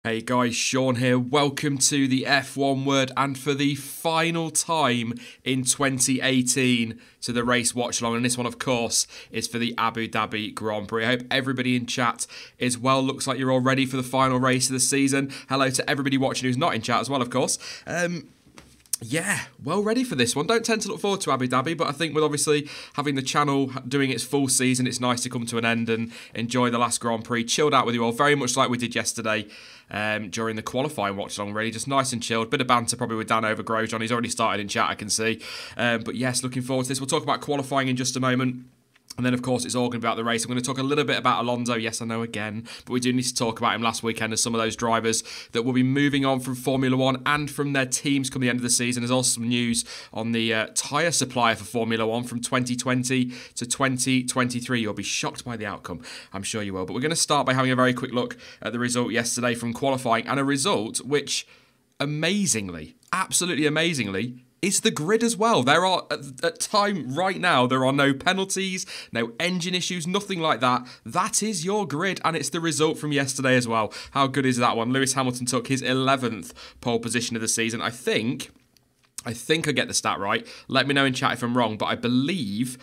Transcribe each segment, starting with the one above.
Hey guys, Sean here. Welcome to the F1 Word, and for the final time in 2018 to the race watch along. And this one, of course, is for the Abu Dhabi Grand Prix. I hope everybody in chat is well. Looks like you're all ready for the final race of the season. Hello to everybody watching who's not in chat as well, of course. Yeah, well ready for this one. Don't tend to look forward to Abu Dhabi, but I think with obviously having the channel doing its full season, it's nice to come to an end and enjoy the last Grand Prix. Chilled out with you all, very much like we did yesterday during the qualifying watch along, really. Just nice and chilled. Bit of banter probably with Dan over Grosjean. He's already started in chat, I can see. But yes, looking forward to this. We'll talk about qualifying in just a moment. And then, of course, it's all going to be about the race. I'm going to talk a little bit about Alonso. Yes, I know again, but we do need to talk about him last weekend as some of those drivers that will be moving on from Formula One and from their teams come the end of the season. There's also some news on the tyre supplier for Formula One from 2020 to 2023. You'll be shocked by the outcome. I'm sure you will. But we're going to start by having a very quick look at the result yesterday from qualifying, and a result which, amazingly, absolutely amazingly, is the grid as well. There are, at time right now, there are no penalties, no engine issues, nothing like that. That is your grid, and it's the result from yesterday as well. How good is that one? Lewis Hamilton took his 11th pole position of the season. I think I get the stat right. Let me know in chat if I'm wrong, but I believe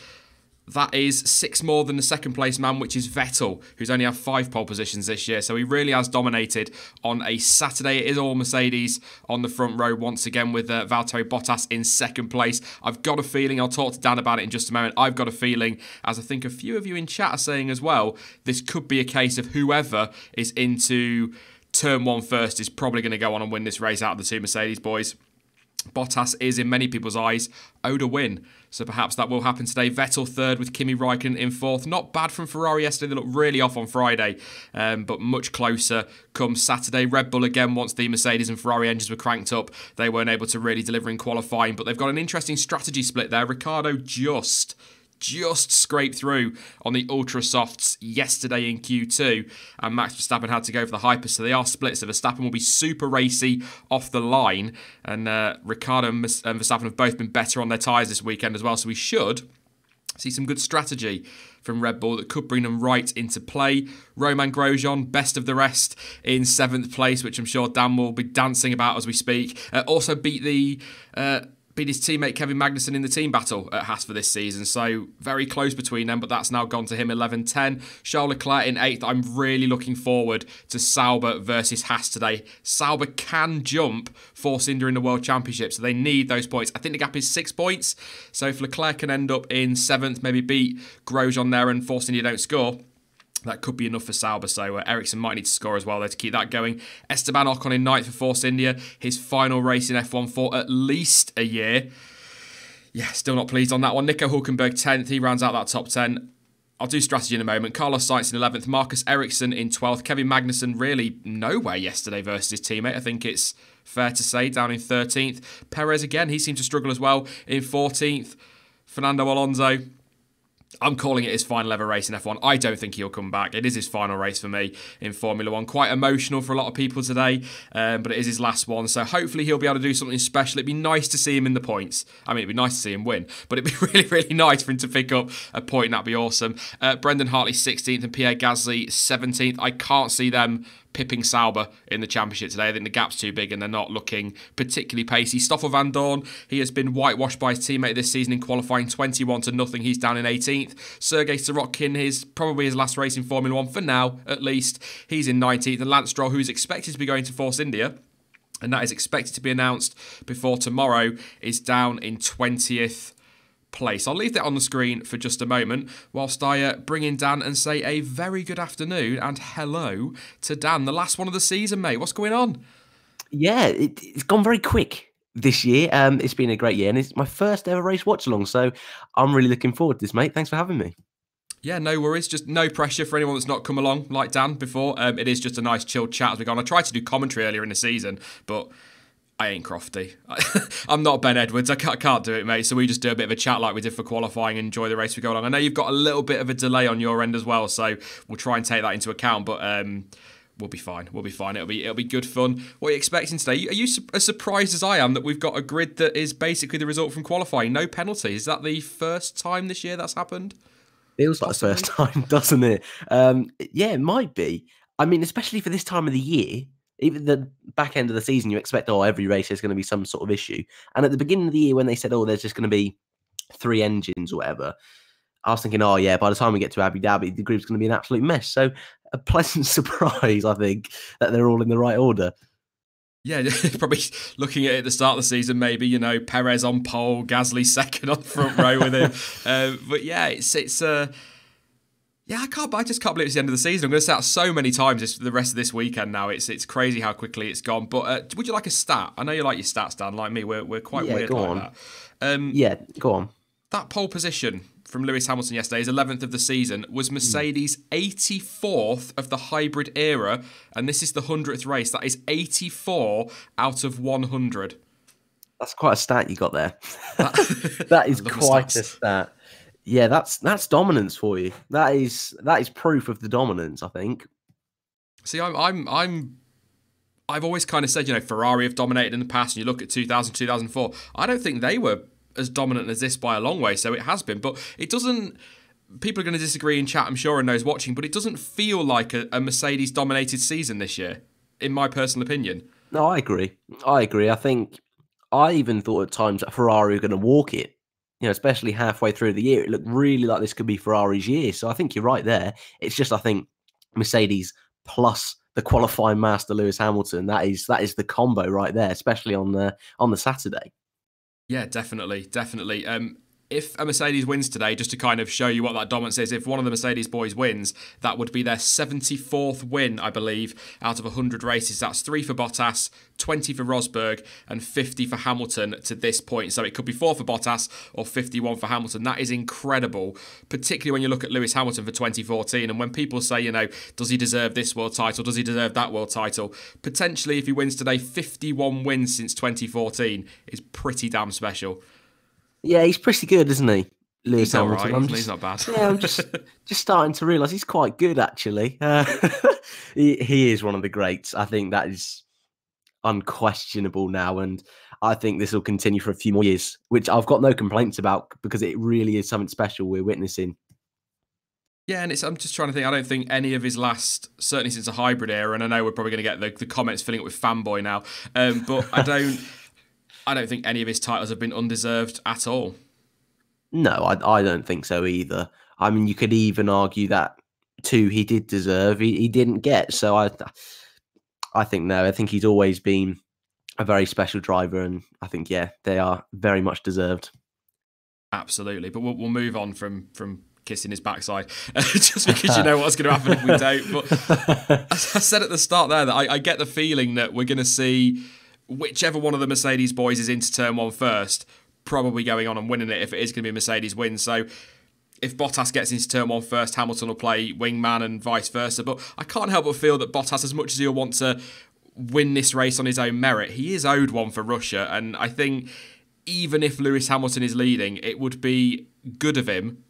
that is 6 more than the second place man, which is Vettel, who's only had 5 pole positions this year. So he really has dominated on a Saturday. It is all Mercedes on the front row once again, with Valtteri Bottas in second place. I've got a feeling, I'll talk to Dan about it in just a moment, I've got a feeling, as I think a few of you in chat are saying as well, this could be a case of whoever is into turn 1 first is probably going to go on and win this race out of the 2 Mercedes boys. Bottas is, in many people's eyes, owed a win. So perhaps that will happen today. Vettel third with Kimi Räikkönen in fourth. Not bad from Ferrari yesterday. They looked really off on Friday, but much closer come Saturday. Red Bull again, once the Mercedes and Ferrari engines were cranked up, they weren't able to really deliver in qualifying. But they've got an interesting strategy split there. Ricciardo just scraped through on the ultra softs yesterday in Q2, and Max Verstappen had to go for the hyper, so they are split. So Verstappen will be super racy off the line, and Ricciardo and Verstappen have both been better on their tyres this weekend as well, so we should see some good strategy from Red Bull that could bring them right into play. Romain Grosjean, best of the rest, in 7th place, which I'm sure Dan will be dancing about as we speak. Also beat his teammate Kevin Magnussen in the team battle at Haas for this season. So very close between them, but that's now gone to him 11-10. Charles Leclerc in 8th. I'm really looking forward to Sauber versus Haas today. Sauber can jump Force India in the World Championship, so they need those points. I think the gap is 6 points. So if Leclerc can end up in 7th, maybe beat Grosjean there and Force India don't score, that could be enough for Sauber, so Ericsson might need to score as well there to keep that going. Esteban Ocon in 9th for Force India, his final race in F1 for at least a year. Yeah, still not pleased on that one. Nico Hülkenberg 10th, he rounds out that top 10. I'll do strategy in a moment. Carlos Sainz in 11th, Marcus Ericsson in 12th. Kevin Magnussen really nowhere yesterday versus his teammate, I think it's fair to say, down in 13th. Perez again, he seemed to struggle as well in 14th. Fernando Alonso, I'm calling it his final ever race in F1. I don't think he'll come back. It is his final race for me in Formula One. Quite emotional for a lot of people today, but it is his last one. So hopefully he'll be able to do something special. It'd be nice to see him in the points. I mean, it'd be nice to see him win, but it'd be really, really nice for him to pick up a point. That'd be awesome. Brendan Hartley 16th and Pierre Gasly 17th. I can't see them pipping Sauber in the championship today. I think the gap's too big and they're not looking particularly pacey. Stoffel Van Dorn, he has been whitewashed by his teammate this season in qualifying, 21-0. He's down in 18th. Sergei Sorokin, probably his last race in Formula One for now, at least. He's in 19th. And Lance Stroll, who's expected to be going to Force India, and that is expected to be announced before tomorrow, is down in 20th place. I'll leave that on the screen for just a moment whilst I bring in Dan and say a very good afternoon and hello to Dan. The last one of the season, mate. What's going on? Yeah, it's gone very quick this year. It's been a great year, and it's my first ever race watch along, so I'm really looking forward to this, mate. Thanks for having me. Yeah, no worries. Just no pressure for anyone that's not come along like Dan before. It is just a nice chilled chat as we go on. I tried to do commentary earlier in the season, but I ain't crofty. I'm not Ben Edwards. I can't do it, mate. So we just do a bit of a chat like we did for qualifying and enjoy the race we go along. I know you've got a little bit of a delay on your end as well, so we'll try and take that into account. But we'll be fine. We'll be fine. It'll be good fun. What are you expecting today? Are you as surprised as I am that we've got a grid that is basically the result from qualifying? No penalties. Is that the first time this year that's happened? Feels like the first time, doesn't it? Yeah, it might be. I mean, especially for this time of the year, Even the back end of the season, you expect, every race there's going to be some sort of issue. And at the beginning of the year, when they said, there's just going to be 3 engines or whatever, I was thinking, by the time we get to Abu Dhabi, the group's going to be an absolute mess. So a pleasant surprise, I think, that they're all in the right order. Yeah, probably looking at it at the start of the season, maybe, Perez on pole, Gasly second on the front row with him. But yeah, I just can't believe it's the end of the season. I'm going to say that so many times the rest of this weekend now. It's crazy how quickly it's gone. But would you like a stat? I know you like your stats, Dan. Like me, we're quite weird like that. Go on. That pole position from Lewis Hamilton yesterday, his 11th of the season, was Mercedes' 84th of the hybrid era, and this is the 100th race. That is 84 out of 100. That's quite a stat you got there. That is quite a stat. Yeah, that's dominance for you. That is proof of the dominance, I think. See, I've always kind of said, Ferrari have dominated in the past, and you look at 2000, 2004. I don't think they were as dominant as this by a long way, so it has been. But it doesn't... People are going to disagree in chat, I'm sure, and those watching, but it doesn't feel like a Mercedes-dominated season this year, in my personal opinion. No, I agree. I think I even thought at times that Ferrari were going to walk it. Especially halfway through the year, it looked really like this could be Ferrari's year. So I think you're right there. It's just, I think, Mercedes plus the qualifying master Lewis Hamilton. That is the combo right there, especially on the Saturday. Yeah, definitely. If a Mercedes wins today, just to kind of show you what that dominance is, if one of the Mercedes boys wins, that would be their 74th win, I believe, out of 100 races. That's 3 for Bottas, 20 for Rosberg, and 50 for Hamilton to this point. So it could be 4 for Bottas or 51 for Hamilton. That is incredible, particularly when you look at Lewis Hamilton for 2014. And when people say, does he deserve this world title? Does he deserve that world title? Potentially, if he wins today, 51 wins since 2014 is pretty damn special. Yeah, he's pretty good, isn't he, Lewis Hamilton? Right. He's not bad. Yeah, I'm just starting to realise he's quite good, actually. He is one of the greats. I think that is unquestionable now, and I think this will continue for a few more years, which I've got no complaints about because it really is something special we're witnessing. Yeah, and I'm just trying to think. I don't think any of his last, certainly since a hybrid era, and I know we're probably going to get the comments filling it with fanboy now, but I don't think any of his titles have been undeserved at all. No, I don't think so either. I mean, you could even argue that 2 he did deserve, he didn't get. So I think no. I think he's always been a very special driver, and I think they are very much deserved. Absolutely, but we'll move on from kissing his backside just because you know what's going to happen if we don't. But as I said at the start there, that I get the feeling that we're going to see whichever one of the Mercedes boys is into turn 1 first, probably going on and winning it if it is going to be a Mercedes win. So if Bottas gets into turn 1 first, Hamilton will play wingman and vice versa. But I can't help but feel that Bottas, as much as he'll want to win this race on his own merit, he is owed one for Russia. And I think even if Lewis Hamilton is leading, it would be good of him.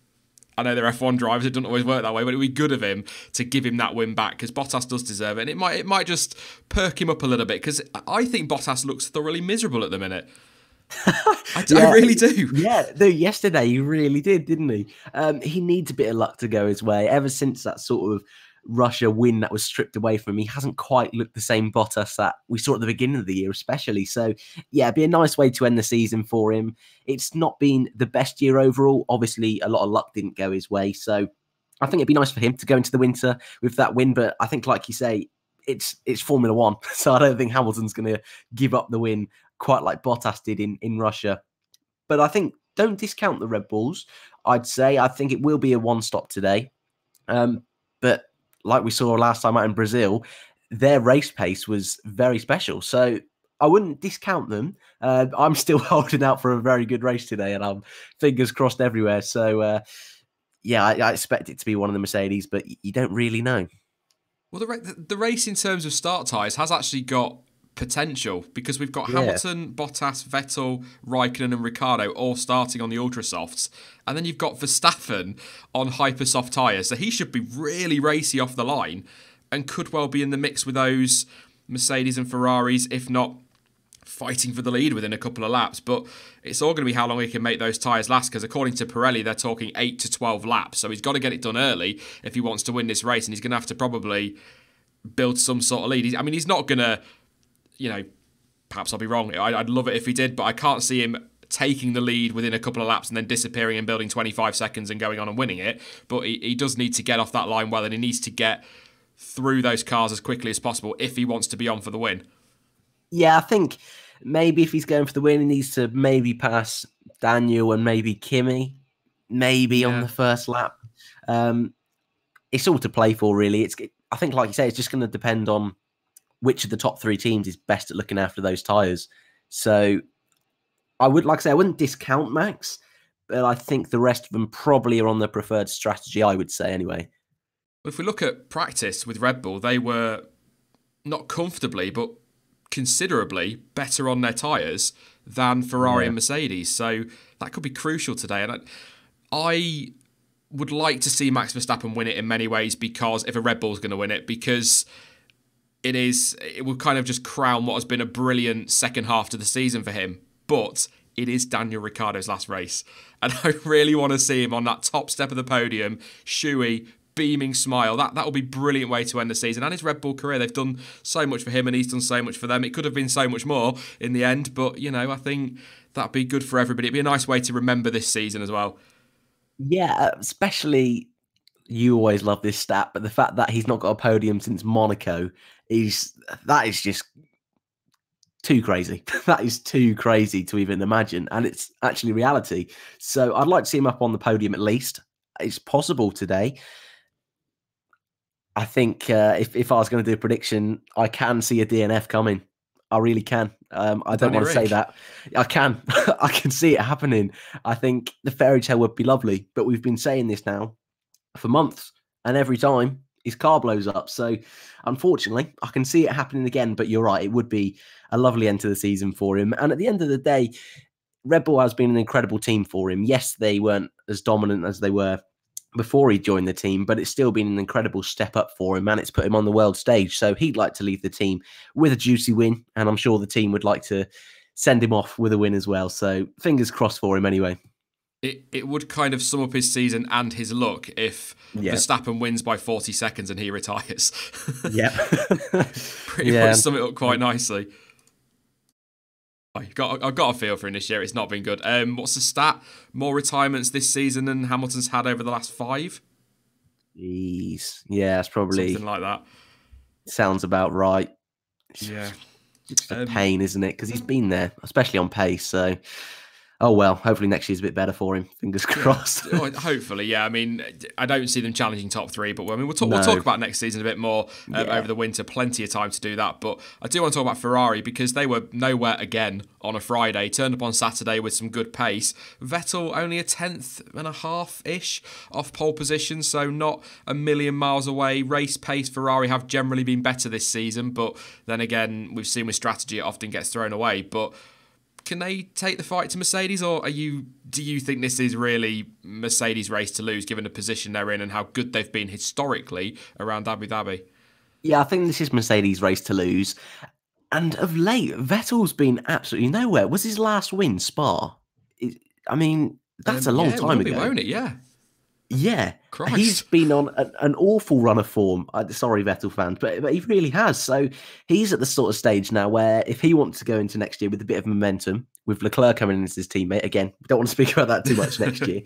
I know they're F1 drivers, it doesn't always work that way, but it would be good of him to give him that win back because Bottas does deserve it. And it might just perk him up a little bit because I think Bottas looks thoroughly miserable at the minute. I really do. Yeah, yesterday he really did, didn't he? He needs a bit of luck to go his way. Ever since that sort of Russia win that was stripped away from him, he hasn't quite looked the same Bottas that we saw at the beginning of the year, especially. So, yeah, it'd be a nice way to end the season for him. It's not been the best year overall. Obviously, a lot of luck didn't go his way. So I think it'd be nice for him to go into the winter with that win. But I think, like you say, it's Formula One. So I don't think Hamilton's going to give up the win quite like Bottas did in Russia. But I think don't discount the Red Bulls. I'd say I think it will be a one-stop today. But like we saw last time out in Brazil, their race pace was very special. So I wouldn't discount them. I'm still holding out for a very good race today, and I'm fingers crossed everywhere. So, I expect it to be one of the Mercedes, but you don't really know. Well, the race in terms of start tyres has actually got potential because we've got Hamilton, Bottas, Vettel, Raikkonen and Ricciardo all starting on the ultra softs, and then you've got Verstappen on hyper soft tyres, so he should be really racy off the line and could well be in the mix with those Mercedes and Ferraris, if not fighting for the lead within a couple of laps. But it's all going to be how long he can make those tyres last, because according to Pirelli they're talking 8 to 12 laps, so he's got to get it done early if he wants to win this race, and he's going to have to probably build some sort of lead. I mean, he's not going to, perhaps I'll be wrong. I'd love it if he did, but I can't see him taking the lead within a couple of laps and then disappearing and building 25 seconds and going on and winning it. But he does need to get off that line well, and he needs to get through those cars as quickly as possible if he wants to be on for the win. Yeah, I think maybe if he's going for the win, he needs to maybe pass Daniel and maybe Kimi, on the first lap. It's all to play for, really. I think, like you say, it's just going to depend on which of the top three teams is best at looking after those tyres. So I wouldn't discount Max, but I think the rest of them probably are on the preferred strategy, I would say, anyway. If we look at practice with Red Bull, they were not comfortably, but considerably better on their tyres than Ferrari and Mercedes. So that could be crucial today. And I would like to see Max Verstappen win it in many ways, because if a Red Bull's going to win it, because it will kind of just crown what has been a brilliant second half to the season for him. But it is Daniel Ricciardo's last race. And I really want to see him on that top step of the podium, shoey, beaming smile. That will be a brilliant way to end the season and his Red Bull career. They've done so much for him and he's done so much for them. It could have been so much more in the end, but, I think that'd be good for everybody. It'd be a nice way to remember this season as well. Yeah, especially, you always love this stat, but the fact that he's not got a podium since Monaco is just too crazy. That is too crazy to even imagine, and it's actually reality. So I'd like to see him up on the podium at least. It's possible today. I think if I was going to do a prediction, I can see a DNF coming. I really can. I don't want to say that. I can. I can see it happening. I think the fairy tale would be lovely, but we've been saying this now for months, and every time his car blows up. So unfortunately, I can see it happening again, but you're right. It would be a lovely end to the season for him. And at the end of the day, Red Bull has been an incredible team for him. Yes, they weren't as dominant as they were before he joined the team, but it's still been an incredible step up for him, and it's put him on the world stage. So he'd like to leave the team with a juicy win, and I'm sure the team would like to send him off with a win as well. So fingers crossed for him anyway. It would kind of sum up his season and his luck if Verstappen wins by 40 seconds and he retires. Yeah. Pretty much sum it up quite nicely. I've got a feel for him this year. It's not been good. What's the stat? More retirements this season than Hamilton's had over the last 5? Jeez. Yeah, it's probably... something like that. Sounds about right. Yeah. It's a pain, isn't it? Because he's been there, especially on pace, so... Oh, well, hopefully next year's a bit better for him. Fingers crossed. Yeah. Hopefully, yeah. I mean, I don't see them challenging top 3, but we'll talk about next season a bit more over the winter. Plenty of time to do that. But I do want to talk about Ferrari, because they were nowhere again on a Friday. Turned up on Saturday with some good pace. Vettel only a 10th-and-a-half-ish off pole position, so not a million miles away. Race pace, Ferrari have generally been better this season, but then again, we've seen with strategy, it often gets thrown away. But can they take the fight to Mercedes, or do you think this is really Mercedes' race to lose, given the position they're in and how good they've been historically around Abu Dhabi? Yeah, I think this is Mercedes' race to lose. And of late, Vettel's been absolutely nowhere. Was his last win Spa? I mean, that's a long time ago. Won't it? Yeah. Yeah, Christ. He's been on an awful run of form. Sorry, Vettel fans, but he really has. So he's at the sort of stage now where if he wants to go into next year with a bit of momentum, with Leclerc coming in as his teammate, again, we don't want to speak about that too much next year,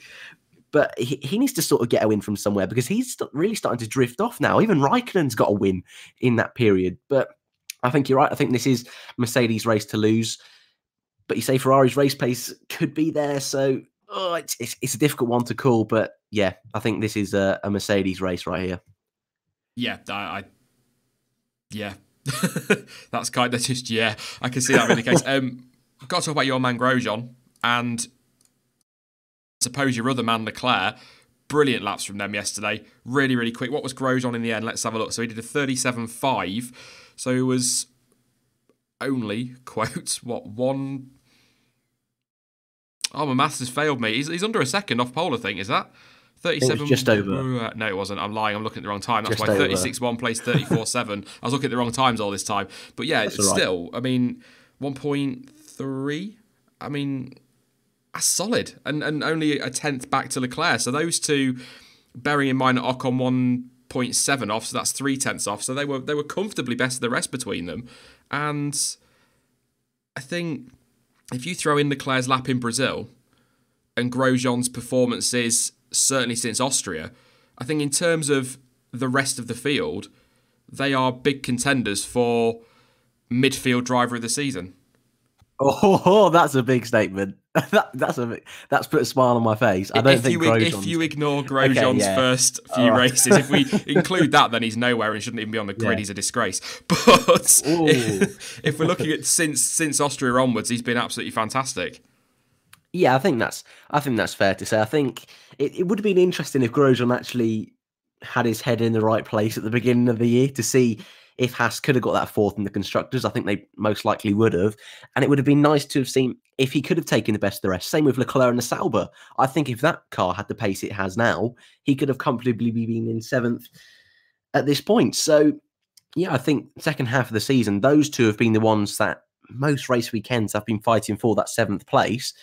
but he needs to sort of get a win from somewhere, because he's really starting to drift off now. Even Raikkonen's got a win in that period. But I think you're right. I think this is Mercedes' race to lose. But you say Ferrari's race pace could be there, so... Oh, it's a difficult one to call, but yeah, I think this is a Mercedes race right here. Yeah, yeah, that's kind of just I can see that being the case. I've got to talk about your man Grosjean, and I suppose your other man Leclerc. Brilliant laps from them yesterday, really, really quick. What was Grosjean in the end? Let's have a look. So he did a 37.5. So it was only one. Oh, my maths has failed me. He's under a second off pole, I think. Is that 37? Just over. No, it wasn't. I'm lying. I'm looking at the wrong time. That's just why 36.1 plays 34.7. I was looking at the wrong times all this time. But yeah, still, right. I mean, 1.3. I mean, that's solid. And only a 10th back to Leclerc. So those two, bearing in mind that Ocon won 0.7 off, so that's 0.3 off. So they were comfortably best of the rest between them. And I think if you throw in Leclerc's lap in Brazil and Grosjean's performances, certainly since Austria, I think in terms of the rest of the field, they are big contenders for midfield driver of the season. Oh, that's a big statement. That's put a smile on my face. I don't think if you ignore Grosjean's first few races, if we include that, then he's nowhere and shouldn't even be on the grid. He's a disgrace. But if we're looking at since Austria onwards, he's been absolutely fantastic. Yeah, I think that's fair to say. I think it would have been interesting if Grosjean actually had his head in the right place at the beginning of the year to see if Haas could have got that fourth in the constructors. I think they most likely would have. And it would have been nice to have seen if he could have taken the best of the rest. Same with Leclerc and the Sauber. I think if that car had the pace it has now, he could have comfortably been in 7th at this point. So, yeah, I think second half of the season, those two have been the ones that most race weekends have been fighting for that 7th place.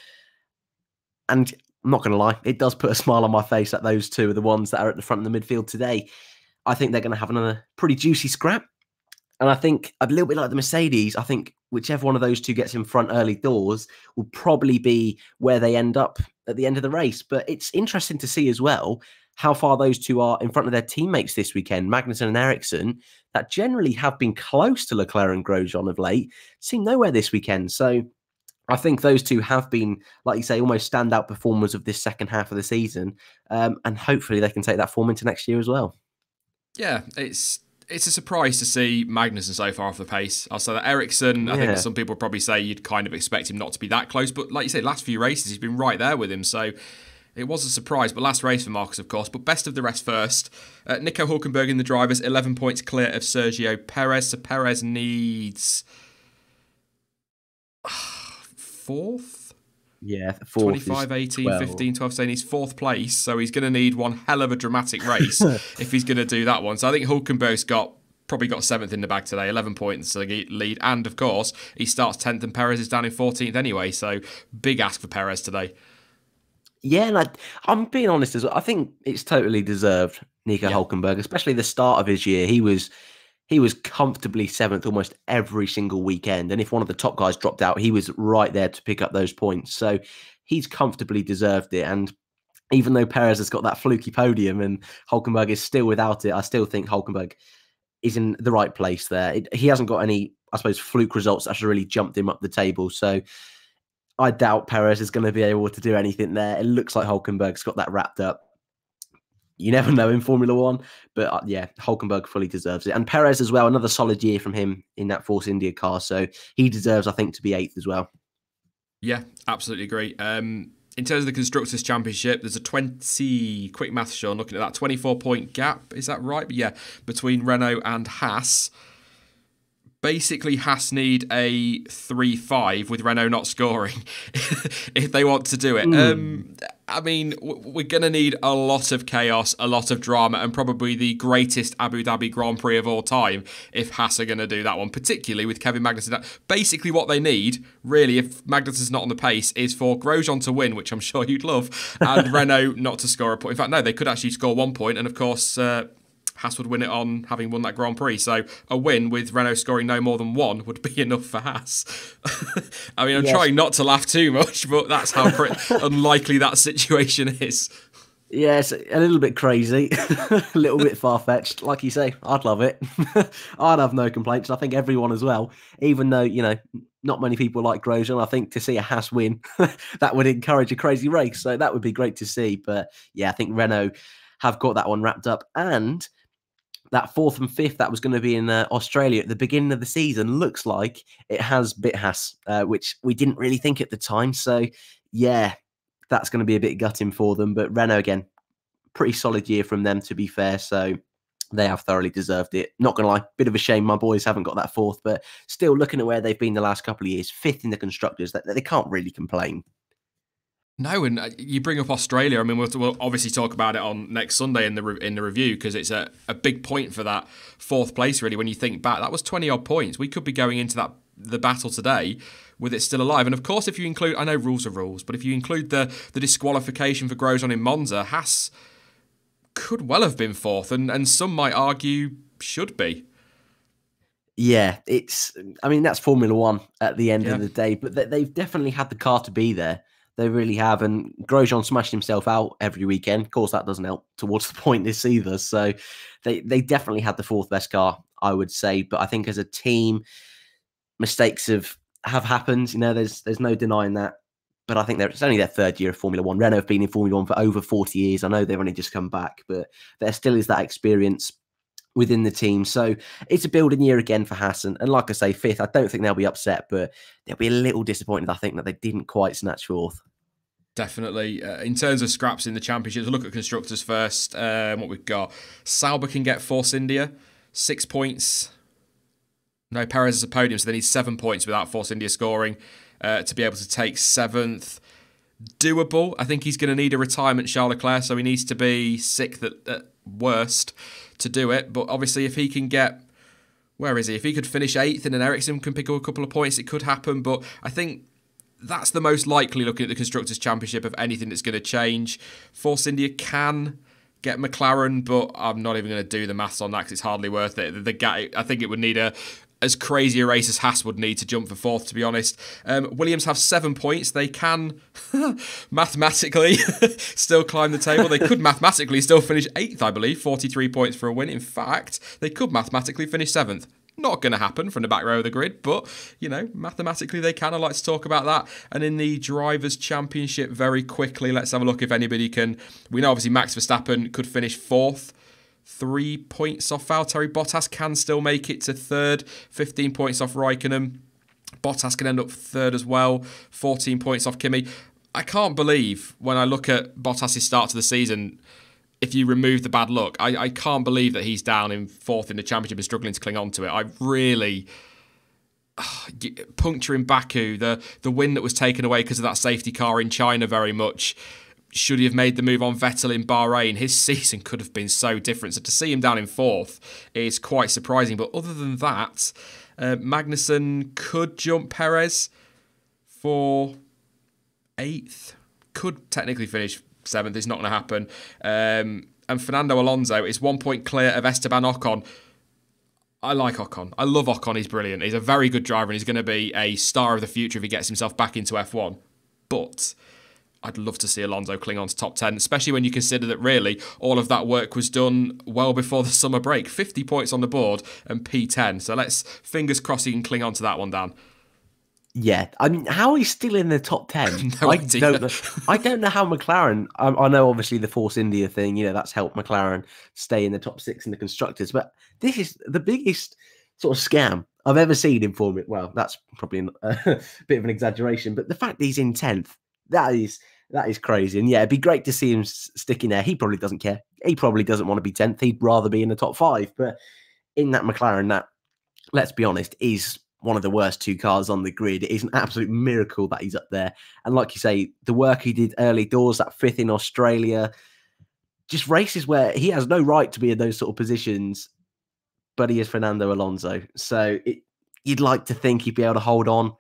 And I'm not going to lie, it does put a smile on my face that those two are the ones that are at the front of the midfield today. I think they're going to have another pretty juicy scrap. And I think a little bit like the Mercedes, I think whichever one of those two gets in front early doors will probably be where they end up at the end of the race. But it's interesting to see as well how far those two are in front of their teammates this weekend, Magnussen and Ericsson, that generally have been close to Leclerc and Grosjean of late, seem nowhere this weekend. So I think those two have been, like you say, almost standout performers of this second half of the season. And hopefully they can take that form into next year as well. Yeah, it's a surprise to see Magnussen so far off the pace. I'll say that Ericsson, I think some people would probably say you'd kind of expect him not to be that close. But like you say, last few races, he's been right there with him. So it was a surprise. But last race for Marcus, of course. But best of the rest first. Nico Hülkenberg in the drivers, 11 points clear of Sergio Perez. So Perez needs fourth? Yeah, fourth. 25, 18, 12. 15, 12, saying he's fourth place. So he's going to need one hell of a dramatic race if he's going to do that one. So I think Hülkenberg's probably got 7th in the bag today, 11 points to lead. And of course, he starts 10th and Perez is down in 14th anyway. So big ask for Perez today. Yeah, and I'm being honest as well. I think it's totally deserved, Nico Hülkenberg, especially the start of his year. He was comfortably 7th almost every single weekend. And if one of the top guys dropped out, he was right there to pick up those points. So he's comfortably deserved it. And even though Perez has got that fluky podium and Hülkenberg is still without it, I still think Hülkenberg is in the right place there. He hasn't got any, I suppose, fluke results that have really jumped him up the table. So I doubt Perez is going to be able to do anything there. It looks like Hülkenberg's got that wrapped up. You never know in Formula One, but Hülkenberg fully deserves it. And Perez as well, another solid year from him in that Force India car. So he deserves, I think, to be 8th as well. Yeah, absolutely agree. In terms of the Constructors' Championship, there's a 20, quick maths, Sean, looking at that, 24-point gap. Is that right? But yeah, between Renault and Haas. Basically, Haas need a 3-5 with Renault not scoring if they want to do it. I mean, we're going to need a lot of chaos, a lot of drama, and probably the greatest Abu Dhabi Grand Prix of all time if Haas are going to do that one, particularly with Kevin Magnussen. Basically, what they need, really, if Magnussen's not on the pace, is for Grosjean to win, which I'm sure you'd love, and Renault not to score a point. In fact, no, they could actually score 1 point, and of course, Haas would win it on having won that Grand Prix. So a win with Renault scoring no more than 1 would be enough for Haas. I mean, I'm trying not to laugh too much, but that's how unlikely that situation is. Yeah, it's a little bit crazy, a little bit far-fetched. Like you say, I'd love it. I'd have no complaints. I think everyone as well, even though, not many people like Grosjean. I think to see a Haas win, that would encourage a crazy race. So that would be great to see. But yeah, I think Renault have got that one wrapped up. And that 4th and 5th that was going to be in Australia at the beginning of the season looks like it has bit Haas, which we didn't really think at the time. So, yeah, that's going to be a bit gutting for them. But Renault, again, pretty solid year from them, to be fair. So they have thoroughly deserved it. Not going to lie, bit of a shame my boys haven't got that 4th. But still, looking at where they've been the last couple of years, 5th in the Constructors, they can't really complain. No, and you bring up Australia. I mean, we'll obviously talk about it on next Sunday in the review because it's a big point for that 4th place. Really, when you think back, that was 20-odd points. We could be going into the battle today with it still alive. And of course, if you include, I know rules are rules, but if you include the disqualification for Grosjean in Monza, Haas could well have been fourth, and some might argue should be. Yeah, that's Formula One at the end Yeah. of the day, but they've definitely had the car to be there. They really have. And Grosjean smashed himself out every weekend. Of course, that doesn't help towards the pointless either. So they definitely had the fourth best car, I would say. But I think as a team, mistakes have happened. There's no denying that. But I think it's only their third year of Formula One. Renault have been in Formula One for over 40 years. I know they've only just come back, but there still is that experience within the team. So it's a building year again for Haas. And like I say, fifth, I don't think they'll be upset, but they'll be a little disappointed, I think, that they didn't quite snatch fourth. Definitely. In terms of scraps in the championships, we'll look at constructors first. What we've got. Sauber can get Force India, 6 points. No, Perez is a podium, so they need 7 points without Force India scoring to be able to take seventh. Doable. I think he's going to need a retirement, Charles Leclerc, so he needs to be sixth at worst to do it. But obviously, if he can get... Where is he? If he could finish eighth and then Ericsson can pick up a couple of points, it could happen. But I think that's the most likely looking at the Constructors' Championship of anything that's going to change. Force India can get McLaren, but I'm not even going to do the maths on that because it's hardly worth it. I think it would need as crazy a race as Haas would need to jump for fourth, to be honest. Williams have 7 points. They can mathematically still climb the table. They could mathematically still finish 8th, I believe. 43 points for a win. In fact, they could mathematically finish 7th. Not going to happen from the back row of the grid, but, mathematically they can. I'd like to talk about that. And in the Drivers' Championship, very quickly, let's have a look if anybody can... We know, obviously, Max Verstappen could finish 4th. 3 points off Valtteri Bottas, can still make it to 3rd. 15 points off Raikkonen. Bottas can end up 3rd as well. 14 points off Kimi. I can't believe, when I look at Bottas' start to the season, if you remove the bad luck, I can't believe that he's down in 4th in the championship and struggling to cling on to it. I really... puncturing Baku, the win that was taken away because of that safety car in China very much... Should he have made the move on Vettel in Bahrain? His season could have been so different. So to see him down in 4th is quite surprising. But other than that, Magnussen could jump Perez for 8th. Could technically finish 7th. It's not going to happen. And Fernando Alonso is 1 point clear of Esteban Ocon. I like Ocon. I love Ocon. He's brilliant. He's a very good driver and he's going to be a star of the future if he gets himself back into F1. But... I'd love to see Alonso cling on to top 10, especially when you consider that really all of that work was done well before the summer break. 50 points on the board and P10. So let's fingers crossed he can cling on to that one, Dan. Yeah, I mean, how he's still in the top 10? No I idea. don't know. I don't know how McLaren... I know, obviously, the Force India thing, that's helped McLaren stay in the top 6 in the constructors, but this is the biggest sort of scam I've ever seen in Formula... Well, that's probably a bit of an exaggeration, but the fact that he's in 10th, that is crazy. And yeah, it'd be great to see him sticking there. He probably doesn't care. He probably doesn't want to be 10th. He'd rather be in the top 5. But in that McLaren, that, let's be honest, is one of the worst 2 cars on the grid. It is an absolute miracle that he's up there. And like you say, the work he did early doors, that 5th in Australia, just races where he has no right to be in those sort of positions, but he is Fernando Alonso. So you'd like to think he'd be able to hold on.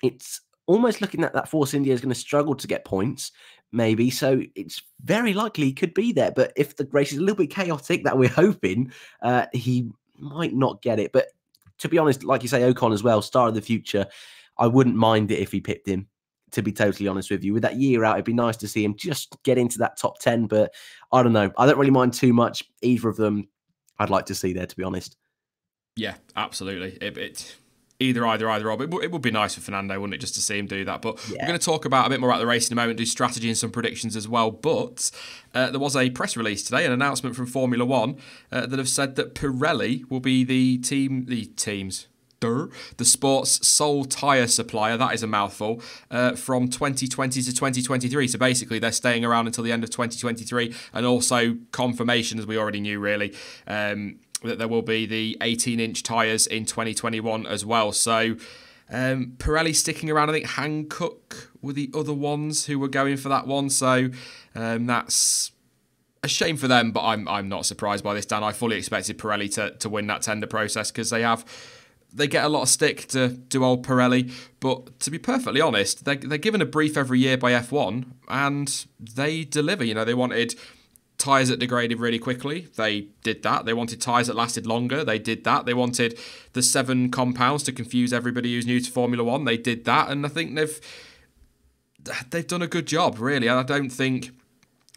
It's almost looking at that Force India is going to struggle to get points, maybe. So it's very likely he could be there. But if the race is a little bit chaotic, that we're hoping, he might not get it. But to be honest, like you say, Ocon as well, star of the future, I wouldn't mind it if he pipped him, to be totally honest with you. With that year out, it'd be nice to see him just get into that top 10. But I don't know. I don't really mind too much. Either of them, I'd like to see there, to be honest. Yeah, absolutely. Either or. But it would be nice for Fernando, wouldn't it, just to see him do that. But yeah. We're going to talk a bit more about the race in a moment, do strategy and some predictions as well. But there was a press release today, an announcement from Formula One that have said that Pirelli will be the sport's sole tyre supplier, that is a mouthful, from 2020 to 2023. So basically they're staying around until the end of 2023, and also confirmation, as we already knew really, that there will be the 18-inch tyres in 2021 as well. So Pirelli sticking around. I think Hankook were the other ones who were going for that one. So that's a shame for them, but I'm not surprised by this, Dan. I fully expected Pirelli to win that tender process because they get a lot of stick to old Pirelli. But to be perfectly honest, they're given a brief every year by F1 and they deliver. They wanted tyres that degraded really quickly. They did that. They wanted tyres that lasted longer. They did that. They wanted the 7 compounds to confuse everybody who's new to Formula One. They did that, and I think they've done a good job, really. And I don't think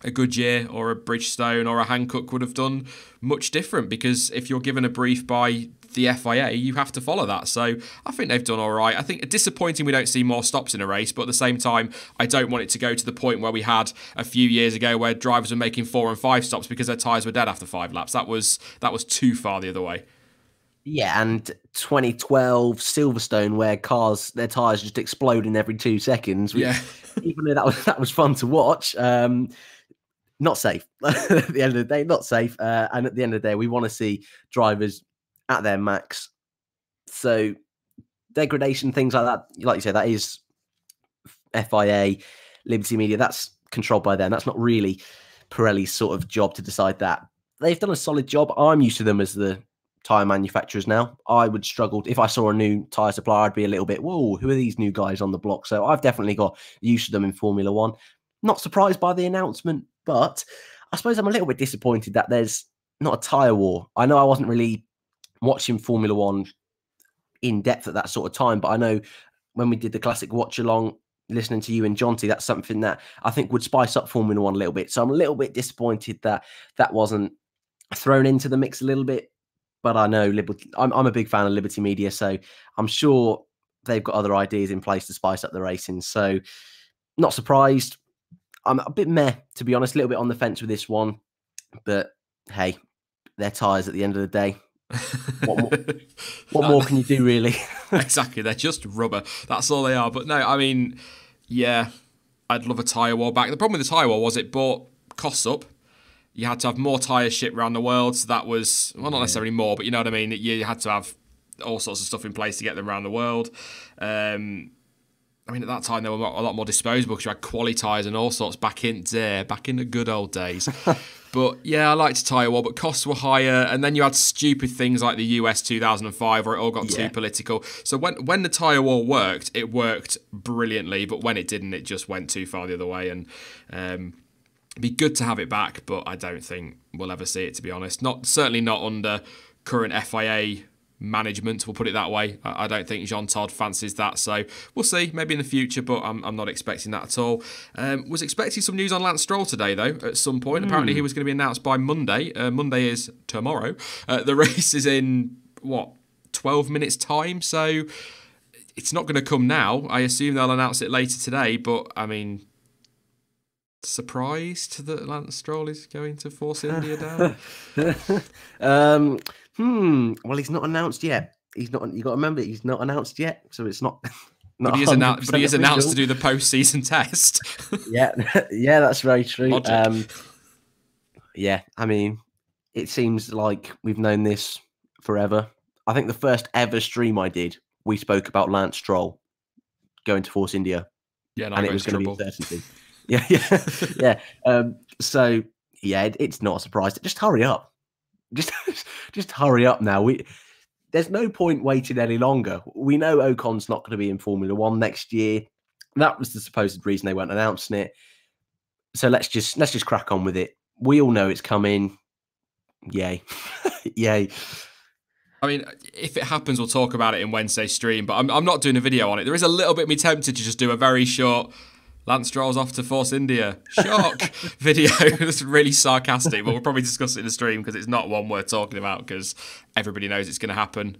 a Goodyear or a Bridgestone or a Hankook would have done much different, because if you're given a brief by the FIA, you have to follow that. So I think they've done all right. I think it's disappointing we don't see more stops in a race, but at the same time, I don't want it to go to the point where we had a few years ago where drivers were making 4 and 5 stops because their tyres were dead after 5 laps. That was too far the other way. Yeah, and 2012 Silverstone, where their tyres just explode in every 2 seconds. Yeah. Even though that was fun to watch, not safe. At the end of the day, not safe. And at the end of the day, we want to see drivers at their max. So degradation, things like that, like you said, that is FIA, Liberty Media. That's controlled by them. That's not really Pirelli's sort of job to decide that. They've done a solid job. I'm used to them as the tyre manufacturers now. I would struggle if I saw a new tyre supplier. I'd be a little bit, whoa, who are these new guys on the block? So I've definitely got used to them in Formula One. Not surprised by the announcement, but I suppose I'm a little bit disappointed that there's not a tyre war. I know I wasn't really watching Formula One in depth at that sort of time, but I know when we did the classic watch along, listening to you and Jonty, that's something that I think would spice up Formula One a little bit. So I'm a little bit disappointed that that wasn't thrown into the mix a little bit. But I know I'm a big fan of Liberty Media, so I'm sure they've got other ideas in place to spice up the racing. So not surprised. I'm a bit meh, to be honest, a little bit on the fence with this one. But hey, they're tyres at the end of the day. What more can you do, really? Exactly, they're just rubber. That's all they are. But no, I mean, yeah, I'd love a tyre war back. The problem with the tyre war was it brought costs up. You had to have more tyres shipped around the world, so that was, well, not necessarily more, but you know what I mean? You had to have all sorts of stuff in place to get them around the world. I mean, at that time, they were a lot more disposable because you had quali tyres and all sorts back in the good old days. But yeah, I liked tyre war, but costs were higher. And then you had stupid things like the US 2005 where it all got too political. So when the tyre war worked, it worked brilliantly. But when it didn't, it just went too far the other way. And it'd be good to have it back, but I don't think we'll ever see it, to be honest. Certainly not under current FIA management, we'll put it that way. I don't think Jean Todt fancies that, so we'll see, maybe in the future, but I'm not expecting that at all. Was expecting some news on Lance Stroll today, though, at some point. Apparently he was going to be announced by Monday. Monday is tomorrow. The race is in, 12 minutes time, so it's not going to come now. I assume they'll announce it later today, but, I mean, surprised that Lance Stroll is going to Force India down? Well, he's not announced yet. He's not. You got to remember, he's not announced yet, so it's not. But he is announced to do the post-season test. yeah, that's very true. Yeah, I mean, it seems like we've known this forever. I think the first ever stream I did, we spoke about Lance Stroll going to Force India, and it was going to be a certainty. Yeah. So yeah, it's not a surprise. Just hurry up. Just hurry up now. There's no point waiting any longer. We know Ocon's not going to be in Formula One next year. That was the supposed reason they weren't announcing it. So let's just crack on with it. We all know it's coming. Yay. Yay. I mean, if it happens, we'll talk about it in Wednesday's stream, but I'm not doing a video on it. There is a little bit of me tempted to just do a very short Lance Stroll's off to Force India. Shock video. It's really sarcastic, but we'll probably discuss it in the stream because it's not one worth talking about because everybody knows it's going to happen.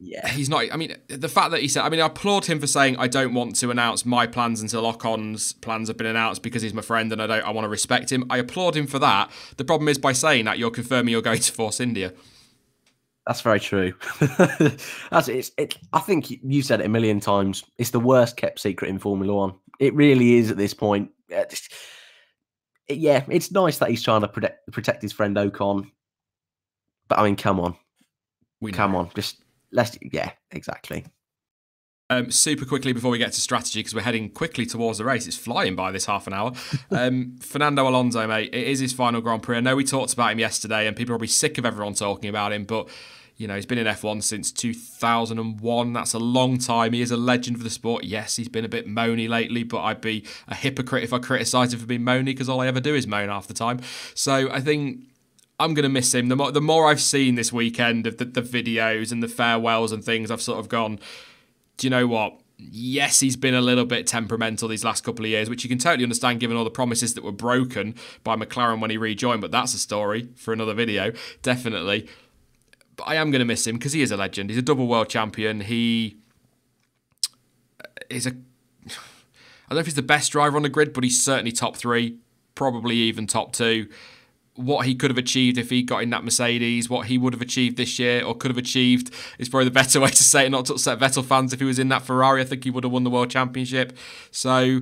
Yeah, he's not. I mean, the fact that he said, I mean, I applaud him for saying, I don't want to announce my plans until Ocon's plans have been announced because he's my friend and I want to respect him. I applaud him for that. The problem is by saying that, you're confirming you're going to Force India. That's very true. I think you said it a million times. It's the worst kept secret in Formula One. It really is at this point. Yeah, it's nice that he's trying to protect his friend Ocon. But I mean, come on. Come on. Yeah, exactly. Super quickly before we get to strategy, because we're heading quickly towards the race. It's flying by this half an hour. Fernando Alonso, mate, it is his final Grand Prix. I know we talked about him yesterday and people are probably sick of everyone talking about him, but He's been in F1 since 2001. That's a long time. He is a legend for the sport. Yes, he's been a bit moany lately, but I'd be a hypocrite if I criticised him for being moany, because all I ever do is moan half the time. So I think I'm going to miss him. The more I've seen this weekend of the videos and the farewells and things, I've sort of gone, do you know what? Yes, he's been a little bit temperamental these last couple of years, which you can totally understand given all the promises that were broken by McLaren when he rejoined, but that's a story for another video, definitely. But I am going to miss him because he is a legend. He's a double world champion. He is I don't know if he's the best driver on the grid, but he's certainly top 3, probably even top 2. What he could have achieved if he got in that Mercedes, what he would have achieved this year or could have achieved is probably the better way to say it, not to upset Vettel fans. If he was in that Ferrari, I think he would have won the World Championship. So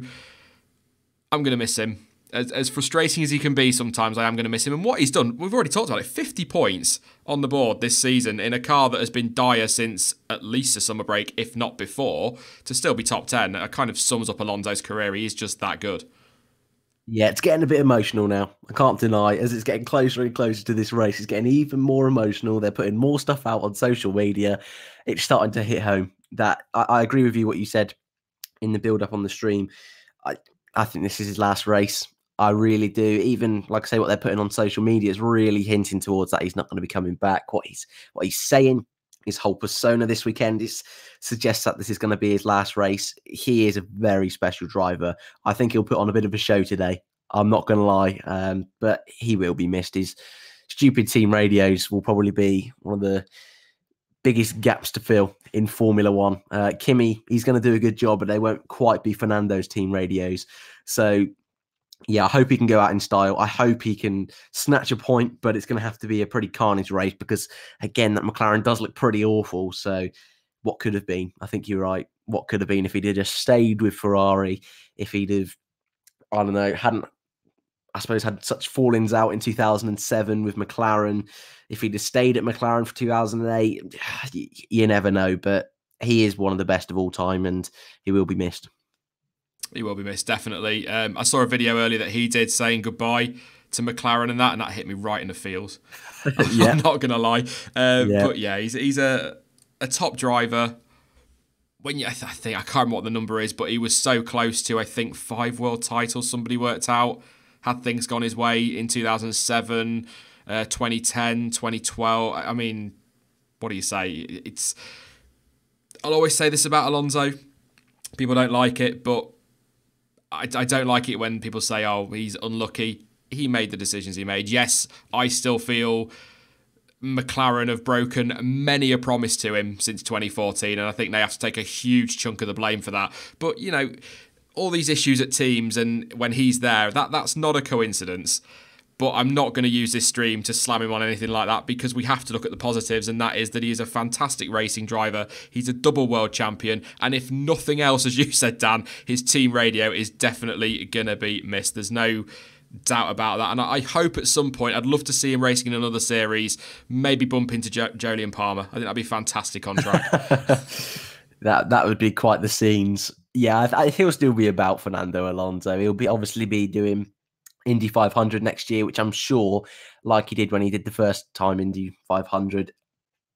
I'm going to miss him. As frustrating as he can be sometimes, I am going to miss him. And what he's done, we've already talked about it, 50 points on the board this season in a car that has been dire since at least the summer break, if not before, to still be top 10. It kind of sums up Alonso's career. He is just that good. Yeah, it's getting a bit emotional now. I can't deny, as it's getting closer and closer to this race, it's getting even more emotional. They're putting more stuff out on social media. It's starting to hit home. That I agree with you what you said in the build-up on the stream. I think this is his last race. I really do. Even, like I say, what they're putting on social media is really hinting towards that he's not going to be coming back. What he's saying, his whole persona this weekend suggests that this is going to be his last race. He is a very special driver. I think he'll put on a bit of a show today. I'm not going to lie, but he will be missed. His stupid team radios will probably be one of the biggest gaps to fill in Formula One. Kimi, he's going to do a good job, but they won't quite be Fernando's team radios. So, yeah, I hope he can go out in style. I hope he can snatch a point, but it's going to have to be a pretty carnage race because, again, that McLaren does look pretty awful. So what could have been? I think you're right. What could have been if he'd have just stayed with Ferrari, if he'd have, I don't know, hadn't, I suppose, had such fallings out in 2007 with McLaren. If he'd have stayed at McLaren for 2008, you never know. But he is one of the best of all time and he will be missed. He will be missed, definitely. I saw a video earlier that he did saying goodbye to McLaren and that hit me right in the feels. Yeah. I'm not going to lie. But yeah, he's a top driver. When I think, I can't remember what the number is, but he was so close to, I think, 5 world titles somebody worked out. Had things gone his way in 2007, 2010, 2012. I mean, what do you say? I'll always say this about Alonso. People don't like it, but I don't like it when people say, oh, he's unlucky. He made the decisions he made. Yes, I still feel McLaren have broken many a promise to him since 2014, and I think they have to take a huge chunk of the blame for that. But, you know, all these issues at teams and when he's there, that's not a coincidence. But I'm not going to use this stream to slam him on anything like that because we have to look at the positives, and that is that he is a fantastic racing driver. He's a double world champion, and if nothing else, as you said, Dan, his team radio is definitely going to be missed. There's no doubt about that, and I hope at some point, I'd love to see him racing in another series, maybe bump into Jolyon Palmer. I think that'd be fantastic on track. That would be quite the scenes. Yeah, he'll still be about Fernando Alonso. He'll obviously be doing Indy 500 next year, which I'm sure, like he did when he did the first time Indy 500,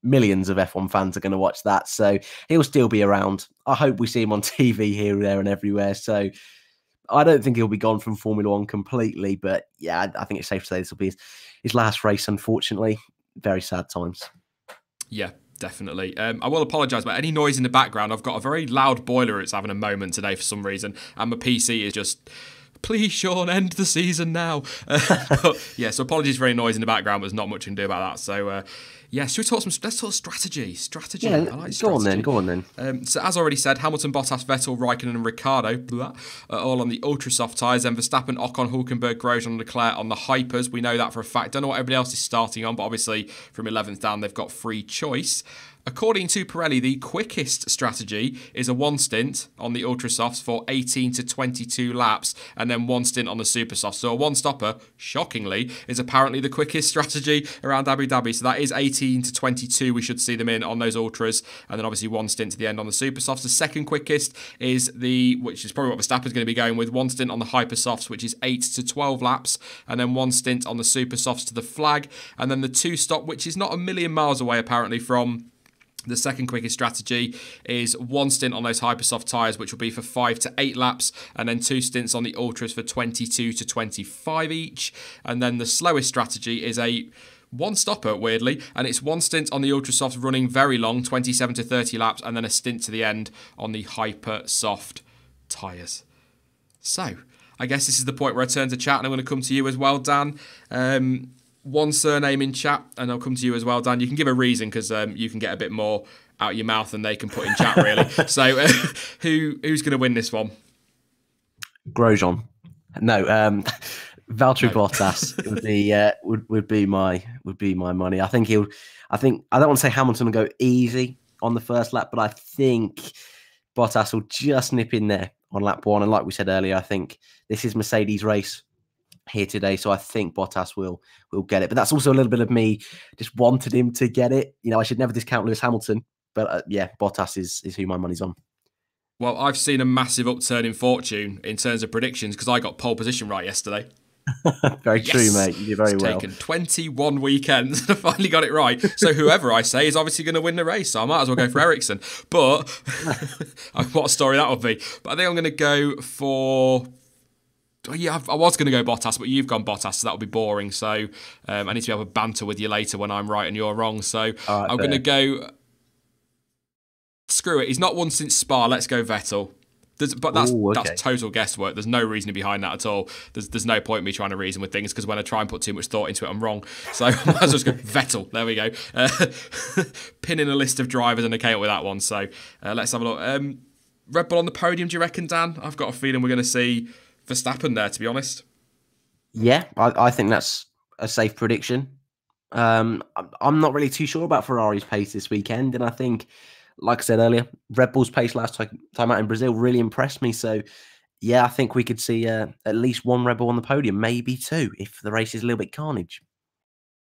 millions of F1 fans are going to watch that. So he'll still be around. I hope we see him on TV here, there and everywhere. So I don't think he'll be gone from Formula One completely, but yeah, I think it's safe to say this will be his last race, unfortunately. Very sad times. Yeah. Definitely. I will apologise about any noise in the background. I've got a very loud boiler. It's having a moment today for some reason. And my PC is just, please, Sean, end the season now. But yeah, so apologies for any noise in the background. There's not much you can do about that. So yeah, should we talk let's talk strategy. Yeah, I like strategy. Go on then. So as already said, Hamilton, Bottas, Vettel, Raikkonen and Ricciardo, all on the ultra soft tyres. Then Verstappen, Ocon, Hulkenberg, Grosjean, Leclerc on the hypers. We know that for a fact. Don't know what everybody else is starting on, but obviously from 11th down, they've got free choice. According to Pirelli, the quickest strategy is a one stint on the ultra softs for 18 to 22 laps, and then one stint on the super softs. So a one stopper, shockingly, is apparently the quickest strategy around Abu Dhabi. So that is 18 18 to 22 we should see them in on those ultras, and then obviously one stint to the end on the super softs. The second quickest is which is probably what Verstappen's going to be going with, one stint on the hyper softs, which is 8 to 12 laps, and then one stint on the super softs to the flag, and then the two stop, which is not a million miles away apparently from the second quickest strategy, is one stint on those hypersoft tyres, which will be for 5 to 8 laps, and then two stints on the ultras for 22 to 25 each. And then the slowest strategy is a one stopper, weirdly, and it's one stint on the ultra soft running very long, 27 to 30 laps, and then a stint to the end on the hyper soft tyres. So I guess this is the point where I turn to chat, and I'm going to come to you as well, Dan. One surname in chat, and I'll come to you as well, Dan. You can give a reason, because you can get a bit more out your mouth than they can put in chat, really. So who's going to win this one? Grosjean. No, Valtteri Bottas would be my money. I don't want to say Hamilton will go easy on the first lap, but I think Bottas will just nip in there on lap one. And like we said earlier, I think this is Mercedes' race here today, so I think Bottas will get it. But that's also a little bit of me just wanted him to get it. You know, I should never discount Lewis Hamilton, but yeah, Bottas is who my money's on. Well, I've seen a massive upturn in fortune in terms of predictions, because I got pole position right yesterday. Very true, mate. You did very well. It's taken 21 weekends and I finally got it right. So whoever I say is obviously going to win the race. So I might as well go for Ericsson. But what a story that would be. But I think I'm going to go for... Yeah, I was going to go Bottas, but you've gone Bottas, so that would be boring. So I need to be able to banter with you later when I'm right and you're wrong. So right, I'm going to go... Screw it. He's not won since Spa. Let's go Vettel. But that's total guesswork. There's no reasoning behind that at all. There's no point in me trying to reason with things, because when I try and put too much thought into it, I'm wrong. So I might as well just go Vettel. There we go. Pinning a list of drivers, and I came up with that one. So let's have a look. Red Bull on the podium, do you reckon, Dan? I've got a feeling we're going to see Verstappen there, to be honest. Yeah, I think that's a safe prediction. I'm not really too sure about Ferrari's pace this weekend, and I think, like I said earlier, Red Bull's pace last time out in Brazil really impressed me. So, yeah, I think we could see at least one Red Bull on the podium, maybe two, if the race is a little bit carnage.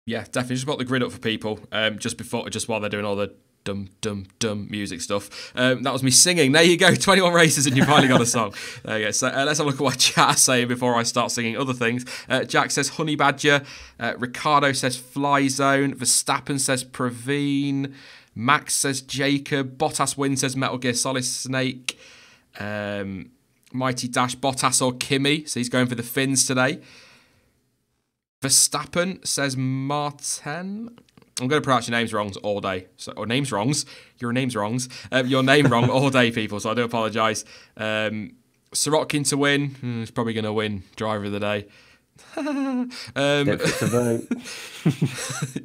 Yeah, definitely. Just put the grid up for people just while they're doing all the dumb music stuff. That was me singing. There you go, 21 races and you finally got a song. There you go. So let's have a look at what chat is saying before I start singing other things. Jack says Honey Badger. Ricardo says Fly Zone. Verstappen says Praveen. Max says Jacob. Bottas wins says Metal Gear Solid Snake. Mighty Dash Bottas or Kimi. So he's going for the Finns today. Verstappen says Martin. I'm going to pronounce your names wrongs all day. Your name wrong all day, people. So I do apologise. Sirotkin to win. He's probably going to win driver of the day.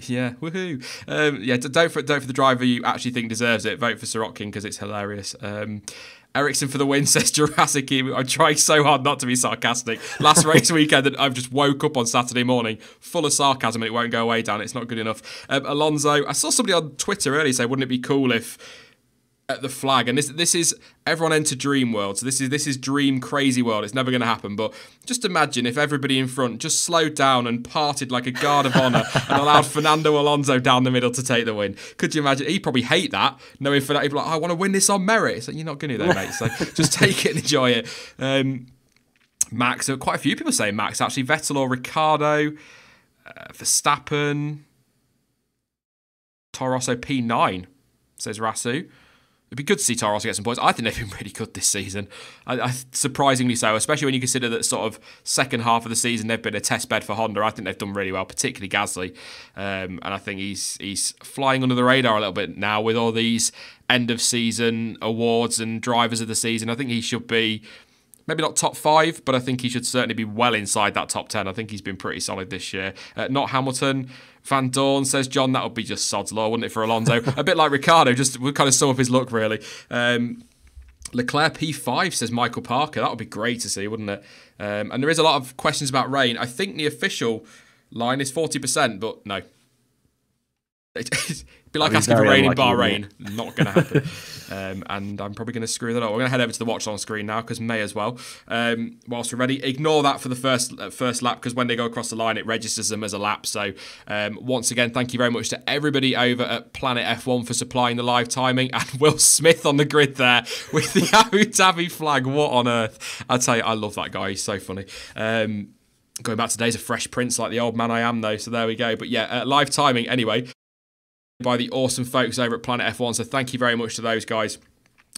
Yeah, woohoo. Don't for the driver you actually think deserves it. Vote for Sirotkin because it's hilarious. Ericsson for the win, says Jurassic. I'm trying so hard not to be sarcastic. Last race weekend, I've just woke up on Saturday morning full of sarcasm and it won't go away, Dan. It's not good enough. Alonso, I saw somebody on Twitter earlier say, wouldn't it be cool if at the flag, and this is everyone enter dream world, so this is dream crazy world, it's never going to happen, but just imagine if everybody in front just slowed down and parted like a guard of honour and allowed Fernando Alonso down the middle to take the win. Could you imagine? He'd probably hate that, knowing for that he'd be like, I want to win this on merit. So you're not going to though, mate, so just take it and enjoy it. Max, quite a few people saying Max actually. Vettel or Ricardo. Verstappen. Toro Rosso P9, says Rasu. It'd be good to see Toro Rosso get some points. I think they've been really good this season. Surprisingly so, especially when you consider that sort of second half of the season they've been a test bed for Honda. I think they've done really well, particularly Gasly. And I think he's flying under the radar a little bit now with all these end of season awards and drivers of the season. I think he should be maybe not top 5, but I think he should certainly be well inside that top 10. I think he's been pretty solid this year. Not Hamilton. Van Dorn says, John, that would be just sod's law, wouldn't it, for Alonso? A bit like Ricardo, just would kind of sum up his look, really. Leclerc P5, says Michael Parker. That would be great to see, wouldn't it? And there is a lot of questions about rain. I think the official line is 40%, but no. It'd be like asking for rain in Bahrain. Not going to happen. And I'm probably going to screw that up. We're going to head over to the watch on screen now because may as well. Whilst we're ready, ignore that for the first lap because when they go across the line, it registers them as a lap. So once again, thank you very much to everybody over at Planet F1 for supplying the live timing and Will Smith on the grid there with the Abu Dhabi flag. What on earth? I tell you, I love that guy. He's so funny. Going back to days of Fresh Prince like the old man I am though. So there we go. But yeah, live timing anyway. By the awesome folks over at Planet F1. So thank you very much to those guys.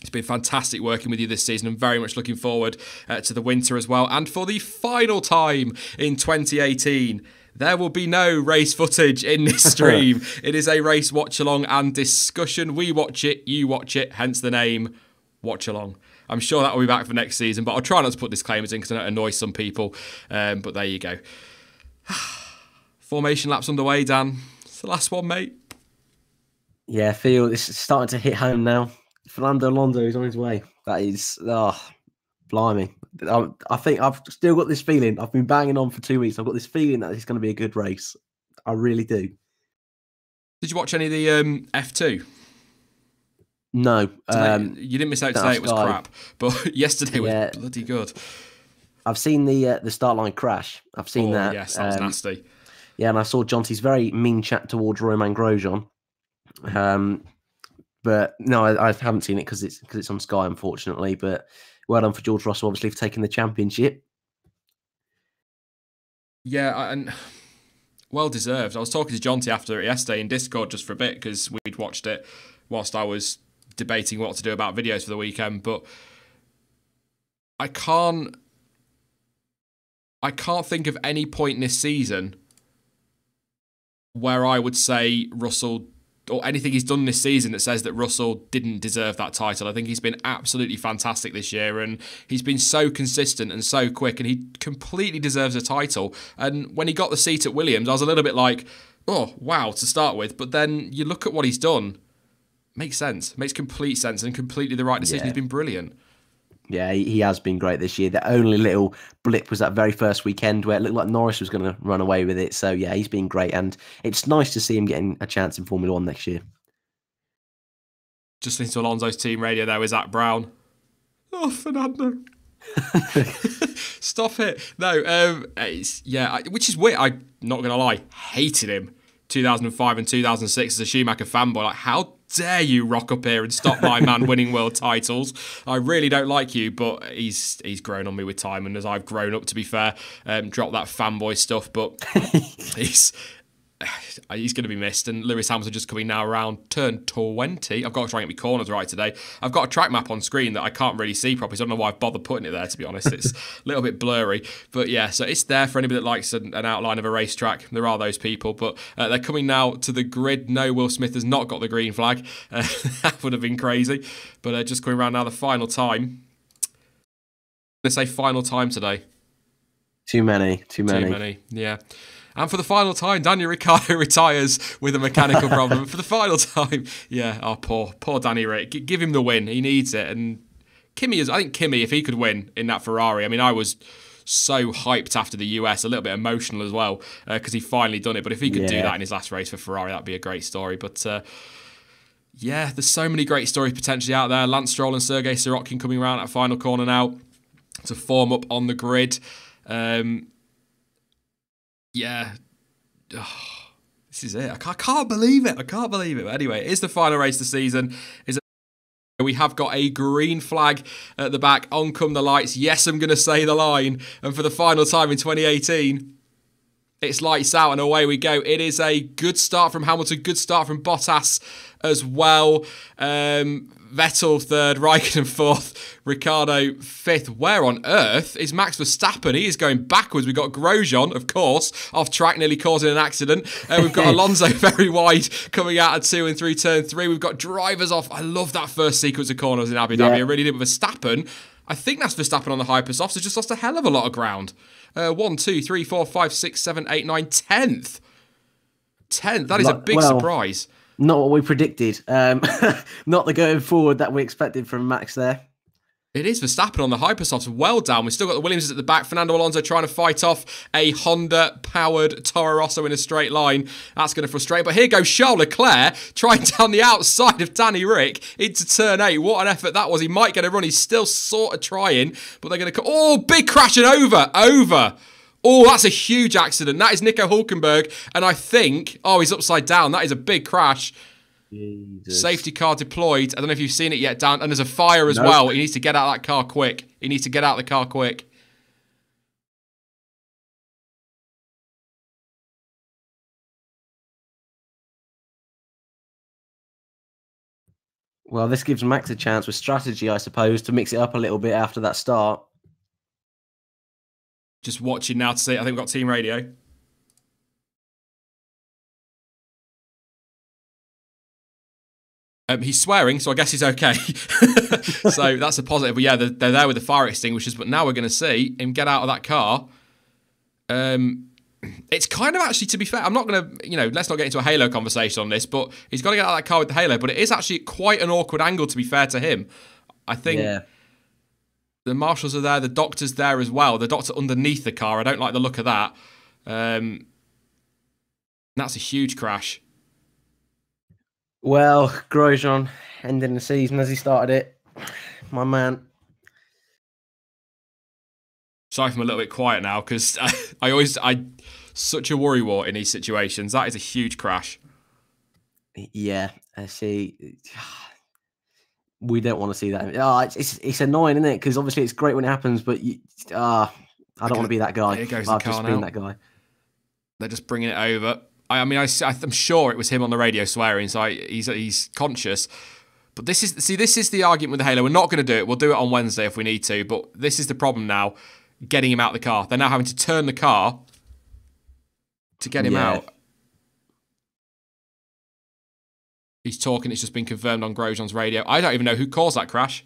It's been fantastic working with you this season. I'm very much looking forward to the winter as well. And for the final time in 2018, there will be no race footage in this stream. It is a race watch along and discussion. We watch it, you watch it, hence the name Watch Along. I'm sure that will be back for next season, but I'll try not to put disclaimers in because I know it annoys some people. But there you go. Formation laps underway, Dan. It's the last one, mate. Yeah, I feel this is starting to hit home now. Fernando Alonso is on his way. That is, blimey. I think I've still got this feeling. I've been banging on for 2 weeks. I've got this feeling that it's going to be a good race. I really do. Did you watch any of the F2? No. You didn't miss out today. It was crap. But yesterday was bloody good. I've seen the start line crash. I've seen that. Yes, that was nasty. Yeah, and I saw Jonty's very mean chat towards Romain Grosjean. But no, I haven't seen it because it's on Sky, unfortunately. But well done for George Russell, obviously, for taking the championship. Yeah, and well deserved. I was talking to Jonty after it yesterday in Discord just for a bit because we'd watched it whilst I was debating what to do about videos for the weekend. But I can't think of any point in this season where I would say Russell, or anything he's done this season that says that Russell didn't deserve that title. I think he's been absolutely fantastic this year and he's been so consistent and so quick and he completely deserves a title. And when he got the seat at Williams, I was a little bit like, oh, wow, to start with. But then you look at what he's done, makes sense, makes complete sense and completely the right decision. He's been brilliant. Yeah, he has been great this year. The only little blip was that very first weekend where it looked like Norris was going to run away with it. So, yeah, he's been great. And it's nice to see him getting a chance in Formula One next year. Just listening to Alonso's team radio there with Zach Brown. Oh, Fernando. Stop it. No, which is weird. I'm not going to lie. Hated him 2005 and 2006 as a Schumacher fanboy. Like, how dare you rock up here and stop my man winning world titles? I really don't like you, but he's grown on me with time, and as I've grown up, to be fair, dropped that fanboy stuff, but he's going to be missed. And Lewis Hamilton just coming now around turn 20. I've got to try and get my corners right today. I've got a track map on screen that I can't really see properly, so I don't know why I've bothered putting it there, to be honest. It's a little bit blurry. But yeah, so it's there for anybody that likes an outline of a racetrack. There are those people. But they're coming now to the grid. No, Will Smith has not got the green flag. That would have been crazy. But just coming around now, the final time. I'm going to say final time today. Too many. Yeah. And for the final time, Daniel Ricciardo retires with a mechanical problem. For the final time, poor Danny Rick. Give him the win. He needs it. And I think Kimi, if he could win in that Ferrari, I mean, I was so hyped after the US, a little bit emotional as well, because he finally done it. But if he could do that in his last race for Ferrari, that'd be a great story. But there's so many great stories potentially out there. Lance Stroll and Sergei Sirotkin coming around that final corner now to form up on the grid. This is it. I can't believe it. But anyway, it is the final race of the season. We have got a green flag at the back. On come the lights. Yes, I'm going to say the line. And for the final time in 2018, it's lights out and away we go. It is a good start from Hamilton. Good start from Bottas as well. Vettel third, Raikkonen fourth, Ricciardo fifth. Where on earth is Max Verstappen? He is going backwards. We've got Grosjean, of course, off track, nearly causing an accident. We've got Alonso very wide coming out of 2 and through turn 3. We've got drivers off. I love that first sequence of corners in Abu Dhabi. I really did. With Verstappen, I think that's Verstappen on the hyper softs. Has just lost a hell of a lot of ground. 1, 2, 3, 4, 5, 6, 7, 8, 9, 10th. 10th. That is a big surprise. Not what we predicted. Not the going forward that we expected from Max there. It is Verstappen on the hypersofts, well down. We've still got the Williamses at the back. Fernando Alonso trying to fight off a Honda-powered Toro Rosso in a straight line. That's going to frustrate. But here goes Charles Leclerc trying down the outside of Danny Rick into turn 8. What an effort that was. He might get a run. He's still sort of trying, but they're going to... Oh, big crash and over. Oh, that's a huge accident. That is Nico Hülkenberg. And I think... Oh, he's upside down. That is a big crash. Jesus. Safety car deployed. I don't know if you've seen it yet, Dan. And there's a fire as well. He needs to get out of that car quick. Well, this gives Max a chance with strategy, I suppose, to mix it up a little bit after that start. Just watching now to see. I think we've got team radio. He's swearing, so I guess he's okay. So that's a positive. But yeah, they're there with the fire extinguishers. But now we're going to see him get out of that car. It's kind of actually, to be fair, I'm not going to, let's not get into a Halo conversation on this, but he's got to get out of that car with the Halo. But it is actually quite an awkward angle, to be fair to him. I think the marshals are there, the doctor's there as well. The doctor underneath the car. I don't like the look of that. That's a huge crash. Well, Grosjean ending the season as he started it. My man. Sorry if I'm a little bit quiet now, because I such a worrywart in these situations. That is a huge crash. Yeah, I see. We don't want to see that. It's annoying, isn't it? Because obviously it's great when it happens, but I don't want to be that guy. Here goes I've the car just now. been that guy. They're just bringing it over. I'm sure it was him on the radio swearing, so he's conscious. But this is the argument with the Halo. We're not going to do it. We'll do it on Wednesday if we need to. But this is the problem now, getting him out of the car. They're now having to turn the car to get him out. He's talking. It's just been confirmed on Grosjean's radio. I don't even know who caused that crash.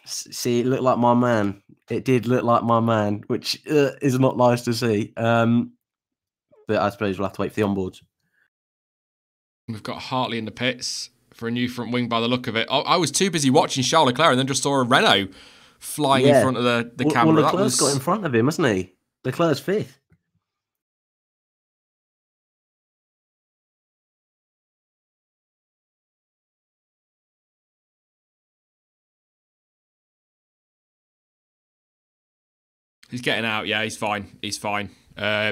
See, it looked like my man. It did look like my man, which is not nice to see. But I suppose we'll have to wait for the onboards. We've got Hartley in the pits for a new front wing by the look of it. I was too busy watching Charles Leclerc and then just saw a Renault flying in front of the camera. Well, Leclerc's got in front of him, hasn't he? Leclerc's fifth. He's getting out. Yeah, he's fine. Yeah.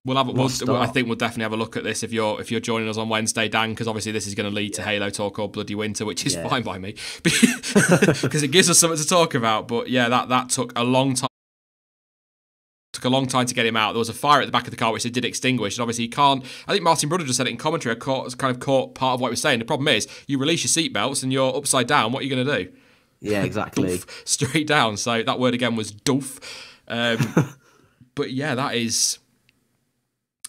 I think we'll definitely have a look at this if you're joining us on Wednesday, Dan, because obviously this is going to lead to Halo talk all bloody winter, which is fine by me because it gives us something to talk about. But yeah, that took a long time. Took a long time to get him out. There was a fire at the back of the car which they did extinguish, and obviously he can't. I think Martin Brudder just said it in commentary. I caught part of what he was saying. The problem is you release your seatbelts and you're upside down. What are you going to do? Yeah, exactly. Doof, straight down. So that word again was doof. But yeah, that is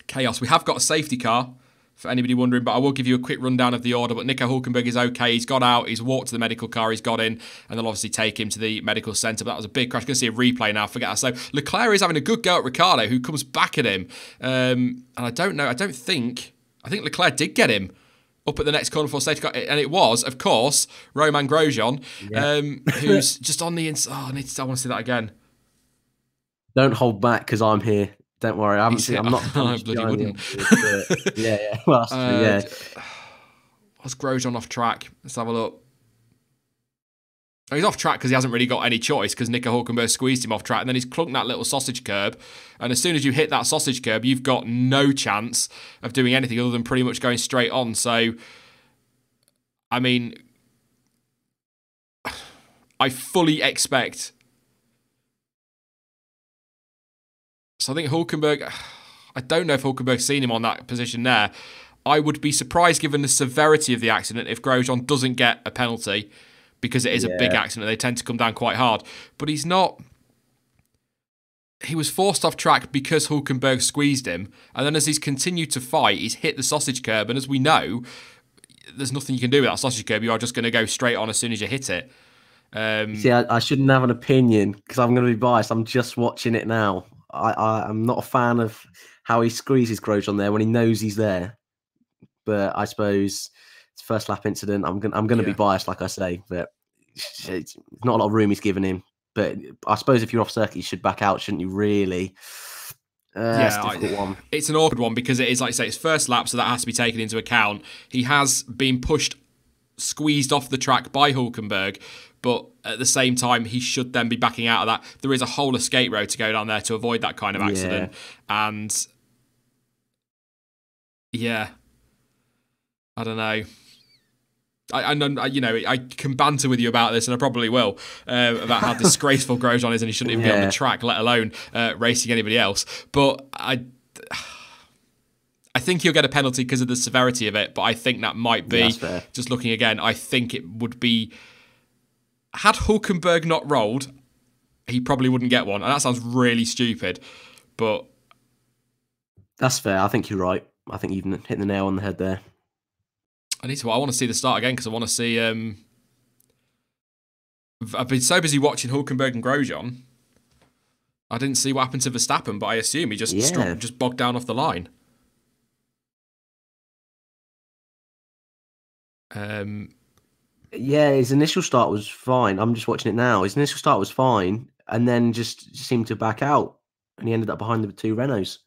chaos. We have got a safety car for anybody wondering, but I will give you a quick rundown of the order. But Nico Hülkenberg is okay. He's got out. He's walked to the medical car. He's got in, and they'll obviously take him to the medical centre. But that was a big crash. Going to see a replay now. Forget that. So Leclerc is having a good go at Ricciardo, who comes back at him. And I don't know. I think Leclerc did get him up at the next corner for safety car, and it was, of course, Romain Grosjean, who's just on the inside. Oh, I want to see that again. Don't hold back because I'm here. Don't worry. I'm not. I bloody wouldn't. Yeah. Well, was Grosjean off track? Let's have a look. He's off track because he hasn't really got any choice because Nico Hülkenberg squeezed him off track and then he's clunked that little sausage curb. And as soon as you hit that sausage curb, you've got no chance of doing anything other than pretty much going straight on. So, I mean, I fully expect. So I think Hülkenberg, I don't know if Hülkenberg's seen him on that position there. I would be surprised given the severity of the accident if Grosjean doesn't get a penalty, because it is a big accident. They tend to come down quite hard. But he's not. He was forced off track because Hülkenberg squeezed him. And then as he's continued to fight, he's hit the sausage curb. And as we know, there's nothing you can do with that sausage curb. You are just going to go straight on as soon as you hit it. See, I shouldn't have an opinion because I'm going to be biased. I'm just watching it now. I'm not a fan of how he squeezes Grosjean there when he knows he's there. but I suppose it's first lap incident. I'm gonna be biased, like I say, but it's not a lot of room he's given him. But I suppose if you're off circuit, you should back out, shouldn't you? Really? It's a difficult one. It's an awkward one because it is, like I say, it's first lap, so that has to be taken into account. He has been squeezed off the track by Hulkenberg, but at the same time, he should then be backing out of that. There is a whole escape road to go down there to avoid that kind of accident. Yeah. And yeah, I don't know. I know, you know, I can banter with you about this, and I probably will, about how disgraceful Grosjean is, and he shouldn't even be on the track, let alone racing anybody else. But I think he'll get a penalty because of the severity of it, but I think that might be, just looking again, I think it would be, had Hulkenberg not rolled, he probably wouldn't get one. And that sounds really stupid, but... That's fair. I think you're right. I think you've hit the nail on the head there. I want to see the start again because I want to see... I've been so busy watching Hulkenberg and Grosjean, I didn't see what happened to Verstappen, but I assume he just bogged down off the line. Yeah, his initial start was fine. I'm just watching it now. His initial start was fine, and then just seemed to back out, and he ended up behind the two Renaults.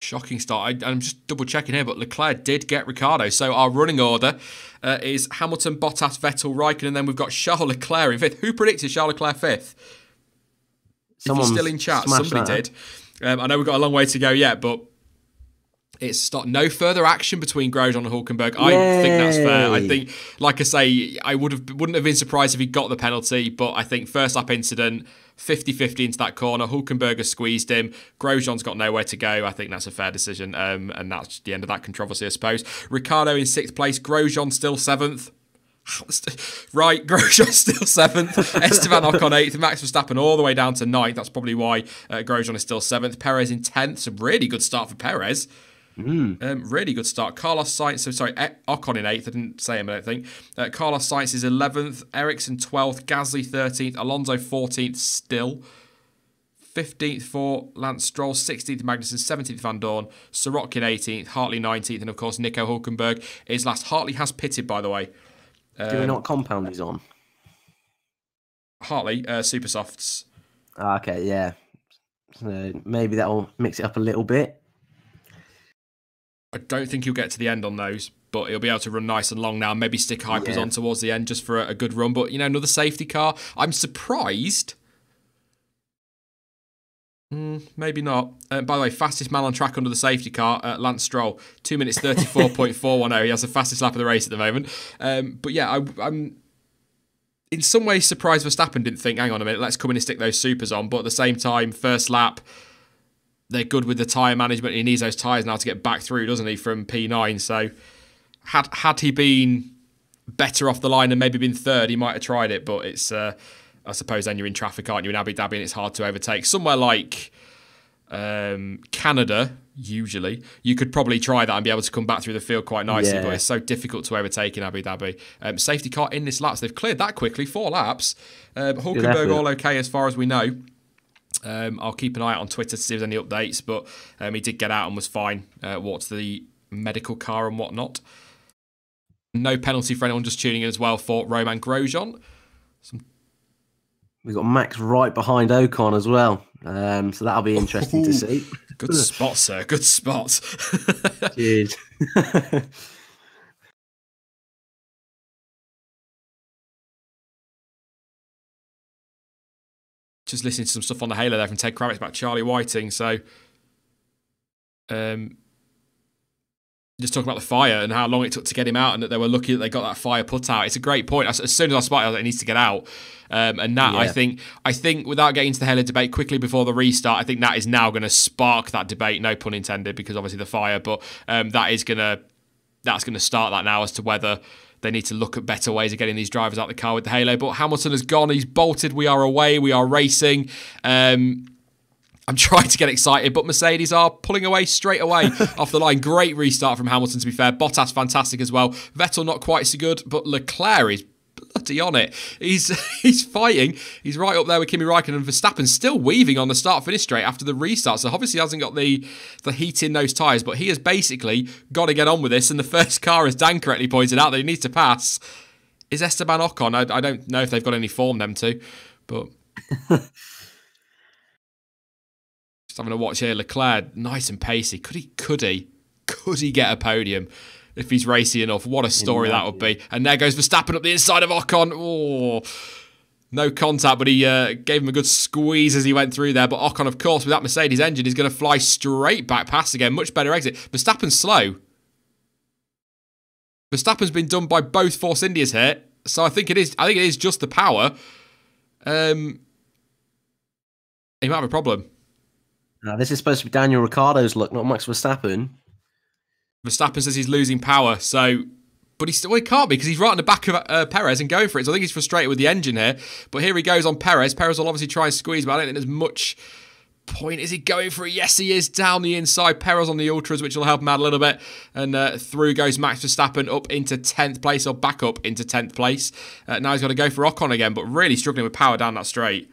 Shocking start. I'm just double checking here, but Leclerc did get Ricciardo. So our running order is Hamilton, Bottas, Vettel, Raikkonen, and then we've got Charles Leclerc in fifth. Who predicted Charles Leclerc fifth? Someone's if you're still in chat, somebody did. I know we've got a long way to go yet, but it's no further action between Grosjean and Hulkenberg. I think that's fair. I think, like I say, I wouldn't have been surprised if he got the penalty, but I think first lap incident, 50-50 into that corner. Hulkenberg has squeezed him. Grosjean's got nowhere to go. I think that's a fair decision, and that's the end of that controversy, I suppose. Ricciardo in 6th place. Grosjean still 7th. Right, Grosjean still 7th. Esteban Ocon 8th. Max Verstappen all the way down to 9th. That's probably why Grosjean is still 7th. Perez in 10th. It's a really good start for Perez. Really good start. Carlos Sainz, Ocon in 8th. I didn't say him, I don't think. Carlos Sainz is 11th. Ericsson 12th. Gasly 13th. Alonso 14th still. 15th for Lance Stroll. 16th Magnussen. 17th Van Dorn. Sorokin 18th. Hartley 19th. And of course, Nico Hulkenberg is last. Hartley has pitted, by the way. Do we know what compound he's on? Hartley, Super Softs. Okay, yeah. So maybe that'll mix it up a little bit. I don't think he'll get to the end on those, but he'll be able to run nice and long now. Maybe stick hypers on towards the end just for a good run. But, you know, another safety car. I'm surprised. Maybe not. By the way, fastest man on track under the safety car, Lance Stroll. 2 minutes 34.410. He has the fastest lap of the race at the moment. But yeah, I'm in some ways surprised Verstappen didn't think, hang on a minute, let's come in and stick those supers on. But at the same time, first lap, they're good with the tyre management. He needs those tyres now to get back through, doesn't he, from P9. So had he been better off the line and maybe been third, he might have tried it. But it's... I suppose then you're in traffic, aren't you, in Abu Dhabi, and it's hard to overtake. Somewhere like Canada, usually, you could probably try that and be able to come back through the field quite nicely, but it's so difficult to overtake in Abu Dhabi. Safety car in this lap, so they've cleared that quickly, 4 laps. Hulkenberg all okay as far as we know. I'll keep an eye out on Twitter to see if there's any updates, but he did get out and was fine. Walked to the medical car and whatnot. No penalty for anyone just tuning in as well for Romain Grosjean. We've got Max right behind Ocon as well. So that'll be interesting to see. Good spot, sir. Good spot. Cheers. Just listening to some stuff on the Halo there from Ted Kravitz about Charlie Whiting. So, just talking about the fire and how long it took to get him out, and that they were lucky that they got that fire put out. It's a great point. As soon as I spotted, I was like, it needs to get out. And that, I think, without getting into the Halo debate quickly before the restart, I think that is now going to spark that debate. No pun intended, because obviously the fire. But that's going to start that now as to whether they need to look at better ways of getting these drivers out the car with the Halo. But Hamilton has gone. He's bolted. We are away. We are racing. I'm trying to get excited, but Mercedes are pulling away straight away off the line. Great restart from Hamilton, to be fair. Bottas, fantastic as well. Vettel, not quite so good, but Leclerc is bloody on it. He's fighting. He's right up there with Kimi Räikkönen, and Verstappen's still weaving on the start-finish straight after the restart. So obviously he hasn't got the heat in those tyres, but he has basically got to get on with this. And the first car, as Dan correctly pointed out, that he needs to pass is Esteban Ocon. I don't know if they've got any form, them two, but just having a watch here. Leclerc, nice and pacey. Could he get a podium if he's racy enough? What a story that would be. And there goes Verstappen up the inside of Ocon. Oh, no contact, but he gave him a good squeeze as he went through there. But Ocon, of course, with that Mercedes engine, is going to fly straight back past again. Much better exit. Verstappen's slow. Verstappen's been done by both Force Indias here, so I think it is just the power. He might have a problem. Now, this is supposed to be Daniel Ricciardo's luck, not Max Verstappen. Verstappen says he's losing power, but he can't be because he's right on the back of Perez and going for it. So I think he's frustrated with the engine here. But here he goes on Perez. Perez will obviously try and squeeze, but I don't think there's much point. Is he going for it? Yes, he is. Down the inside. Perez on the ultras, which will help him out a little bit. And through goes Max Verstappen up into 10th place, or back up into 10th place. Now he's got to go for Ocon again, but really struggling with power down that straight.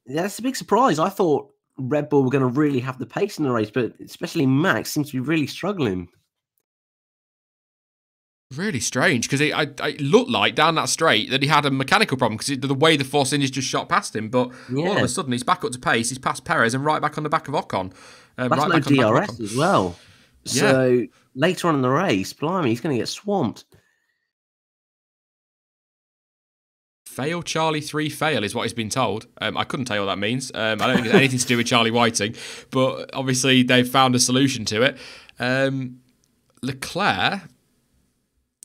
Yeah, that's a big surprise. I thought Red Bull were going to really have the pace in the race, but especially Max seems to be really struggling. Really strange, because it looked like down that straight that he had a mechanical problem because the way the Force Indians just shot past him. But all of a sudden, he's back up to pace. He's past Perez and right back on the back of Ocon. That's no DRS as well. So later on in the race, blimey, he's going to get swamped. Fail Charlie 3 fail is what he's been told. I couldn't tell you what that means. I don't think it's anything to do with Charlie Whiting, but obviously they've found a solution to it. Leclerc,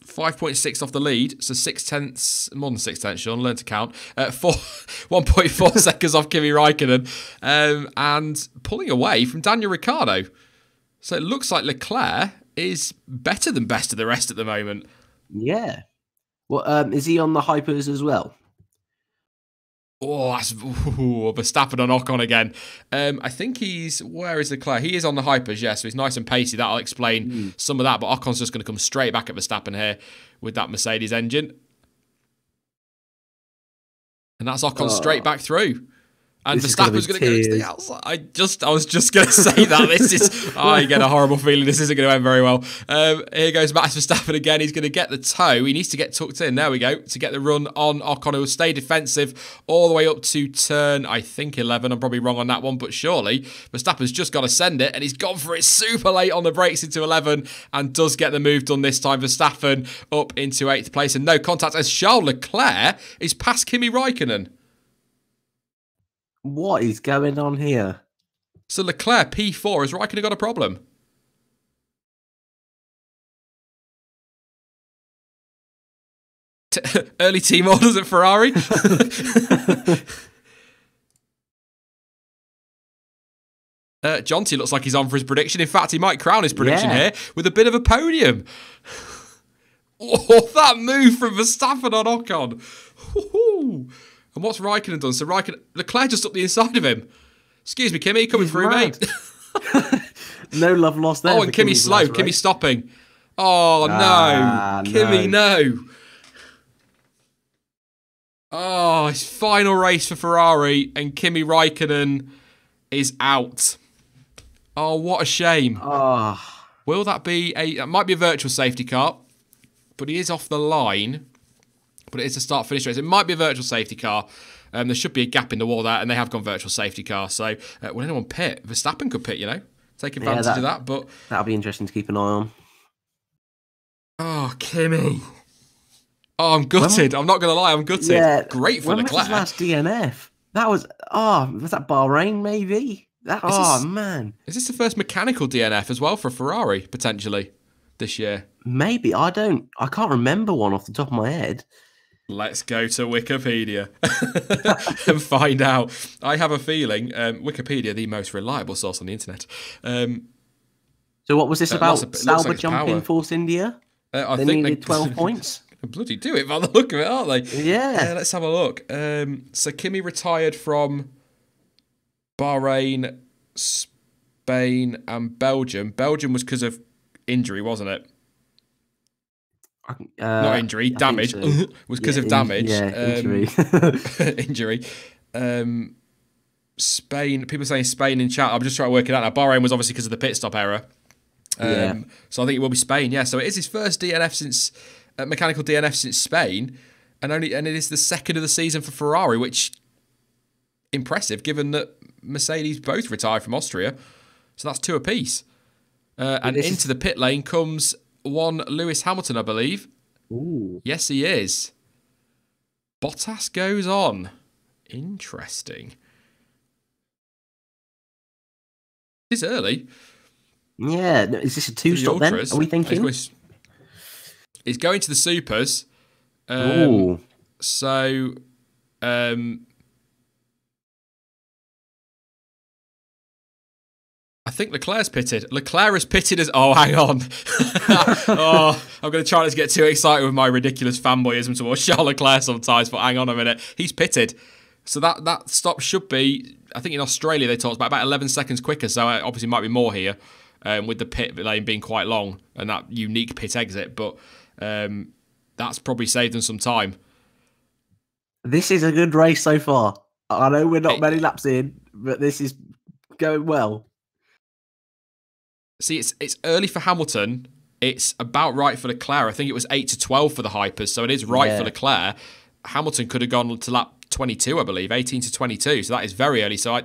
5.6 off the lead, so 0.6, more than 0.6, Sean, learn to count. 1.4 seconds off Kimi Räikkönen, and pulling away from Daniel Ricciardo. So it looks like Leclerc is better than best of the rest at the moment. Yeah. Well, is he on the hypers as well? Oh, that's Verstappen on Ocon again. I think where is Leclerc? He is on the hypers, yes, so he's nice and pacey. That'll explain some of that, but Ocon's just going to come straight back at Verstappen here with that Mercedes engine. And that's Ocon straight back through. And Verstappen's going to go to the outside. I was just going to say that. I get a horrible feeling this isn't going to end very well. Here goes Max Verstappen again. He's going to get the toe. He needs to get tucked in. There we go. To get the run on Ocon, who will stay defensive all the way up to turn, I think, 11. I'm probably wrong on that one, but surely Verstappen's just got to send it, and he's gone for it super late on the brakes into 11 and does get the move done this time. Verstappen up into 8th place, and no contact as Charles Leclerc is past Kimi Räikkönen. What is going on here? So Leclerc, P4, has Räikkönen got a problem? Early team orders at Ferrari? Jonty looks like he's on for his prediction. In fact, he might crown his prediction here with a bit of a podium. Oh, that move from Verstappen on Ocon. Woo-hoo. And what's Räikkönen done? So Leclerc just up the inside of him. Excuse me, Kimi, coming through, mate. No love lost there. Oh, and Kimi's slow. Right? Kimi's stopping. Oh, no. Kimi, no. Oh, his final race for Ferrari, and Kimi Räikkönen is out. Oh, what a shame. Oh. Will that be that might be a virtual safety car, but he is off the line. But it is a start-finish race. It might be a virtual safety car. There should be a gap in the wall there, and they have gone virtual safety car. So will anyone pit? Verstappen could pit, take advantage of that. But that'll be interesting to keep an eye on. Oh, Kimi. Oh, I'm gutted. I'm not going to lie. I'm gutted. Yeah, great for Leclerc. When was his last DNF? That was, was that Bahrain maybe? Man. Is this the first mechanical DNF as well for Ferrari, potentially, this year? Maybe. I can't remember one off the top of my head. Let's go to Wikipedia and find out. I have a feeling Wikipedia, the most reliable source on the internet. So what was this about? Sauber jumping Force India? I they think needed 12 points. Bloody do it by the look of it, aren't they? Yeah. Let's have a look. So Kimi retired from Bahrain, Spain, and Belgium. Belgium was because of injury, wasn't it? Not injury, I damage. think so. Was because of damage. Injury. Injury. Spain, people saying Spain in chat. I'm just trying to work it out now. Bahrain was obviously because of the pit stop error. So I think it will be Spain, yeah. So it is his first DNF since, mechanical DNF since Spain, and it is the second of the season for Ferrari, which impressive given that Mercedes both retired from Austria. So that's 2 apiece. And into the pit lane comes one Lewis Hamilton, I believe. Ooh. Yes, he is. Bottas goes on. Interesting. It's early. Yeah, is this a 2-stop then? Are we thinking? He's going to the supers. Ooh. So, I think Leclerc's pitted. Leclerc is pitted as... Oh, hang on. I'm going to try not to get too excited with my ridiculous fanboyism towards Charles Leclerc sometimes, but hang on a minute. He's pitted. So that stop should be... I think in Australia they talked about 11 seconds quicker, so obviously might be more here. With the pit lane being quite long and that unique pit exit, but that's probably saved them some time. This is a good race so far. I know we're not many laps in, but this is going well. See, it's early for Hamilton. It's about right for Leclerc. I think it was 8-12 for the hypers, so it is right for Leclerc. Hamilton could have gone to lap 22, I believe, 18-22, so that is very early. So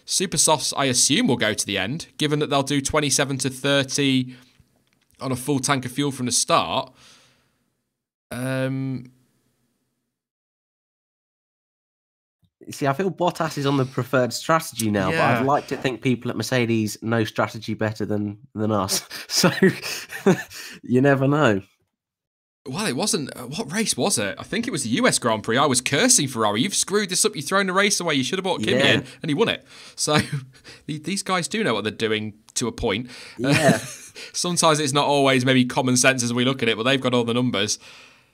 Super Softs, I assume, will go to the end, given that they'll do 27-30 on a full tank of fuel from the start. See, I feel Bottas is on the preferred strategy now, but I'd like to think people at Mercedes know strategy better than us. So you never know. Well, it wasn't... what race was it? I think it was the US Grand Prix. I was cursing Ferrari. You've screwed this up. You've thrown the race away. You should have brought Kimi in, and he won it. So these guys do know what they're doing to a point. Yeah. Sometimes it's not always maybe common sense as we look at it, but they've got all the numbers.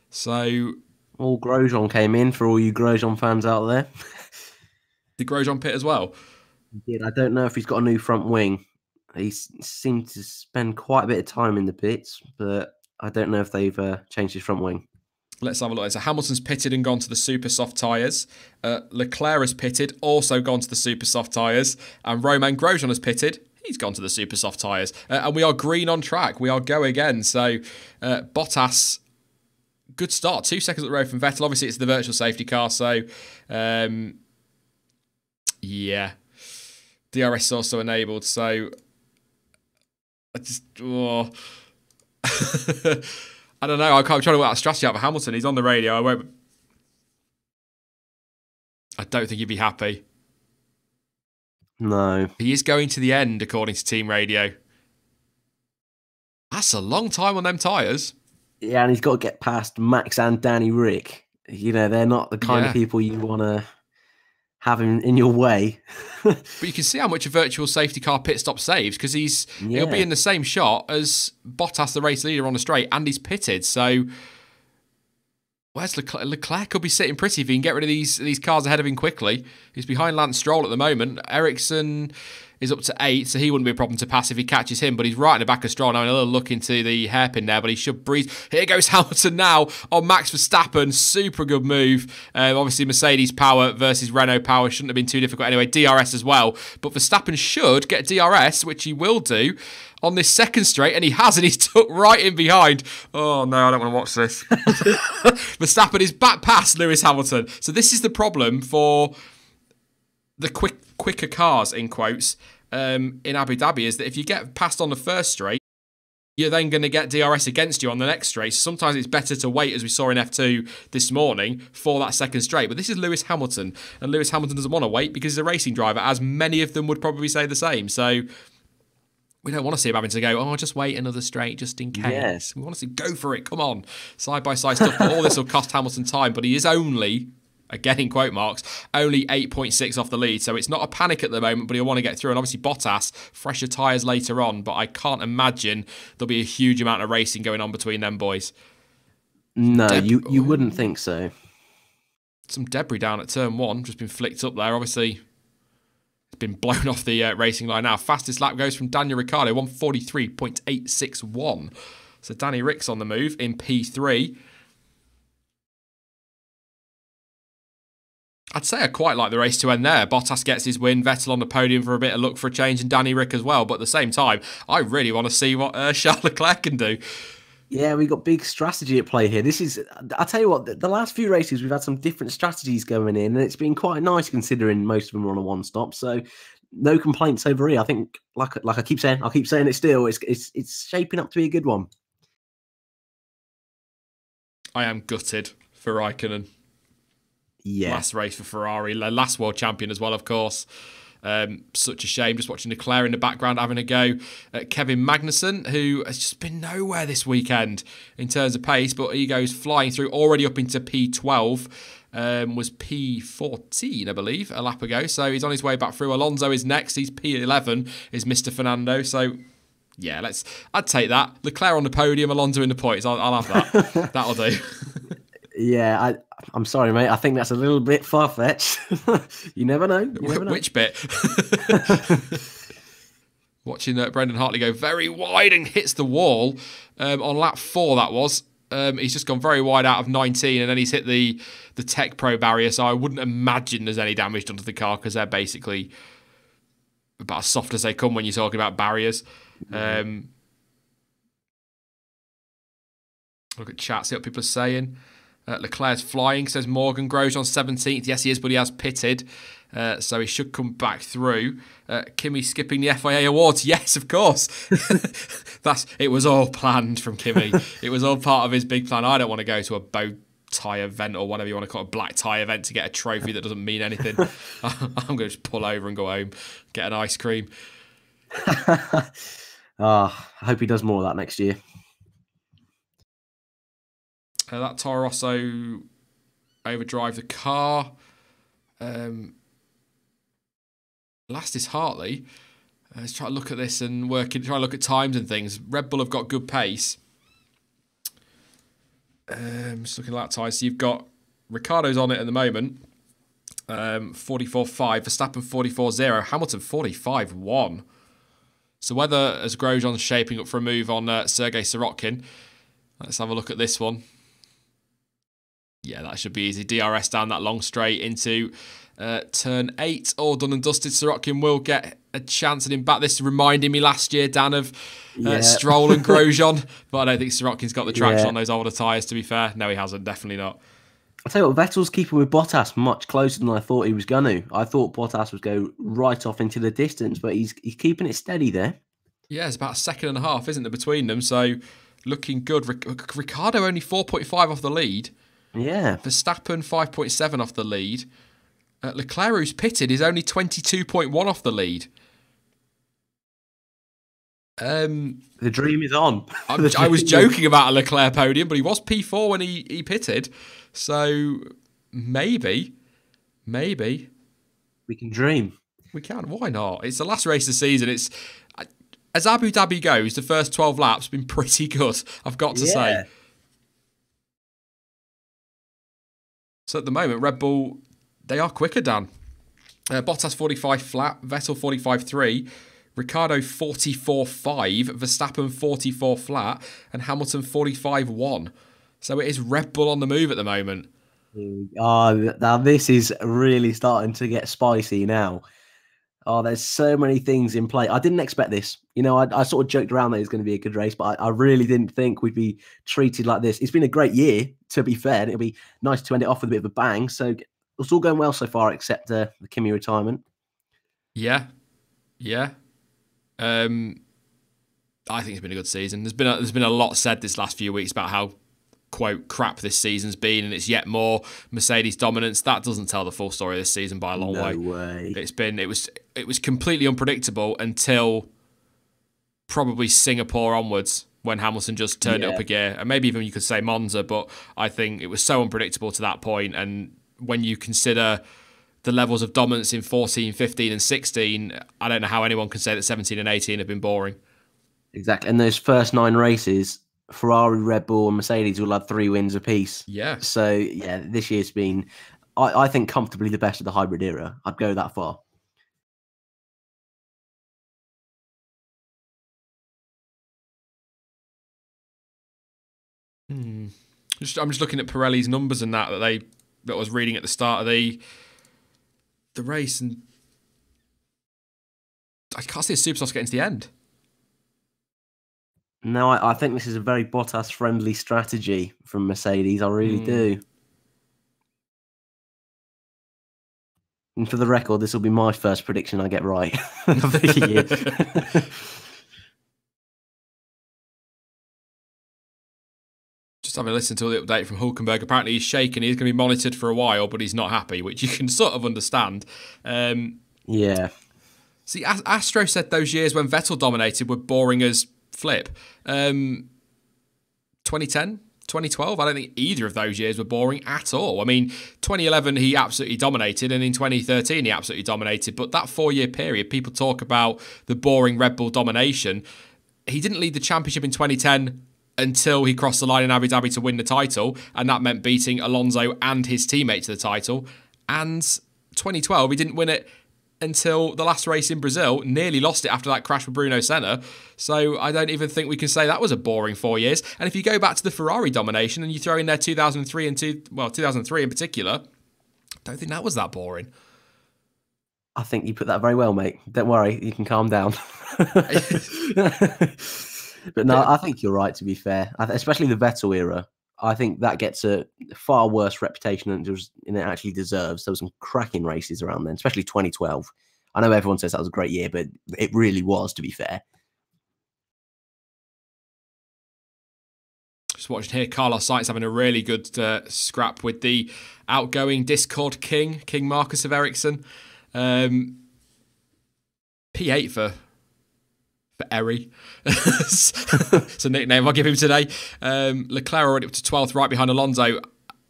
So... All Grosjean came in for all you Grosjean fans out there. Did Grosjean pit as well? He did. I don't know if he's got a new front wing. He seemed to spend quite a bit of time in the pits, but... I don't know if they've changed his front wing. Let's have a look. So Hamilton's pitted and gone to the super soft tyres. Leclerc has pitted, also gone to the super soft tyres. And Romain Grosjean has pitted. He's gone to the super soft tyres. And we are green on track. We are go again. So Bottas, good start. 2 seconds at the road from Vettel. Obviously, it's the virtual safety car. So, yeah. DRS is also enabled. So, I just... Oh. I don't know. I'm trying to work out a strategy out for Hamilton. He's on the radio. I don't think he'd be happy. No. He is going to the end, according to Team Radio. That's a long time on them tyres. Yeah, and he's got to get past Max and Danny Rick. You know, they're not the kind of people you want to have in your way. But you can see how much a virtual safety car pit stop saves, because he'll be in the same shot as Bottas, the race leader, on the straight, and he's pitted. So where's Leclerc? Leclerc could be sitting pretty if he can get rid of these cars ahead of him quickly. He's behind Lance Stroll at the moment. Ericsson is up to 8, so he wouldn't be a problem to pass if he catches him, but he's right in the back of Stroll. Now, a little look into the hairpin there, but he should breeze. Here goes Hamilton now on Max Verstappen. Super good move. Obviously, Mercedes power versus Renault power shouldn't have been too difficult anyway. DRS as well, but Verstappen should get DRS, which he will do on this second straight, and he has, and he's tucked right in behind. Oh, no, I don't want to watch this. Verstappen is back past Lewis Hamilton. So this is the problem for the quicker cars, in quotes, in Abu Dhabi, is that if you get passed on the first straight, you're then going to get DRS against you on the next straight. So sometimes it's better to wait, as we saw in F2 this morning, for that second straight. But this is Lewis Hamilton, and Lewis Hamilton doesn't want to wait because he's a racing driver, as many of them would probably say the same. So we don't want to see him having to go, oh, just wait another straight just in case. Yes. We want to see, go for it, come on. Side-by-side stuff. But all this will cost Hamilton time, but he is only... again in quote marks, only 8.6 off the lead. So it's not a panic at the moment, but he'll want to get through. And obviously Bottas, fresher tyres later on, but I can't imagine there'll be a huge amount of racing going on between them boys. No, you wouldn't think so. Some debris down at turn 1, just been flicked up there. Obviously, it's been blown off the racing line now. Fastest lap goes from Daniel Ricciardo, 143.861. So Danny Rick's on the move in P3. I'd say I quite like the race to end there. Bottas gets his win, Vettel on the podium for a bit of luck for a change, and Danny Rick as well. But at the same time, I really want to see what Charles Leclerc can do. Yeah, we got big strategy at play here. I'll tell you what, the last few races, we've had some different strategies going in, and it's been quite nice considering most of them are on a one-stop. So no complaints over here. I think, like I keep saying, it still, it's shaping up to be a good one. I am gutted for Raikkonen. Yeah. Last race for Ferrari, last world champion as well, of course. Such a shame just watching Leclerc in the background having a go at Kevin Magnussen, who has just been nowhere this weekend in terms of pace, but he goes flying through, already up into P12. Was P14, I believe, a lap ago. So he's on his way back through. Alonso is next. He's P11, is Mr. Fernando. So, yeah, I'd take that. Leclerc on the podium, Alonso in the points. I'll have that. That'll do. Yeah, I'm sorry, mate. I think that's a little bit far-fetched. You never know. Which bit? Watching Brendan Hartley go very wide and hits the wall on lap 4, that was. He's just gone very wide out of 19, and then he's hit the Tech Pro barrier, so I wouldn't imagine there's any damage done to the car because they're basically about as soft as they come when you're talking about barriers. Look at chat, see what people are saying. Leclerc's flying, says Morgan. Grosjean 17th. Yes, he is, but he has pitted. So he should come back through. Kimi skipping the FIA Awards. Yes, of course. It was all planned from Kimi. It was all part of his big plan. I don't want to go to a bow tie event or whatever you want to call it, a black tie event to get a trophy that doesn't mean anything. I'm going to just pull over and go home, get an ice cream. I hope he does more of that next year. That Toro Rosso overdrive the car. Last is Hartley. Let's try to look at this and try to look at times and things. Red Bull have got good pace. Just looking at lap times. So you've got Ricciardo's on it at the moment. 44.5. Verstappen 44.0. Hamilton 45.1. So whether as Grosjean's shaping up for a move on Sergei Sirotkin. Let's have a look at this one. Yeah, that should be easy. DRS down that long straight into turn 8. All done and dusted. Sirotkin will get a chance at him back. This is reminding me last year, Dan, of Stroll and Grosjean. But I don't think Sirotkin's got the traction on those older tyres, to be fair. No, he hasn't. Definitely not. I'll tell you what, Vettel's keeping with Bottas much closer than I thought he was going to. I thought Bottas would go right off into the distance, but he's keeping it steady there. Yeah, it's about a second and a half, isn't there, between them? So looking good. Ricciardo only 4.5 off the lead. Yeah. Verstappen 5.7 off the lead. Leclerc, who's pitted, is only 22.1 off the lead. The dream is on. I was joking about a Leclerc podium, but he was P4 when he pitted. So maybe we can dream. We can. Why not? It's the last race of the season. It's as Abu Dhabi goes, the first 12 laps have been pretty good, I've got to say. So at the moment, Red Bull, they are quicker, Dan. Bottas 45 flat, Vettel 45.3, Ricciardo 44.5, Verstappen 44 flat, and Hamilton 45.1. So it is Red Bull on the move at the moment. Oh, now this is really starting to get spicy now. Oh, there's so many things in play. I didn't expect this. You know, I sort of joked around that it's going to be a good race, but I really didn't think we'd be treated like this. It's been a great year, to be fair. And it'll be nice to end it off with a bit of a bang. So it's all going well so far, except the Kimi retirement. Yeah. I think it's been a good season. There's been a lot said this last few weeks about how, quote, crap this season's been, and it's yet more Mercedes dominance. That doesn't tell the full story of this season by a long way. No way. It was completely unpredictable until probably Singapore onwards, when Hamilton just turned it up a gear, and maybe even you could say Monza, but I think it was so unpredictable to that point. And when you consider the levels of dominance in 14, 15 and 16, I don't know how anyone can say that 17 and 18 have been boring. Exactly. And those first 9 races, Ferrari, Red Bull and Mercedes will have 3 wins apiece. Yeah. So, yeah, this year's been, I think, comfortably the best of the hybrid era. I'd go that far. I'm just looking at Pirelli's numbers and that I was reading at the start of the race, and I can't see a Supersoft getting to the end. No, I think this is a very Bottas-friendly strategy from Mercedes. I really do. And for the record, this will be my first prediction I get right of the year. Just having listened to the update from Hulkenberg. Apparently he's shaken. He's going to be monitored for a while, but he's not happy, which you can sort of understand. Yeah. See, Astro said those years when Vettel dominated were boring as flip. 2010, 2012, I don't think either of those years were boring at all. I mean, 2011 he absolutely dominated, and in 2013 he absolutely dominated. But that 4-year period, people talk about the boring Red Bull domination. He didn't lead the championship in 2010 until he crossed the line in Abu Dhabi to win the title, and that meant beating Alonso and his teammate to the title. And 2012, he didn't win it until the last race in Brazil, nearly lost it after that crash with Bruno Senna. So I don't even think we can say that was a boring 4 years. And if you go back to the Ferrari domination and you throw in there 2003 and 2003 in particular, I don't think that was that boring. I think you put that very well, mate. Don't worry, you can calm down. But no, I think you're right, to be fair. Especially the Vettel era. I think that gets a far worse reputation than it actually deserves. There were some cracking races around then, especially 2012. I know everyone says that was a great year, but it really was, to be fair. Just watching here, Carlos Sainz having a really good scrap with the outgoing Discord King Marcus of Ericsson. P8 for Ellie. It's a nickname I'll give him today. Leclerc already up to 12th, right behind Alonso.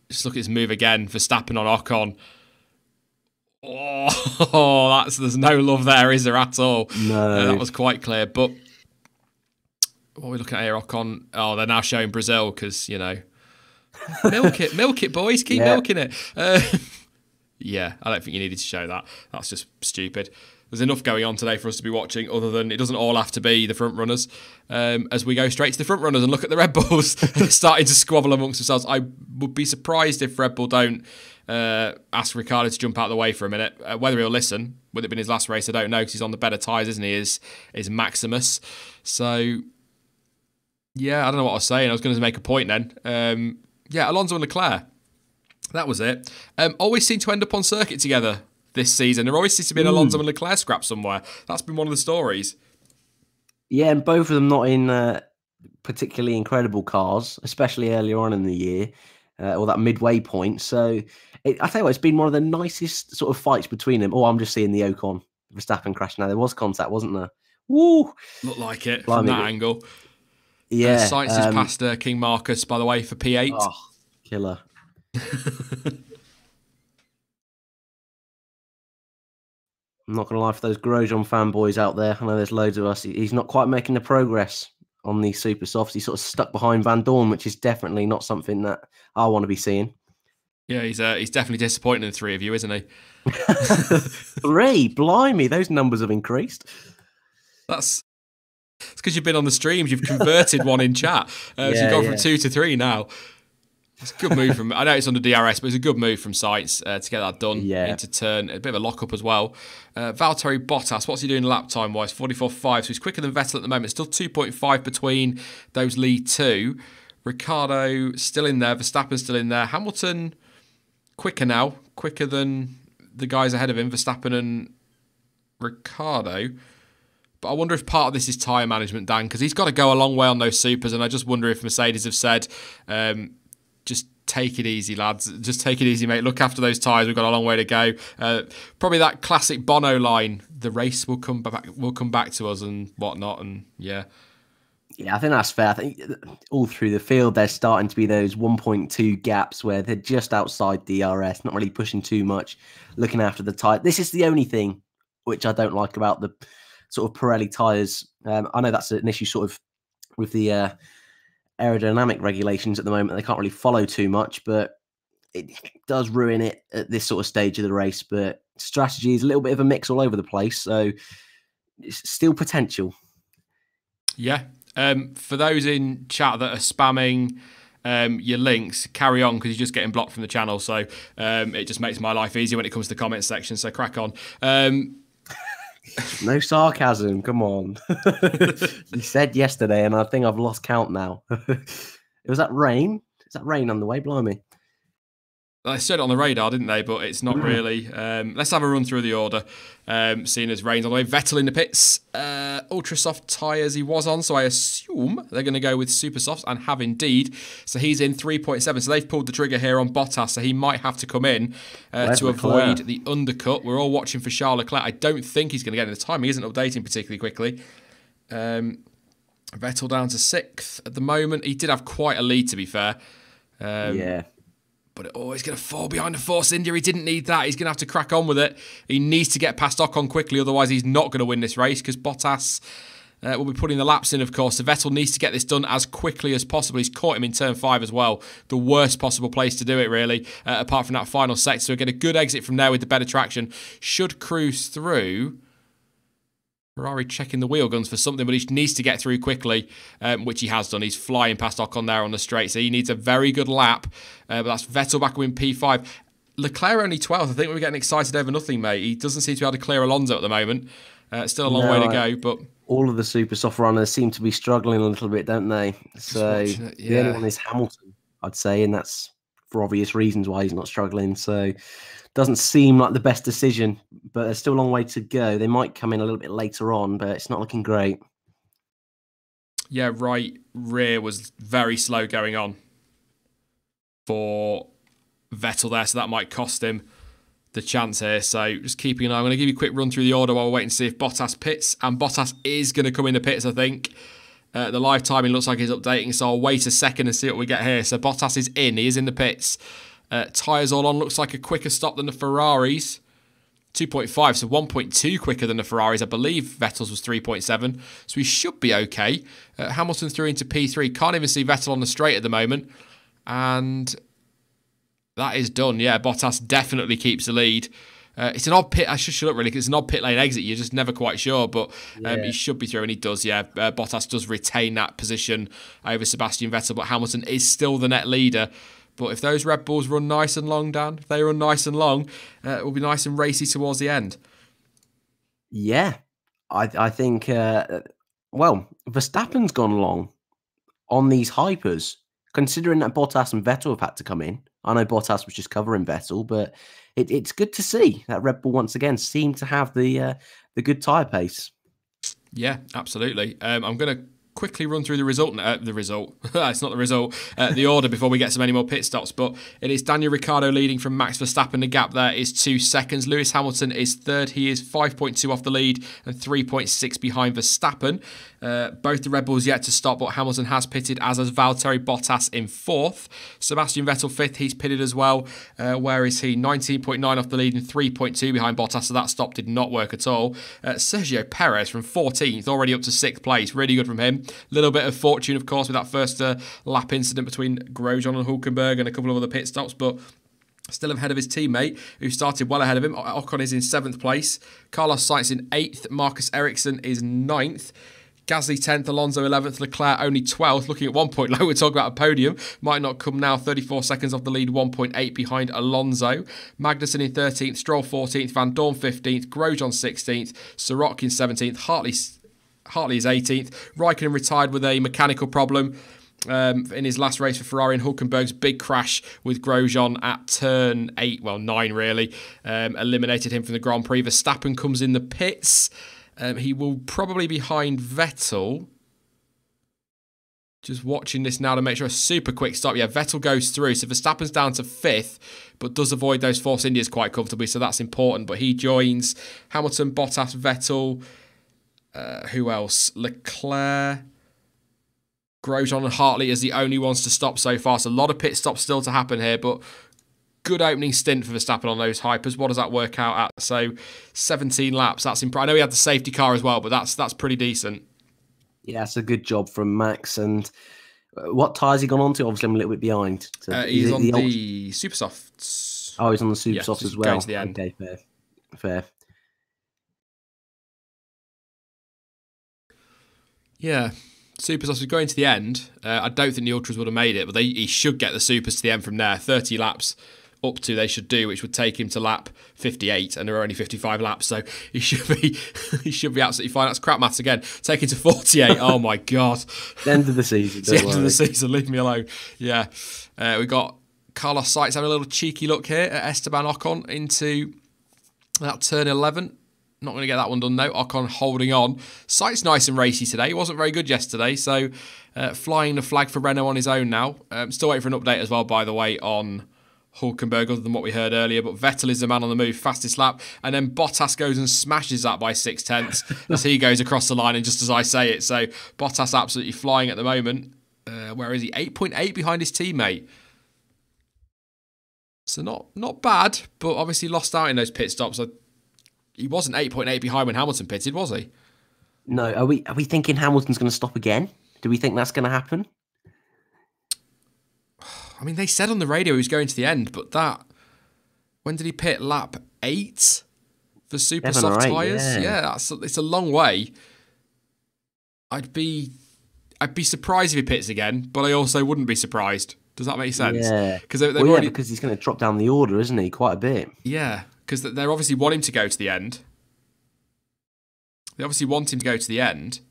Just look at his move again. Verstappen on Ocon. Oh, there's no love there, is there, at all? No. That was quite clear. But what are we looking at here, Ocon? Oh, they're now showing Brazil because, milk it, boys. Keep milking it. Yeah, I don't think you needed to show that. That's just stupid. There's enough going on today for us to be watching, other than it doesn't all have to be the front runners. As we go straight to the front runners and look at the Red Bulls starting to squabble amongst themselves. I would be surprised if Red Bull don't ask Ricciardo to jump out of the way for a minute. Whether he'll listen, would it have been his last race, I don't know, because he's on the better tyres, isn't he? Is Maximus. So, yeah, I don't know what I was saying. I was going to make a point then. Yeah, Alonso and Leclerc. That was it. Always seem to end up on circuit together this season. There always seems to be an Alonso and Leclerc scrap somewhere. That's been one of the stories. Yeah, and both of them not in particularly incredible cars, especially earlier on in the year, or that midway point. So I tell you what, it's been one of the nicest sort of fights between them. Oh, I'm just seeing the Ocon Verstappen crash now. There was contact, wasn't there? Woo! Looked like it from that angle. Yeah. Sainz is past King Marcus, by the way, for P8. Oh, killer. I'm not going to lie, for those Grosjean fanboys out there, I know there's loads of us, he's not quite making the progress on these super softs. He's sort of stuck behind Van Dorn, which is definitely not something that I want to be seeing. Yeah, he's definitely disappointing the three of you, isn't he? 3? Blimey, those numbers have increased. It's because you've been on the streams. You've converted one in chat. So you've gone from 2 to 3 now. It's a good move from... I know it's under DRS, but it's a good move from Sainz to get that done into turn. A bit of a lock-up as well. Valtteri Bottas, what's he doing lap time-wise? 44.5, so he's quicker than Vettel at the moment. Still 2.5 between those lead two. Ricciardo still in there. Verstappen still in there. Hamilton quicker now. Quicker than the guys ahead of him, Verstappen and Ricciardo. But I wonder if part of this is tyre management, Dan, because he's got to go a long way on those supers, and I just wonder if Mercedes have said... just take it easy, lads. Just take it easy, mate. Look after those tyres. We've got a long way to go. Probably that classic Bono line. The race will come back to us and whatnot. And yeah, I think that's fair. I think all through the field there's starting to be those 1.2 gaps where they're just outside DRS, not really pushing too much, looking after the tyre. This is the only thing which I don't like about the sort of Pirelli tyres. I know that's an issue sort of with the aerodynamic regulations at the moment. They can't really follow too much, but it does ruin it at this sort of stage of the race. But strategy is a little bit of a mix all over the place, so it's still potential. Yeah. For those in chat that are spamming your links, carry on because you're just getting blocked from the channel. So it just makes my life easier when it comes to the comment section. So crack on. No sarcasm. Come on. You said yesterday, and I think I've lost count now. Was that rain? Is that rain on the way? Blimey. They said it on the radar, didn't they? But it's not really. Let's have a run through the order. Seeing as rain's on the way. Vettel in the pits. Ultra soft tyres he was on, so I assume they're going to go with super softs, and have indeed. So he's in 3.7. So they've pulled the trigger here on Bottas, so he might have to come in to avoid the undercut. We're all watching for Charles Leclerc. I don't think he's going to get in the time. He isn't updating particularly quickly. Vettel down to 6th at the moment. He did have quite a lead, to be fair. Yeah. But he's going to fall behind the Force India. He didn't need that. He's going to have to crack on with it. He needs to get past Ocon quickly, otherwise he's not going to win this race, because Bottas will be putting the laps in, of course. So Vettel needs to get this done as quickly as possible. He's caught him in turn 5 as well. The worst possible place to do it, really, apart from that final sector. So we'll get a good exit from there with the better traction. Should cruise through. Ferrari checking the wheel guns for something, but he needs to get through quickly, which he has done. He's flying past Ocon there on the straight, so he needs a very good lap. But that's Vettel back in P5. Leclerc only 12th. I think we're getting excited over nothing, mate. He doesn't seem to be able to clear Alonso at the moment. Still a long way to go, but all of the super soft runners seem to be struggling a little bit, don't they? So the only one is Hamilton, I'd say, and that's for obvious reasons why he's not struggling. So doesn't seem like the best decision, but there's still a long way to go. They might come in a little bit later on, but it's not looking great. Yeah, right rear was very slow going on for Vettel there, so that might cost him the chance here. So just keeping an eye. I'm going to give you a quick run through the order while we're waiting to see if Bottas pits, and Bottas is going to come in the pits, I think. The live timing looks like he's updating, so I'll wait a second and see what we get here. So Bottas is in. He is in the pits. Tyres all on. Looks like a quicker stop than the Ferraris. 2.5, so 1.2 quicker than the Ferraris. I believe Vettel's was 3.7, so he should be okay. Hamilton through into P3. Can't even see Vettel on the straight at the moment. And that is done. Yeah, Bottas definitely keeps the lead. It's an odd pit. I should shut up really, because it's an odd pit lane exit. You're just never quite sure, but he should be through, and he does. Yeah, Bottas does retain that position over Sebastian Vettel, but Hamilton is still the net leader. But if those Red Bulls run nice and long, Dan, if they run nice and long, it will be nice and racy towards the end. Yeah, I think, well, Verstappen's gone long on these hypers, considering that Bottas and Vettel have had to come in. I know Bottas was just covering Vettel, but it's good to see that Red Bull once again seem to have the good tyre pace. Yeah, absolutely. I'm going to quickly run through the result. It's not the result. The order before we get to many more pit stops. But it is Daniel Ricciardo leading from Max Verstappen. The gap there is 2 seconds. Lewis Hamilton is third. He is 5.2 off the lead and 3.6 behind Verstappen. Both the Red Bulls yet to stop, but Hamilton has pitted, as has Valtteri Bottas in 4th. Sebastian Vettel 5th. He's pitted as well. Where is he? 19.9 off the lead and 3.2 behind Bottas. So that stop did not work at all. Sergio Perez from 14th, already up to 6th place. Really good from him. Little bit of fortune, of course, with that first lap incident between Grosjean and Hülkenberg and a couple of other pit stops, but still ahead of his teammate, who started well ahead of him. Ocon is in 7th place. Carlos Sainz in 8th. Marcus Ericsson is 9th. Gasly 10th, Alonso 11th, Leclerc only 12th. Looking at 1 point low, we're talking about a podium. Might not come now, 34 seconds off the lead, 1.8 behind Alonso. Magnussen in 13th, Stroll 14th, Van Dorn 15th, Grosjean 16th, Sirotkin 17th, Hartley is 18th. Raikkonen retired with a mechanical problem in his last race for Ferrari, and Hülkenberg's big crash with Grosjean at turn 9 really, eliminated him from the Grand Prix. Verstappen comes in the pits. He will probably be behind Vettel. Just watching this now to make sure a super quick stop. Yeah, Vettel goes through. So Verstappen's down to 5th, but does avoid those Force Indias quite comfortably. So that's important. But he joins Hamilton, Bottas, Vettel. Who else? Leclerc, Grosjean and Hartley as the only ones to stop so far. So a lot of pit stops still to happen here, but good opening stint for Verstappen on those hypers. What does that work out at? So 17 laps. That's I know he had the safety car as well, but that's pretty decent. Yeah, that's a good job from Max. And what tyres he gone on to? Obviously, I'm a little bit behind. So he's on the Super Softs. Oh, he's on the Super Softs as well. Going to the end. Okay, fair. Yeah, Super Softs was going to the end. I don't think the Ultras would have made it, but he should get the Supers to the end from there. 30 laps up to they should do, which would take him to lap 58, and there are only 55 laps, so he should be he should be absolutely fine. That's crap maths again. Taking to 48. Oh my god. The end of the season. It's the end of the season. Leave me alone. Yeah. We got Carlos Sainz having a little cheeky look here at Esteban Ocon into that turn 11. Not going to get that one done, though. Ocon holding on. Sainz nice and racy today. He wasn't very good yesterday, so flying the flag for Renault on his own now. Still waiting for an update as well, by the way, on Hulkenberg, other than what we heard earlier. But Vettel is the man on the move, fastest lap. And then Bottas goes and smashes that by 0.6 as he goes across the line, and just as I say it. So Bottas absolutely flying at the moment. Where is he? 8.8 behind his teammate. So not bad, but obviously lost out in those pit stops. He wasn't 8.8 behind when Hamilton pitted, was he? No. Are we thinking Hamilton's going to stop again? Do we think that's going to happen? I mean, they said on the radio he was going to the end, but when did he pit? Lap 8 for super soft tyres? Yeah, it's a long way. I'd be surprised if he pits again, but I also wouldn't be surprised. Does that make sense? Yeah. Because because he's going to drop down the order, isn't he? Quite a bit. Yeah, because they obviously want him to go to the end. They obviously want him to go to the end.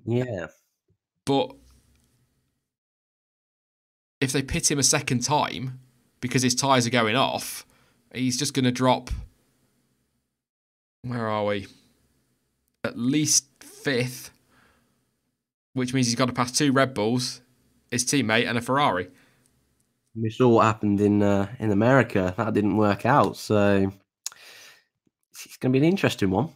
Yeah. But if they pit him a second time because his tyres are going off, he's just going to drop... Where are we? At least 5th, which means he's got to pass 2 Red Bulls, his teammate, and a Ferrari. We saw what happened in America. That didn't work out, so it's going to be an interesting one.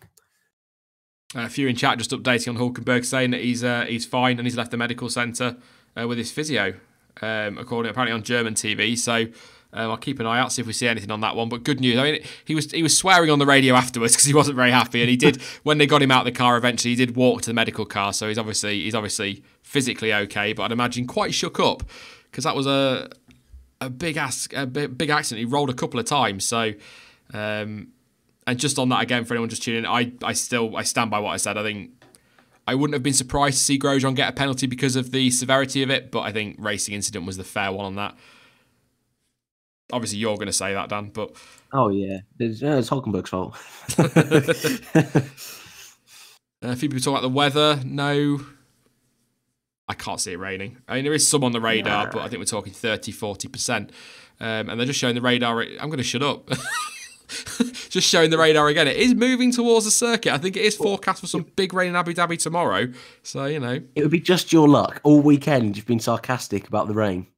A few in chat just updating on Hulkenberg, saying that he's fine and he's left the medical centre with his physio, according apparently on German TV. So I'll keep an eye out, see if we see anything on that one. But good news. I mean, he was swearing on the radio afterwards because he wasn't very happy, and he did when they got him out of the car. Eventually, he did walk to the medical car, so he's obviously physically okay. But I'd imagine quite shook up because that was a big accident. He rolled a couple of times. So, and just on that again, for anyone just tuning in, I stand by what I said. I think I wouldn't have been surprised to see Grosjean get a penalty because of the severity of it, but I think racing incident was the fair one on that. Obviously, you're going to say that, Dan, but... Oh, yeah. It's Hulkenberg's fault. A few people talk about the weather. No, I can't see it raining. I mean, there is some on the radar, but I think we're talking 30, 40%. And they're just showing the radar... I'm going to shut up. Just showing the radar again. It is moving towards the circuit. I think it is forecast for some big rain in Abu Dhabi tomorrow. So, you know. It would be just your luck. All weekend, you've been sarcastic about the rain.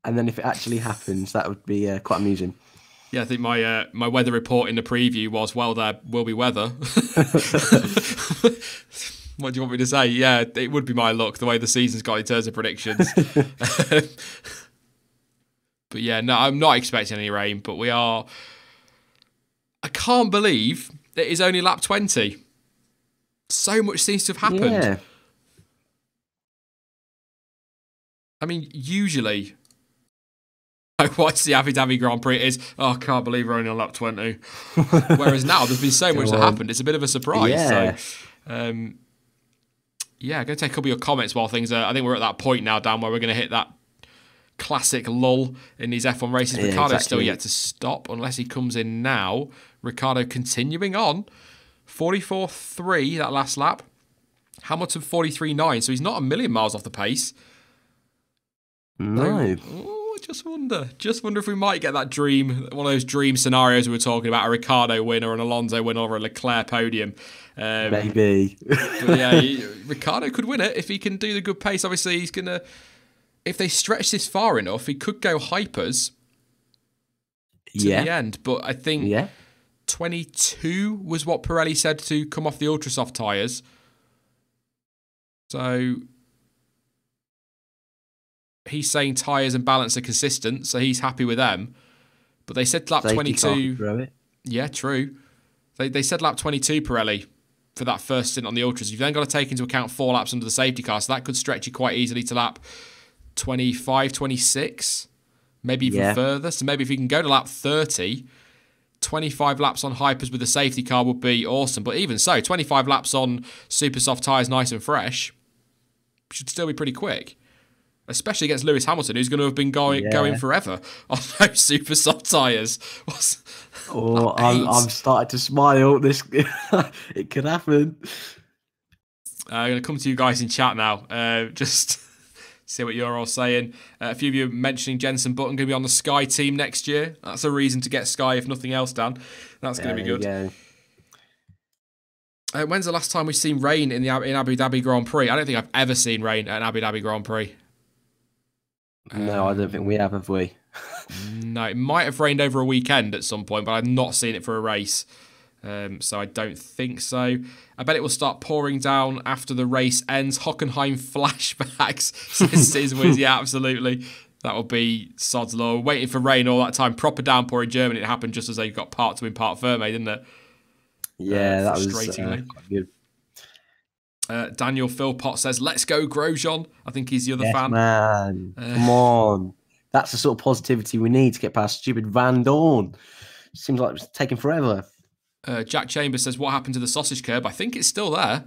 And then if it actually happens, that would be quite amusing. Yeah, I think my weather report in the preview was, well, there will be weather. What do you want me to say? Yeah, it would be my luck, the way the season's got in terms of predictions. But yeah, no, I'm not expecting any rain, but we are... I can't believe it is only lap 20. So much seems to have happened. Yeah. I mean, usually... I watch the Abu Dhabi Grand Prix, it is, I can't believe we're only on lap 20. Whereas now, there's been so much that happened, it's a bit of a surprise. Yeah. So, I'm going to take a couple of your comments while things are... I think we're at that point now, Dan, where we're going to hit that classic lull in these F1 races. Yeah, Ricciardo's exactly. still yet to stop, unless he comes in now. Ricciardo continuing on. 44.3, that last lap. Hamilton 43.9, so he's not a million miles off the pace. No. Just wonder if we might get that dream, one of those dream scenarios we were talking about, a Ricciardo win or an Alonso win or a Leclerc podium. Maybe. But yeah, Ricciardo could win it if he can do the good pace. Obviously, he's going to, if they stretch this far enough, he could go hypers to the end. But I think 22 was what Pirelli said to come off the ultra soft tyres. So... he's saying tyres and balance are consistent, so he's happy with them. But they said lap 22... Yeah, true. They said lap 22, Pirelli, for that first stint on the Ultras. You've then got to take into account 4 laps under the safety car, so that could stretch you quite easily to lap 25, 26, maybe even further. So maybe if you can go to lap 30, 25 laps on hypers with the safety car would be awesome. But even so, 25 laps on super soft tyres, nice and fresh... should still be pretty quick. Especially against Lewis Hamilton, who's going to have been going forever on those super soft tyres. I'm starting to smile. This it could happen. I'm going to come to you guys in chat now. Just see what you're all saying. A few of you mentioning Jenson Button going to be on the Sky team next year. That's a reason to get Sky, if nothing else, Dan. That's going to be good. When's the last time we've seen rain in Abu Dhabi Grand Prix? I don't think I've ever seen rain at an Abu Dhabi Grand Prix. No, I don't think we have we? No, it might have rained over a weekend at some point, but I've not seen it for a race. So I don't think so. I bet it will start pouring down after the race ends. Hockenheim flashbacks, says Sizwiz. Yeah, absolutely. That will be sod's law. Waiting for rain all that time. Proper downpour in Germany. It happened just as they got part to win part Ferme, didn't it? Yeah, that was quite good. Daniel Philpott says, let's go, Grosjean. I think he's the other fan. Man, come on. That's the sort of positivity we need to get past stupid Van Dorn. Seems like it's taking forever. Jack Chambers says, what happened to the sausage curb? I think it's still there.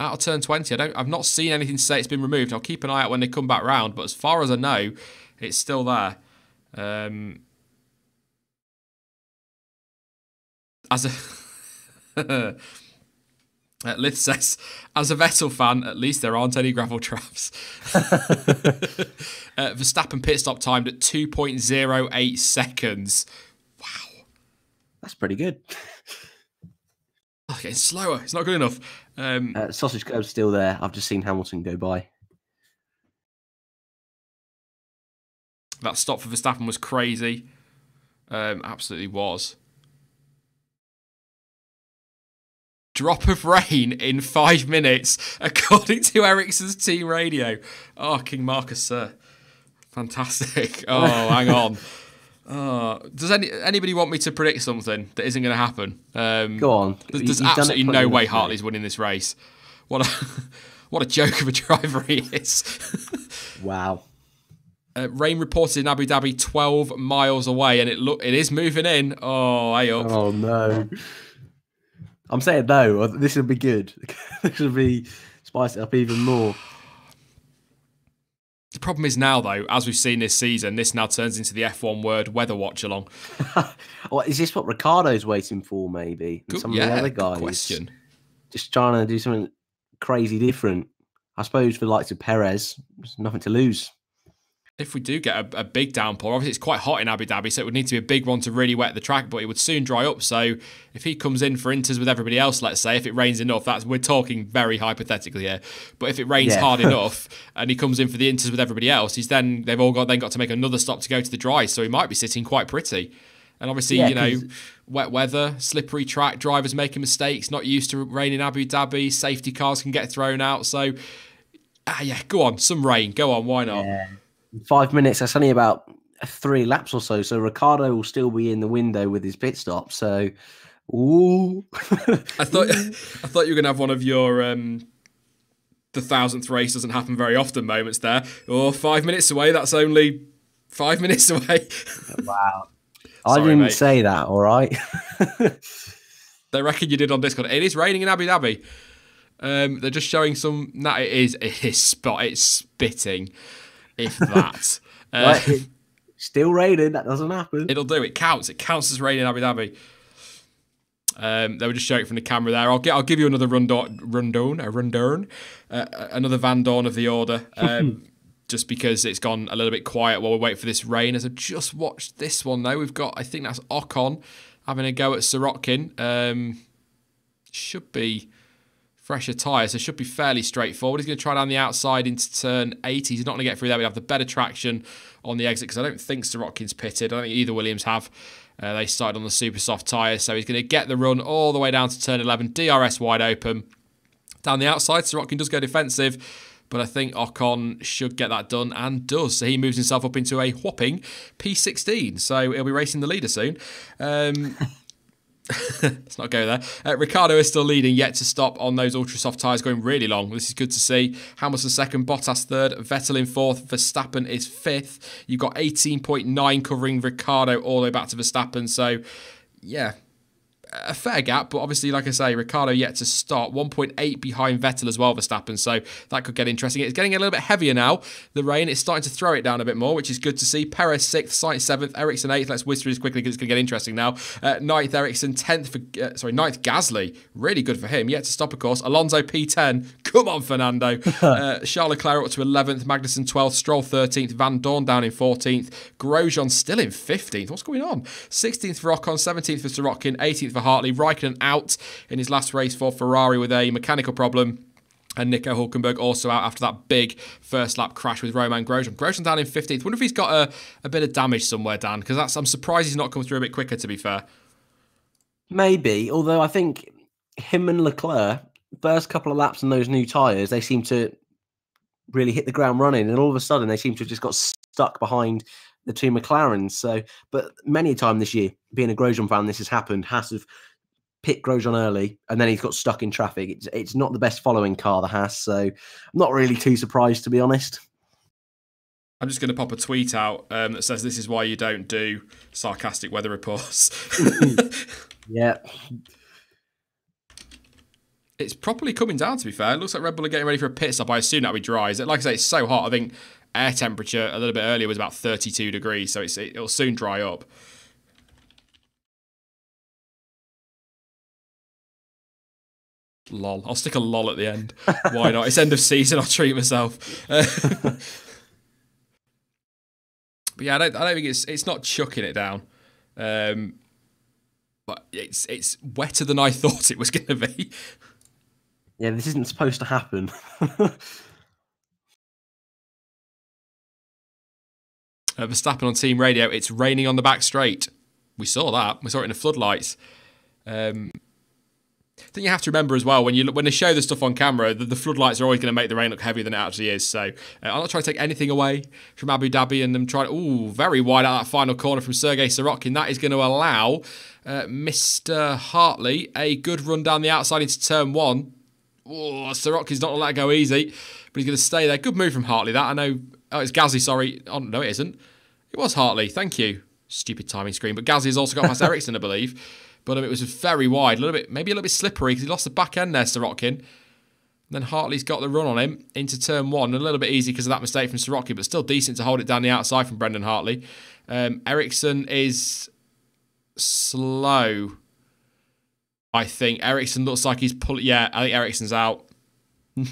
Out of turn 20. I've not seen anything say it's been removed. I'll keep an eye out when they come back round. But as far as I know, it's still there. Lith says, as a Vettel fan, at least there aren't any gravel traps. Verstappen pit stop timed at 2.08 seconds. Wow. That's pretty good. Oh, getting slower. It's not good enough. Sausage curb's still there. I've just seen Hamilton go by. That stop for Verstappen was crazy. Absolutely was. Drop of rain in 5 minutes, according to Ericsson's team radio. Oh, King Marcus, sir. Fantastic. Oh, hang on. Does anybody want me to predict something that isn't going to happen? Go on. There's absolutely no way Hartley's winning this race. What a joke of a driver he is. Wow. Rain reported in Abu Dhabi 12 miles away, and it is moving in. Oh, hey up. Oh, no. I'm saying no. This will be good. This will be spice it up even more. The problem is now, though, as we've seen this season, this now turns into the F1 word weather watch along. Well, is this what Ricardo's waiting for, maybe? And some of the other guys? Good question. Just trying to do something crazy different. I suppose for the likes of Perez, there's nothing to lose. If we do get a big downpour, obviously it's quite hot in Abu Dhabi, so it would need to be a big one to really wet the track, but it would soon dry up. So if he comes in for inters with everybody else, let's say, if it rains enough, we're talking very hypothetically here. But if it rains hard enough and he comes in for the inters with everybody else, they've all got to make another stop to go to the dry. So he might be sitting quite pretty. And obviously, wet weather, slippery track, drivers making mistakes, not used to rain in Abu Dhabi, safety cars can get thrown out. So, go on, some rain. Go on, why not? Yeah. 5 minutes, that's only about 3 laps or so. So Ricardo will still be in the window with his pit stop. So, ooh. I thought you were going to have one of your the 1000th race doesn't happen very often moments there. 5 minutes away, that's only 5 minutes away. Wow. I didn't say that, all right? They reckon you did on Discord. It is raining in Abu Dhabi. They're just showing some... No, it is it's spitting. If that. Right, still raining, that doesn't happen. It'll do, it counts. It counts as rain in Abu Dhabi. They were just showing it from the camera there. I'll give you another rundown, another Van Dorn of the order, just because it's gone a little bit quiet while we wait for this rain. As I've just watched this one, though, we've got, I think that's Ocon having a go at Sirotkin. Should be fresher tyres, so should be fairly straightforward. He's going to try down the outside into turn 80. He's not going to get through there. We have the better traction on the exit because I don't think Sirotkin's pitted. I don't think either Williams have. They started on the super soft tyres, so he's going to get the run all the way down to turn 11. DRS wide open. Down the outside, Sirotkin does go defensive, but I think Ocon should get that done and does. So he moves himself up into a whopping P16. So he'll be racing the leader soon. Let's not go there. Ricciardo is still leading, yet to stop on those ultra soft tyres, going really long. This is good to see. Hamilton second, Bottas third, Vettel in fourth, Verstappen is fifth. You've got 18.9 covering Ricciardo all the way back to Verstappen. So, yeah, a fair gap, but obviously, like I say, Ricciardo yet to start, 1.8 behind Vettel as well, Verstappen, so that could get interesting. It's getting a little bit heavier now, the rain. It's starting to throw it down a bit more, which is good to see. Perez 6th, Sainz 7th, Ericsson 8th. Let's whiz through this quickly because it's going to get interesting now. 9th Ericsson, 10th for, 9th Gasly. Really good for him. Yet to stop, of course. Alonso P10. Come on, Fernando. Charles Leclerc up to 11th, Magnussen 12th, Stroll 13th, Van Dorn down in 14th, Grosjean still in 15th. What's going on? 16th for Ocon, 17th for Sorokin, 18th for Hartley. Raikkonen out in his last race for Ferrari with a mechanical problem. And Nico Hulkenberg also out after that big first lap crash with Romain Grosjean. Grosjean down in 15th. Wonder if he's got a bit of damage somewhere, Dan, because I'm surprised he's not come through a bit quicker, to be fair. Maybe, although I think him and Leclerc, first couple of laps on those new tyres, they seem to really hit the ground running, and all of a sudden they seem to have just got stuck behind the two McLarens. So, but many a time this year, being a Grosjean fan, this has happened. Haas have pit Grosjean early, and then he's got stuck in traffic. It's not the best following car, the Haas, so I'm not really too surprised, to be honest. I'm just going to pop a tweet out that says this is why you don't do sarcastic weather reports. Yeah. It's properly coming down, to be fair. It looks like Red Bull are getting ready for a pit stop. I assume that'll be dry. Like I say, it's so hot. I think air temperature a little bit earlier was about 32 degrees, so it'll soon dry up. Lol. I'll stick a lol at the end. Why not? It's end of season. I'll treat myself. But yeah, I don't think it's not chucking it down. But it's wetter than I thought it was going to be. Yeah, this isn't supposed to happen. Verstappen on team radio, it's raining on the back straight. We saw that. We saw it in the floodlights. I think you have to remember as well, when they show the stuff on camera, the floodlights are always going to make the rain look heavier than it actually is. So I'm not trying to take anything away from Abu Dhabi and them trying to, very wide out that final corner from Sergei Sorokin. That is going to allow Mr. Hartley a good run down the outside into turn 1. Oh, Sorokin's not going to let it go easy, but he's going to stay there. Good move from Hartley, that. I know. Oh, it's Gasly, sorry. Oh, no, it isn't. It was Hartley. Thank you. Stupid timing screen. But Gasly has also got past Ericsson, I believe. But it was very wide, maybe a little bit slippery because he lost the back end there, Sorokin. And then Hartley's got the run on him into turn 1. A little bit easy because of that mistake from Sorokin, but still decent to hold it down the outside from Brendan Hartley. Ericsson is slow, I think. Ericsson looks like he's pulling. Yeah, I think Ericsson's out.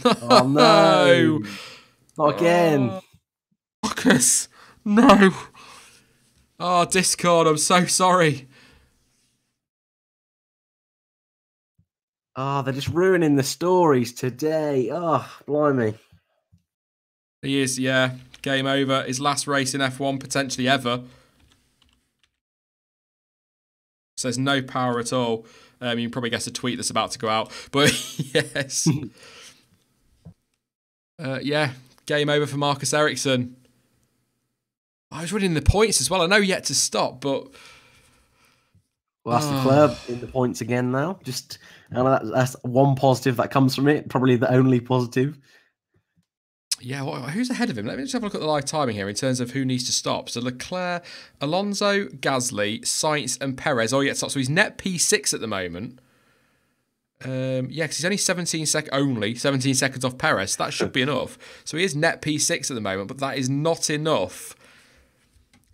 Oh, no. Not again. Marcus, no. Oh, Discord, I'm so sorry. Oh, they're just ruining the stories today. Oh, blimey. He is, yeah. Game over. His last race in F1, potentially ever. Says no power at all. You can probably guess a tweet that's about to go out. But, yes. Yeah, game over for Marcus Ericsson. I was winning the points as well. I know yet to stop, but... Well, that's the club in the points again now. Just that's one positive that comes from it. Probably the only positive. Yeah, who's ahead of him? Let me just have a look at the live timing here in terms of who needs to stop. So Leclerc, Alonso, Gasly, Sainz, and Perez all yet to stop. So he's net P6 at the moment. Yeah, because he's only 17 seconds off Perez. That should be enough. So he is net P6 at the moment, but that is not enough.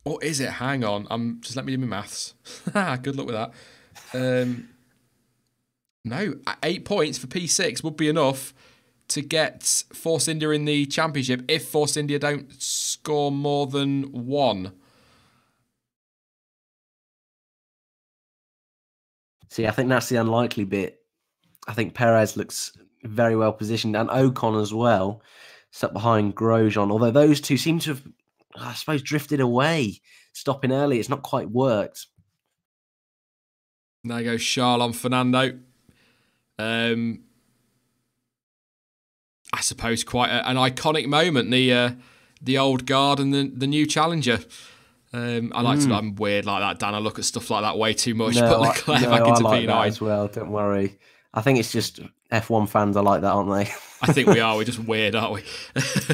Or is it? Hang on. Just let me do my maths. Good luck with that. No, 8 points for P6 would be enough to get Force India in the championship if Force India don't score more than 1. See, I think that's the unlikely bit. I think Perez looks very well positioned, and Ocon as well, sat behind Grosjean. Although those two seem to have, I suppose, drifted away, stopping early. It's not quite worked. There goes Charles on Fernando. I suppose quite an iconic moment. The old guard and the new challenger. I'm weird like that, Dan. I look at stuff like that way too much. Put Leclerc back into I like P9 that as well. Don't worry. I think it's just F1 fans are like that, aren't they? I think we are. We're just weird, aren't we?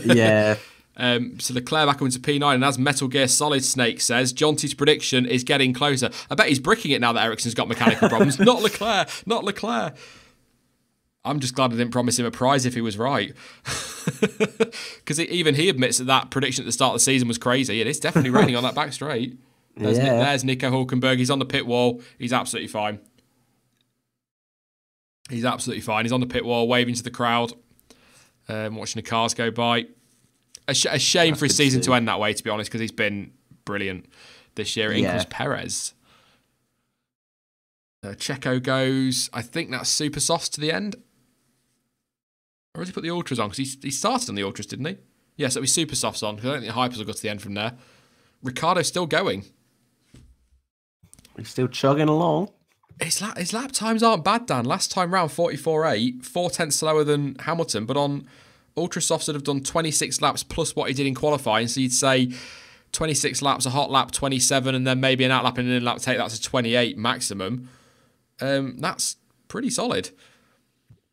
Yeah. So Leclerc back into P9, and as Metal Gear Solid Snake says, Jonty's prediction is getting closer. I bet he's bricking it now that Ericsson's got mechanical problems. Not Leclerc, not Leclerc. I'm just glad I didn't promise him a prize if he was right. Because even he admits that prediction at the start of the season was crazy, and it's definitely raining on that back straight. There's Nico Hulkenberg. He's on the pit wall. He's absolutely fine. He's absolutely fine. He's on the pit wall, waving to the crowd, watching the cars go by. A shame for his season to end that way, to be honest, because he's been brilliant this year. In comes Perez. Checo goes, I think that's super softs to the end. Or has he put the ultras on? Because he started on the ultras, didn't he? Yes, it'll be super softs on, because I don't think the hypers will go to the end from there. Ricciardo's still going. He's still chugging along. His lap times aren't bad, Dan. Last time round, 44.8, 4 tenths slower than Hamilton, but on ultra softs that have done 26 laps plus what he did in qualifying, so you'd say 26 laps, a hot lap 27, and then maybe an out lap and an in lap take that to 28 maximum. That's pretty solid.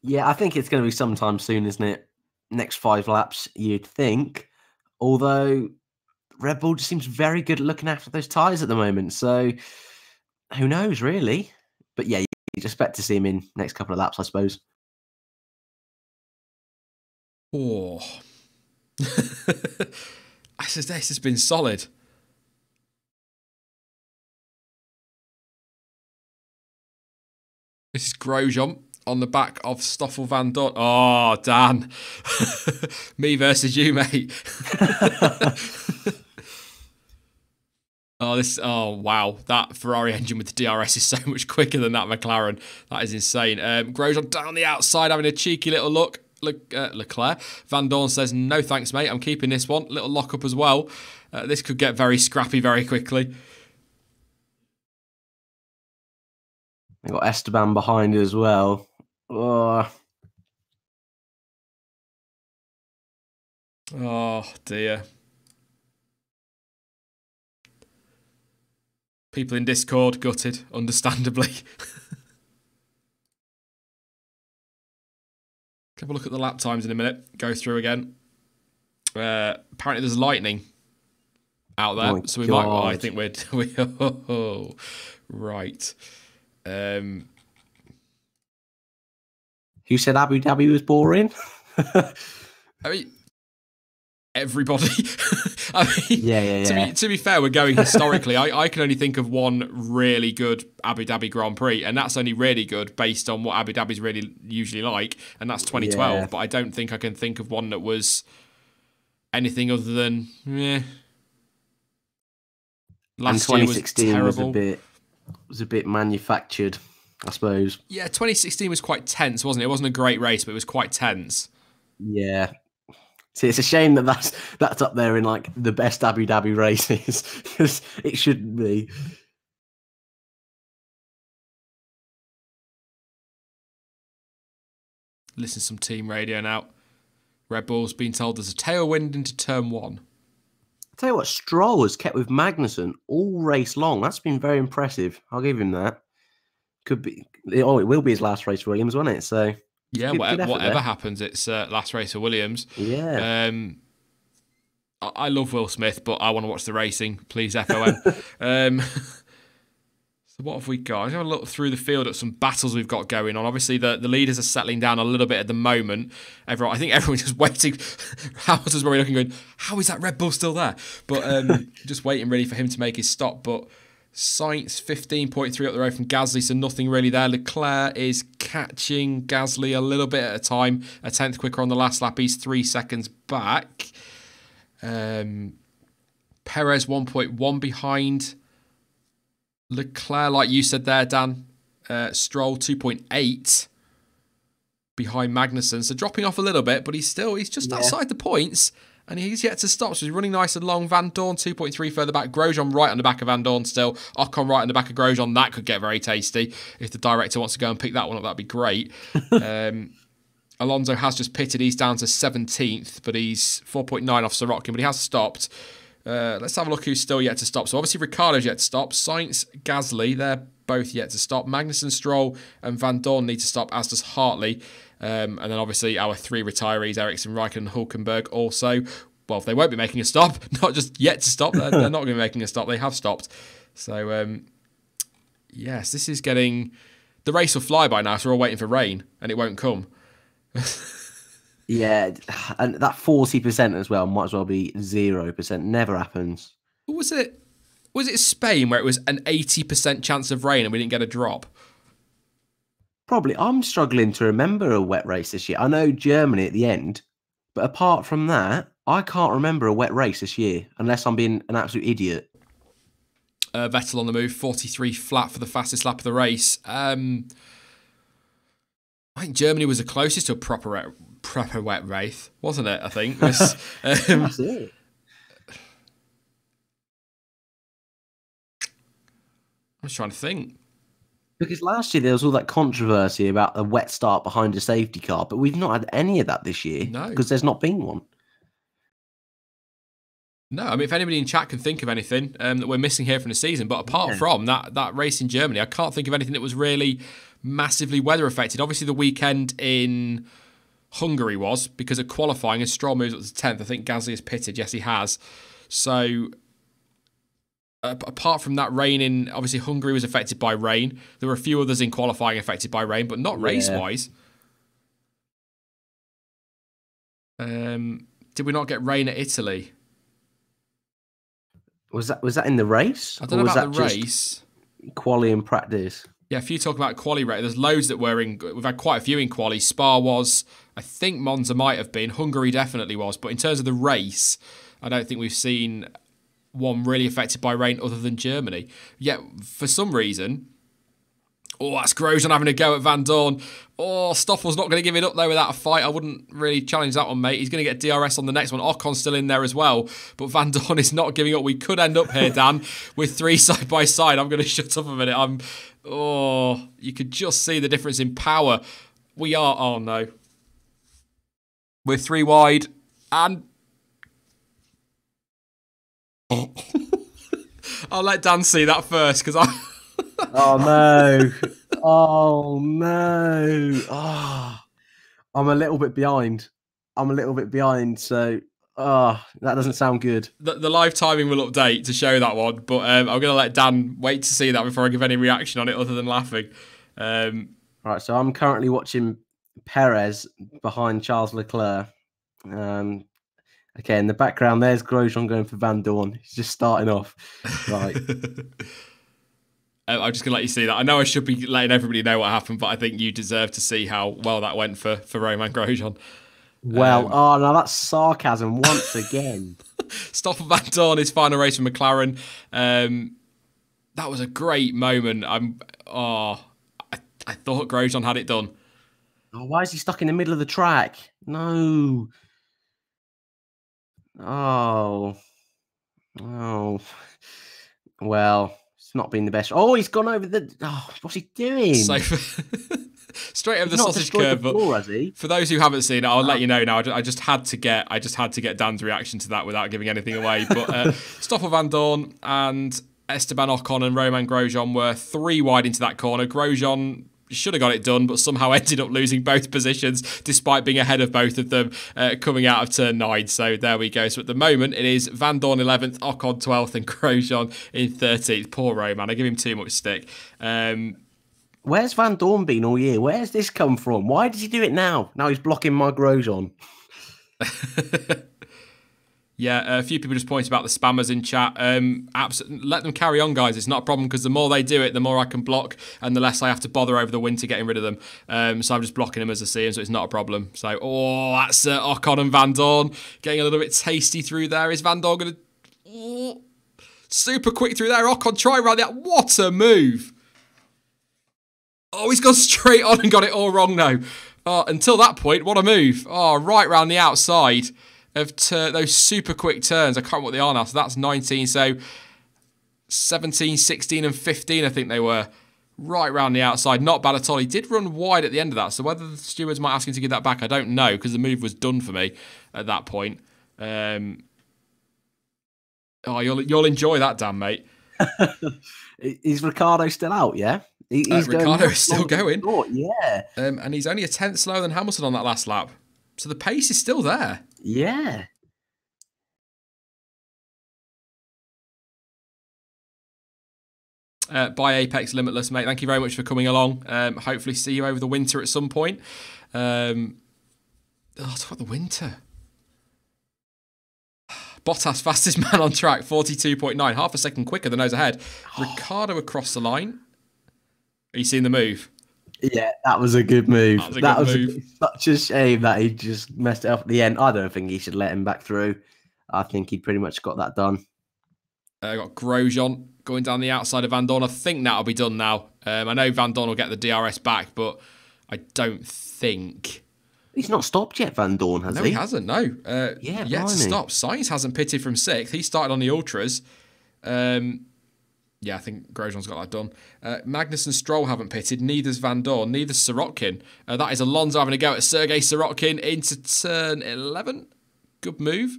Yeah, I think it's going to be sometime soon, isn't it? Next 5 laps, you'd think. Although Red Bull just seems very good at looking after those tyres at the moment. So who knows, really? But yeah, you'd expect to see him in next couple of laps, I suppose. Oh. This has been solid. This is Grosjean on the back of Stoffel Van Dorn. Oh, Dan. Me versus you, mate. Oh, wow. That Ferrari engine with the DRS is so much quicker than that McLaren. That is insane. Grosjean down the outside having a cheeky little look. Leclerc. Van Dorn says, no thanks, mate. I'm keeping this one. Little lock-up as well. This could get very scrappy very quickly. They've got Esteban behind as well. Oh dear. People in Discord gutted, understandably. Have a look at the lap times in a minute. Go through again. Apparently there's lightning out there. Oh, so we might... Oh, I think we're... right. Who said Abu Dhabi was boring? I mean... Everybody. I mean, yeah. To be fair, we're going historically. I can only think of one really good Abu Dhabi Grand Prix, and that's only really good based on what Abu Dhabi's really usually like, and that's 2012. Yeah. But I don't think I can think of one that was anything other than Last year was terrible. Was a bit manufactured, I suppose. Yeah, 2016 was quite tense, wasn't it? It wasn't a great race, but it was quite tense. Yeah. See, it's a shame that that's up there in like the best Abu Dhabi races because it shouldn't be. Listen to some team radio now. Red Bull's been told there's a tailwind into turn 1. I'll tell you what, Stroll has kept with Magnussen all race long. That's been very impressive. I'll give him that. Could be. Oh, it will be his last race for Williams, won't it? So yeah, whatever happens, it's last race for Williams. Yeah. I love Will Smith, but I want to watch the racing. Please, FOM. So what have we got? I'm going to look through the field at some battles we've got going on. Obviously, the leaders are settling down a little bit at the moment. I think everyone's just waiting. Hamilton's probably looking going, how is that Red Bull still there? But just waiting really for him to make his stop. But Sainz 15.3 up the road from Gasly, so nothing really there. Leclerc is catching Gasly a little bit at a time. A tenth quicker on the last lap. He's 3 seconds back. Perez 1.1 behind Leclerc, like you said there, Dan. Stroll 2.8 behind Magnussen, so dropping off a little bit, but he's just outside the points, and he's yet to stop. So he's running nice and long. Van Dorn 2.3 further back. Grosjean right on the back of Van Dorn still. Ocon right on the back of Grosjean. That could get very tasty. If the director wants to go and pick that one up, that'd be great. Alonso has just pitted. He's down to 17th, but he's 4.9 off Sorokin, but he has stopped. Let's have a look who's still yet to stop. So obviously Ricciardo's yet to stop. Sainz, Gasly, they're both yet to stop. Magnussen, Stroll and Van Dorn need to stop, as does Hartley. And then obviously our 3 retirees, Ericsson, Raikkonen and Hulkenberg also. well, they won't be making a stop, not just yet to stop. They're not going to be making a stop. They have stopped. So, yes, this is getting... The race will fly by now, so we're all waiting for rain, and it won't come. Yeah, and that 40% as well might as well be 0%. Never happens. Was it Spain where it was an 80% chance of rain and we didn't get a drop? Probably. I'm struggling to remember a wet race this year. I know Germany at the end, but apart from that, I can't remember a wet race this year, unless I'm being an absolute idiot. Vettel on the move, 43 flat for the fastest lap of the race. I think Germany was the closest to a proper wet race, wasn't it? I think. That's it. I'm just trying to think. Because last year there was all that controversy about a wet start behind a safety car, but we've not had any of that this year. No. Because there's not been one. No, I mean, if anybody in chat can think of anything that we're missing here from the season, but apart from that race in Germany, I can't think of anything that was really massively weather affected. Obviously, the weekend in Hungary was, because of qualifying, as Stroll moves up to 10th. I think Gasly has pitted. Yes, he has. So... apart from that rain in, obviously Hungary was affected by rain. There were a few others in qualifying affected by rain, but not race-wise. Did we not get rain at Italy? Was that in the race? I don't know about the race. Quali and practice. Yeah, a few talk about quali rate. There's loads that were in. We've had quite a few in quali. Spa was. I think Monza might have been. Hungary definitely was. But in terms of the race, I don't think we've seen one really affected by rain other than Germany. Yet, for some reason... Oh, that's Grosjean having a go at Van Dorn. Oh, Stoffel's not going to give it up, though, without a fight. I wouldn't really challenge that one, mate. He's going to get DRS on the next one. Ocon's still in there as well. But Van Dorn is not giving up. We could end up here, Dan, with 3 side by side. I'm going to shut up a minute. You could just see the difference in power. We are... Oh, no. We're 3 wide. And... I'll let Dan see that first, because I... Oh, no. Oh, no. Oh, I'm a little bit behind. So, that doesn't sound good. The live timing will update to show that one, but I'm going to let Dan wait to see that before I give any reaction on it other than laughing. Right, so I'm currently watching Perez behind Charles Leclerc. Okay, in the background, there's Grosjean going for Van Dorn. He's just starting off. Right. I'm just going to let you see that. I know I should be letting everybody know what happened, but I think you deserve to see how well that went for Romain Grosjean. Well, now that's sarcasm once again. Stoffel Van Dorn, his final race for McLaren. That was a great moment. I thought Grosjean had it done. Oh, why is he stuck in the middle of the track? No. Oh. Well, it's not been the best. Oh, he's gone over the... Oh, what's he doing? So, straight over the sausage curve. The floor, has he? For those who haven't seen it, I'll let you know now. I just had to get Dan's reaction to that without giving anything away. But Stoffel Van Dorn and Esteban Ocon and Romain Grosjean were 3 wide into that corner. Grosjean should have got it done, but somehow ended up losing both positions despite being ahead of both of them coming out of turn 9. So there we go. So at the moment, it is Van Dorn 11th, Ocon 12th, and Grosjean in 13th. Poor Roman. I give him too much stick. Where's Van Dorn been all year? Where's this come from? Why does he do it now? Now he's blocking my Grosjean. Yeah, a few people just pointed about the spammers in chat. Let them carry on, guys. It's not a problem because the more they do it, the more I can block and the less I have to bother over the winter getting rid of them. So I'm just blocking them as I see them, so it's not a problem. So, that's Ocon and Van Dorn getting a little bit tasty through there. Is Van Dorn going to... super quick through there. Ocon trying around that. What a move. Oh, he's gone straight on and got it all wrong now. Until that point, what a move. Right round the outside of those super quick turns. I can't remember what they are now. So that's 19. So 17, 16 and 15, I think they were. Right round the outside. Not bad at all. He did run wide at the end of that. So whether the stewards might ask him to give that back, I don't know, because the move was done for me at that point. You'll enjoy that, Dan, mate. Is Ricciardo still out, yeah? Ricciardo is still going. Yeah. And he's only a 10th slower than Hamilton on that last lap. So the pace is still there. Yeah. by Apex Limitless, mate. Thank you very much for coming along. Hopefully see you over the winter at some point. Talk about the winter. Bottas, fastest man on track, 42.9. Half a second quicker than those ahead. Ricciardo across the line. Are you seeing the move? Yeah, that was a good move. That was such a shame that he just messed it up at the end. I don't think he should let him back through. I think he pretty much got that done. Got Grosjean going down the outside of Van Dorn. I think that'll be done now. I know Van Dorn will get the DRS back, but I don't think... He's not stopped yet, Van Dorn, has he? No, he hasn't, no. Yeah, yet to stop. Sainz hasn't pitted from 6th. He started on the Ultras. Yeah, I think Grosjean's got that done. Magnus and Stroll haven't pitted. Neither's Van Dorn. Neither's Sirotkin. That is Alonso having a go at Sergei Sirotkin into turn 11. Good move.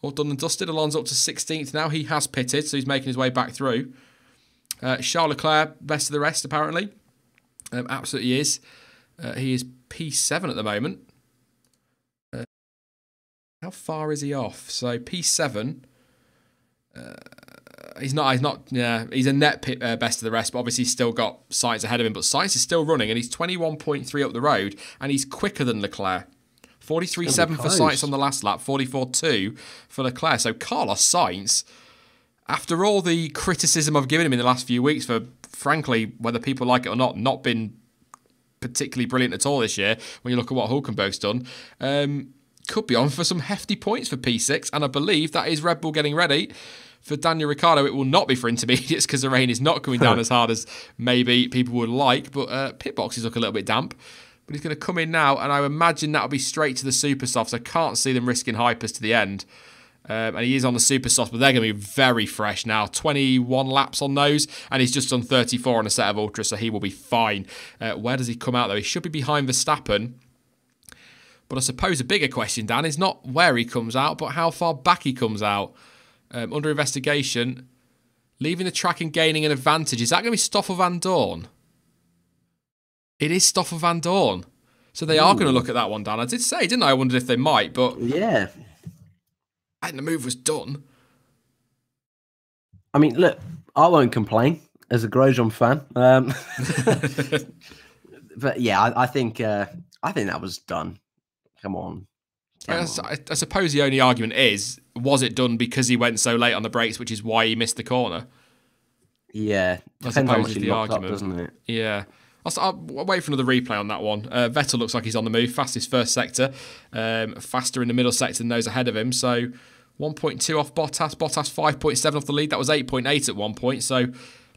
All done and dusted. Alonso up to 16th now. He has pitted, so he's making his way back through. Charles Leclerc, best of the rest, apparently. Absolutely is. He is P7 at the moment. How far is he off? So P7. He's not. Yeah, he's a net best of the rest, but obviously he's still got Sainz ahead of him. But Sainz is still running, and he's 21.3 up the road, and he's quicker than Leclerc. 43.7 for Sainz on the last lap, 44.2 for Leclerc. So Carlos Sainz, after all the criticism I've given him in the last few weeks for, frankly, whether people like it or not been particularly brilliant at all this year, when you look at what Hulkenberg's done, could be on for some hefty points for P6, and I believe that is Red Bull getting ready. For Daniel Ricciardo, it will not be for intermediates because the rain is not coming down as hard as maybe people would like, but pit boxes look a little bit damp. But he's going to come in now, and I imagine that'll be straight to the super softs. I can't see them risking hypers to the end. And he is on the super softs, but they're going to be very fresh now. 21 laps on those, and he's just done 34 on a set of ultras, so he will be fine. Where does he come out, though? He should be behind Verstappen. But I suppose a bigger question, Dan, is not where he comes out, but how far back he comes out. Under investigation, leaving the track and gaining an advantage. Is that going to be Stoffel Van Dorn? It is Stoffel Van Dorn. So they are going to look at that one, Dan. I did say, didn't I? I wondered if they might, but... Yeah. I think the move was done. I mean, look, I won't complain as a Grosjean fan. But yeah, I think that was done. Come on. I suppose the only argument is, was it done because he went so late on the brakes, which is why he missed the corner? Yeah. Depends how much is the argument. Up, doesn't it? Yeah. I'll wait for another replay on that one. Vettel looks like he's on the move. Fastest first sector. Faster in the middle sector than those ahead of him. So 1.2 off Bottas. Bottas 5.7 off the lead. That was 8.8 at one point. So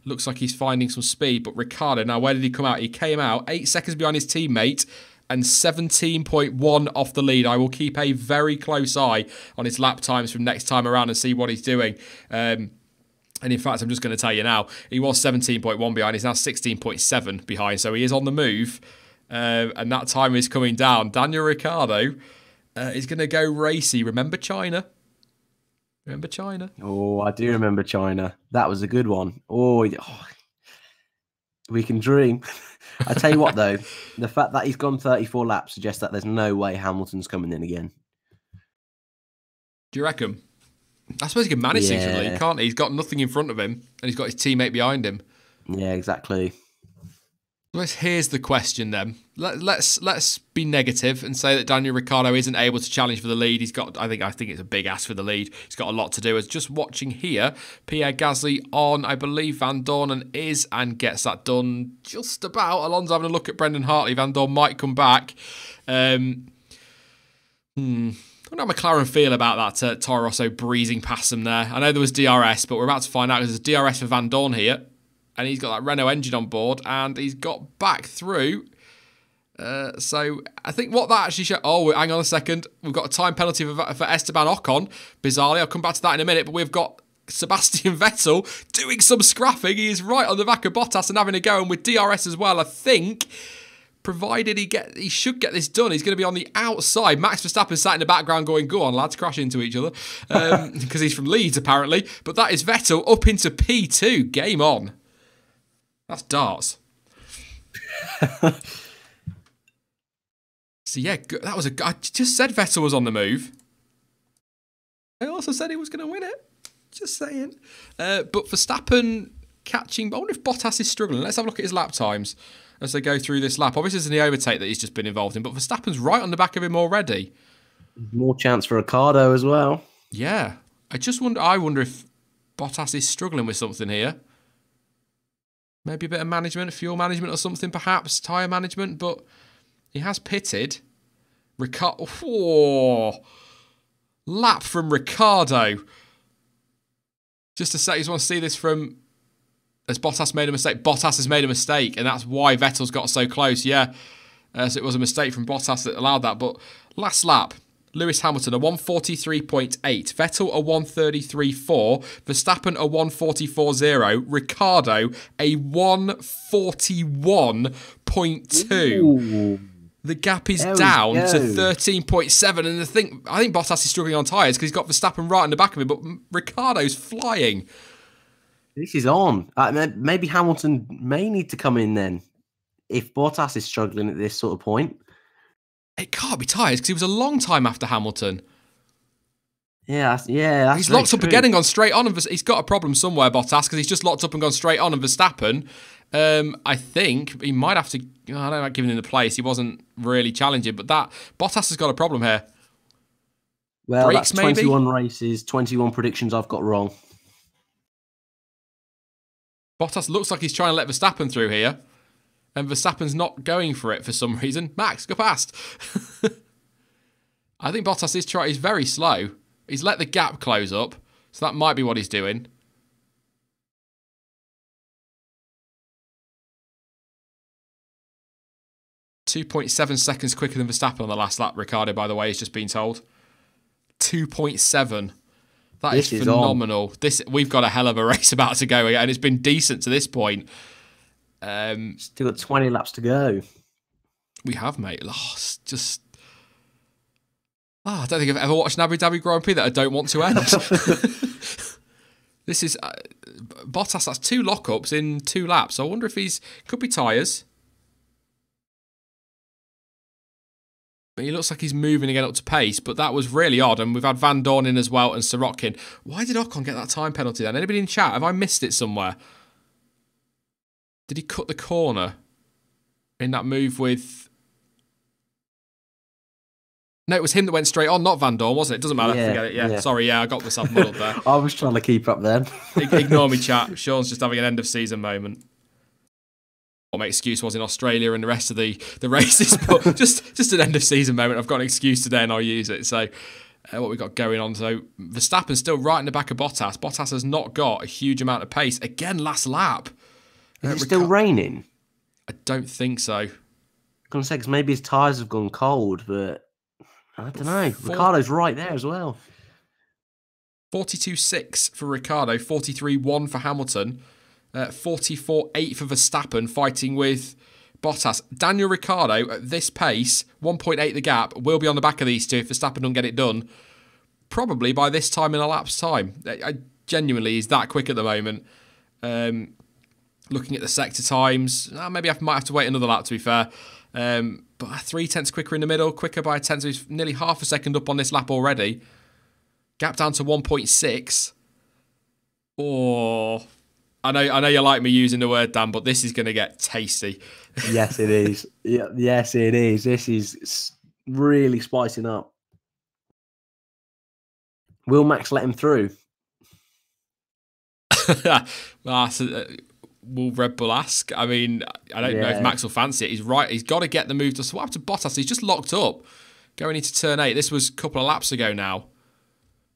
looks like he's finding some speed. But Ricciardo, now where did he come out? He came out 8 seconds behind his teammate and 17.1 off the lead. I will keep a very close eye on his lap times from next time around and see what he's doing. And in fact, I'm just going to tell you now, he was 17.1 behind. He's now 16.7 behind. So he is on the move. And that time is coming down. Daniel Ricciardo is going to go racy. Remember China? Remember China? Oh, I do remember China. That was a good one. Oh, we can dream. I tell you what, though, the fact that he's gone 34 laps suggests that there's no way Hamilton's coming in again. Do you reckon? I suppose he can manage things, really, can't he? He's got nothing in front of him, and he's got his teammate behind him. Yeah, exactly. Here's the question then. Let's be negative and say that Daniel Ricciardo isn't able to challenge for the lead. He's got, I think it's a big ask for the lead. He's got a lot to do. As just watching here, Pierre Gasly on, I believe Van Dorn is and gets that done just about. Alonso having a look at Brendan Hartley. Van Dorn might come back. I don't know how McLaren feel about that Toro Rosso breezing past them there. I know there was DRS, but we're about to find out because there's DRS for Van Dorn here. And he's got that Renault engine on board, and he's got back through. So I think what that actually showed... Oh, hang on a second. We've got a time penalty for Esteban Ocon. Bizarrely, I'll come back to that in a minute. But we've got Sebastian Vettel doing some scrapping. He is right on the back of Bottas and having a go. And with DRS as well, I think... Provided he should get this done. He's going to be on the outside. Max Verstappen sat in the background going, go on, lads, crash into each other. Because he's from Leeds, apparently. But that is Vettel up into P2. Game on. That's darts. So, yeah, that was I just said Vettel was on the move. I also said he was going to win it. Just saying. But Verstappen catching. I wonder if Bottas is struggling. Let's have a look at his lap times as they go through this lap. Obviously, it's the overtake that he's just been involved in, but Verstappen's right on the back of him already. More chance for Ricciardo as well. Yeah. I wonder if Bottas is struggling with something here. Maybe a bit of management, fuel management or something perhaps, tyre management, but he has pitted. Lap from Ricciardo. Just a sec, you just want to see this from... Has Bottas made a mistake? Bottas has made a mistake, and that's why Vettel's got so close, yeah. So it was a mistake from Bottas that allowed that, but last lap, Lewis Hamilton, a 143.8. Vettel, a 133.4. Verstappen, a 144.0. Ricciardo, a 141.2. Ooh. The gap is down to 13.7. And I think Bottas is struggling on tyres because he's got Verstappen right in the back of him, but Ricciardo's flying. This is on. Maybe Hamilton may need to come in then if Bottas is struggling at this sort of point. It can't be tyres because he was a long time after Hamilton. Yeah. He's locked up again and gone straight on. And he's got a problem somewhere, Bottas, because he's just locked up and gone straight on. And Verstappen, I think he might have to. I don't know about giving him the place. He wasn't really challenging, but Bottas has got a problem here. Well, Brakes, that's 21 races, 21 predictions I've got wrong. Bottas looks like he's trying to let Verstappen through here. And Verstappen's not going for it for some reason. Max, go past. I think Bottas he's very slow. He's let the gap close up. So that might be what he's doing. .7 seconds quicker than Verstappen on the last lap, Ricciardo, by the way, has just been told. 2.7. That is phenomenal. We've got a hell of a race about to go, and it's been decent to this point. Still got 20 laps to go. We have, mate. I don't think I've ever watched an Abu Dhabi Grand Prix that I don't want to end. This is Bottas. That's 2 lockups in 2 laps. I wonder if could be tyres. He looks like he's moving again up to pace, but that was really odd. And we've had Van Dorn in as well and Sirotkin. Why did Ocon get that time penalty then? Anybody in chat? Have I missed it somewhere? Did he cut the corner in that move with... No, it was him that went straight on, not Van Dorn, wasn't it? Doesn't matter. Forget it. Yeah. Sorry, I got myself muddled there. I was trying to keep up then. Ignore me, chat. Sean's just having an end-of-season moment. What my excuse was in Australia and the rest of the races, but just an end-of-season moment. I've got an excuse today and I'll use it. So what we got going on. So Verstappen's still right in the back of Bottas. Bottas has not got a huge amount of pace. Again, last lap. Is it still raining? I don't think so. I'm going to say, because maybe his tyres have gone cold, but I don't know. Ricciardo's right there as well. 42.6 for Ricciardo, 43.1 for Hamilton, 44.8 for Verstappen, fighting with Bottas. Daniel Ricciardo, at this pace, 1.8 the gap, will be on the back of these two if Verstappen don't get it done. Probably by this time in a lap's time. Genuinely, he's that quick at the moment. Looking at the sector times, maybe I might have to wait another lap to be fair. But 3 tenths quicker in the middle, quicker by a tenth, so he's nearly half a second up on this lap already. Gap down to 1.6. Oh, I know you like me using the word, Dan, but this is going to get tasty. Yes, it is. Yes, it is. This is really spicing up. Will Max let him through? Will Red Bull ask? I mean, I don't know if Max will fancy it. He's right. He's got to get the move to swap to Bottas. He's just locked up going into turn 8. This was a couple of laps ago now.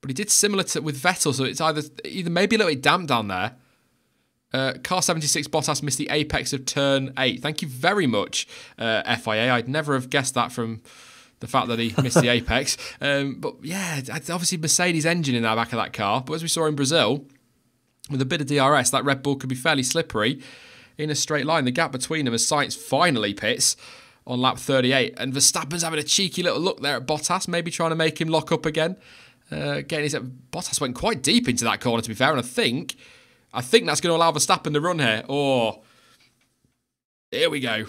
But he did similar to with Vettel, so it's either maybe a little bit damp down there. Car 76 Bottas missed the apex of turn 8. Thank you very much, FIA. I'd never have guessed that from the fact that he missed the apex. But yeah, obviously Mercedes engine in the back of that car. But as we saw in Brazil, with a bit of DRS, that Red Bull could be fairly slippery in a straight line. The gap between them as Sainz finally pits on lap 38. And Verstappen's having a cheeky little look there at Bottas, maybe trying to make him lock up again. Bottas went quite deep into that corner, to be fair, and I think that's going to allow Verstappen to run here. Oh, here we go.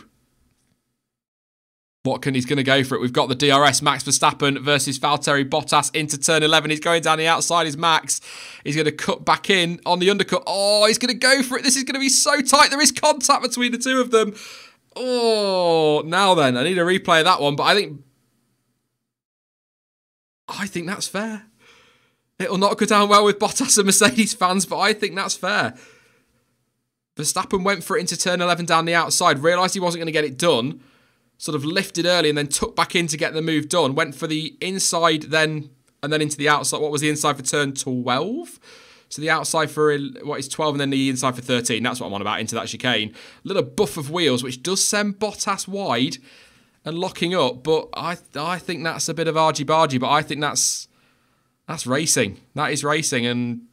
He's going to go for it. We've got the DRS, Max Verstappen versus Valtteri Bottas into turn 11. He's going down the outside, is Max. He's going to cut back in on the undercut. Oh, he's going to go for it. This is going to be so tight. There is contact between the two of them. Oh, now then, I need a replay of that one, but I think that's fair. It'll not go down well with Bottas and Mercedes fans, but I think that's fair. Verstappen went for it into turn 11 down the outside, realised he wasn't going to get it done, sort of lifted early and then took back in to get the move done, went for the inside then and then into the outside. What was the inside for turn 12? So the outside for, what is 12 and then the inside for 13. That's what I'm on about, into that chicane. A little buff of wheels, which does send Bottas wide and locking up, but I think that's a bit of argy-bargy, but I think that's racing. That is racing, and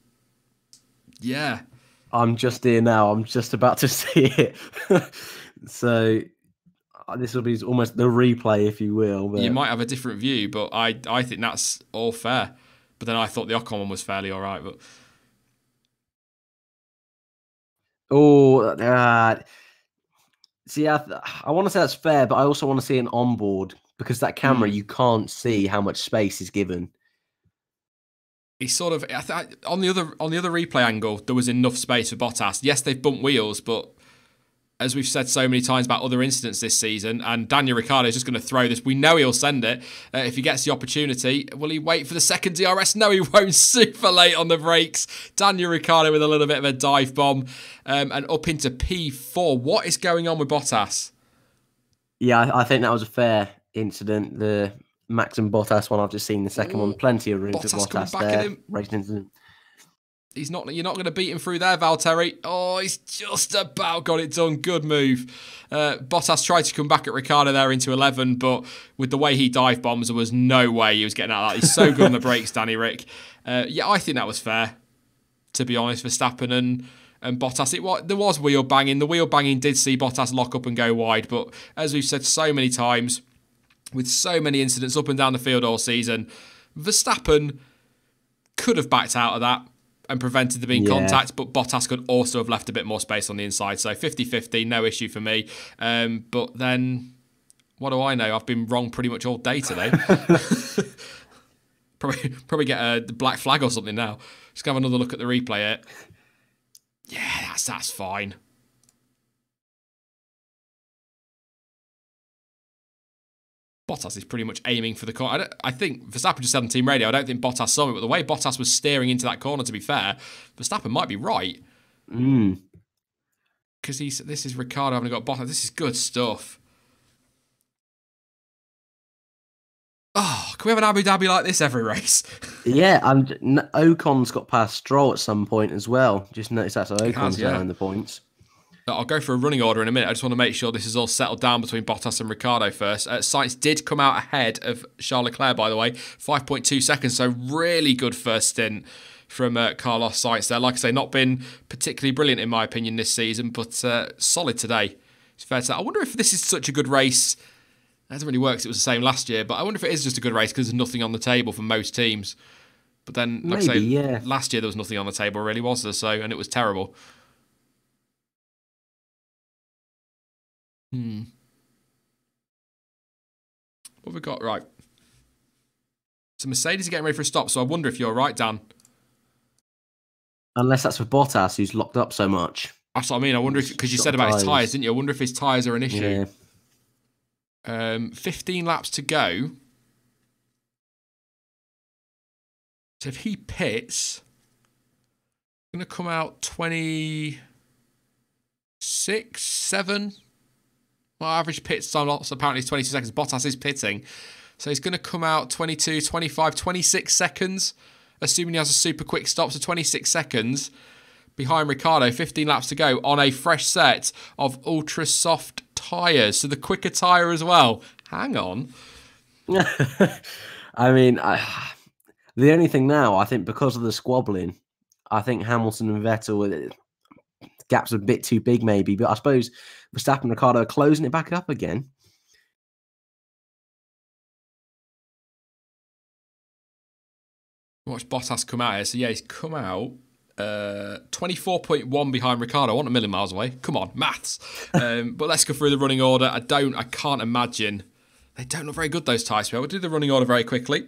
yeah. I'm just here now. I'm just about to see it. So this will be almost the replay, if you will. But... You might have a different view, but I think that's all fair. But then I thought the Ocon one was fairly all right. But see, I want to say that's fair, but I also want to see an onboard, because that camera, you can't see how much space is given. He's sort of on the other replay angle, there was enough space for Bottas. Yes, they've bumped wheels, but as we've said so many times about other incidents this season, and Daniel Ricciardo is just going to throw this. We know he'll send it if he gets the opportunity. Will he wait for the second DRS? No, he won't. Super late on the brakes. Daniel Ricciardo with a little bit of a dive bomb and up into P4. What is going on with Bottas? Yeah, I think that was a fair incident. The Max and Bottas one, I've just seen the second one. Plenty of room for Bottas there. Racing incident. You're not going to beat him through there, Valtteri. Oh, he's just about got it done. Good move. Bottas tried to come back at Ricciardo there into 11, but with the way he dive bombs, there was no way he was getting out of that. He's so good on the brakes, Danny Rick. Yeah, I think that was fair, to be honest, for Verstappen and Bottas. There was wheel banging. The wheel banging did see Bottas lock up and go wide, but as we've said so many times, with so many incidents up and down the field all season, Verstappen could have backed out of that and prevented there being contact, but Bottas could also have left a bit more space on the inside. So 50-50, no issue for me. But then, what do I know? I've been wrong pretty much all day today. probably get a black flag or something now. Just have another look at the replay here. Yeah, that's fine. Bottas is pretty much aiming for the corner. I think Verstappen just said on team radio, I don't think Bottas saw it, but the way Bottas was steering into that corner, to be fair, Verstappen might be right. Because this is Ricciardo having got Bottas. This is good stuff. Oh, can we have an Abu Dhabi like this every race? Yeah, and Ocon's got past Stroll at some point as well. Just notice that's Ocon's there in the points. I'll go for a running order in a minute. I just want to make sure this is all settled down between Bottas and Ricciardo first. Sainz did come out ahead of Charles Leclerc, by the way, 5.2 seconds. So really good first stint from Carlos Sainz there. Like I say, not been particularly brilliant in my opinion this season, but solid today. It's fair to say. I wonder if this is such a good race. It hasn't really worked. It was the same last year, but I wonder if it is just a good race because there's nothing on the table for most teams. But then, like I say, last year there was nothing on the table, really, was there? So, and it was terrible. What have we got? Right. So Mercedes are getting ready for a stop, so I wonder if you're right, Dan. Unless that's for Bottas, who's locked up so much. That's what I mean. I wonder if, because you said about his tyres, didn't you? I wonder if his tyres are an issue. Yeah. 15 laps to go. So if he pits, going to come out 26, 7. Well, average pit time lots apparently is 22 seconds. Bottas is pitting. So he's going to come out 22, 25, 26 seconds, assuming he has a super quick stop. So 26 seconds behind Ricciardo, 15 laps to go on a fresh set of ultra soft tyres. So the quicker tyre as well. Hang on. I mean, the only thing now, I think because of the squabbling, I think Hamilton and Vettel, gap's a bit too big maybe, but I suppose Verstappen and Ricciardo are closing it back up again. Watch Bottas come out here. So yeah, he's come out 24.1 behind Ricciardo. I want a million miles away. Come on, maths. But let's go through the running order. I can't imagine They don't look very good, those tyres. We'll do the running order very quickly.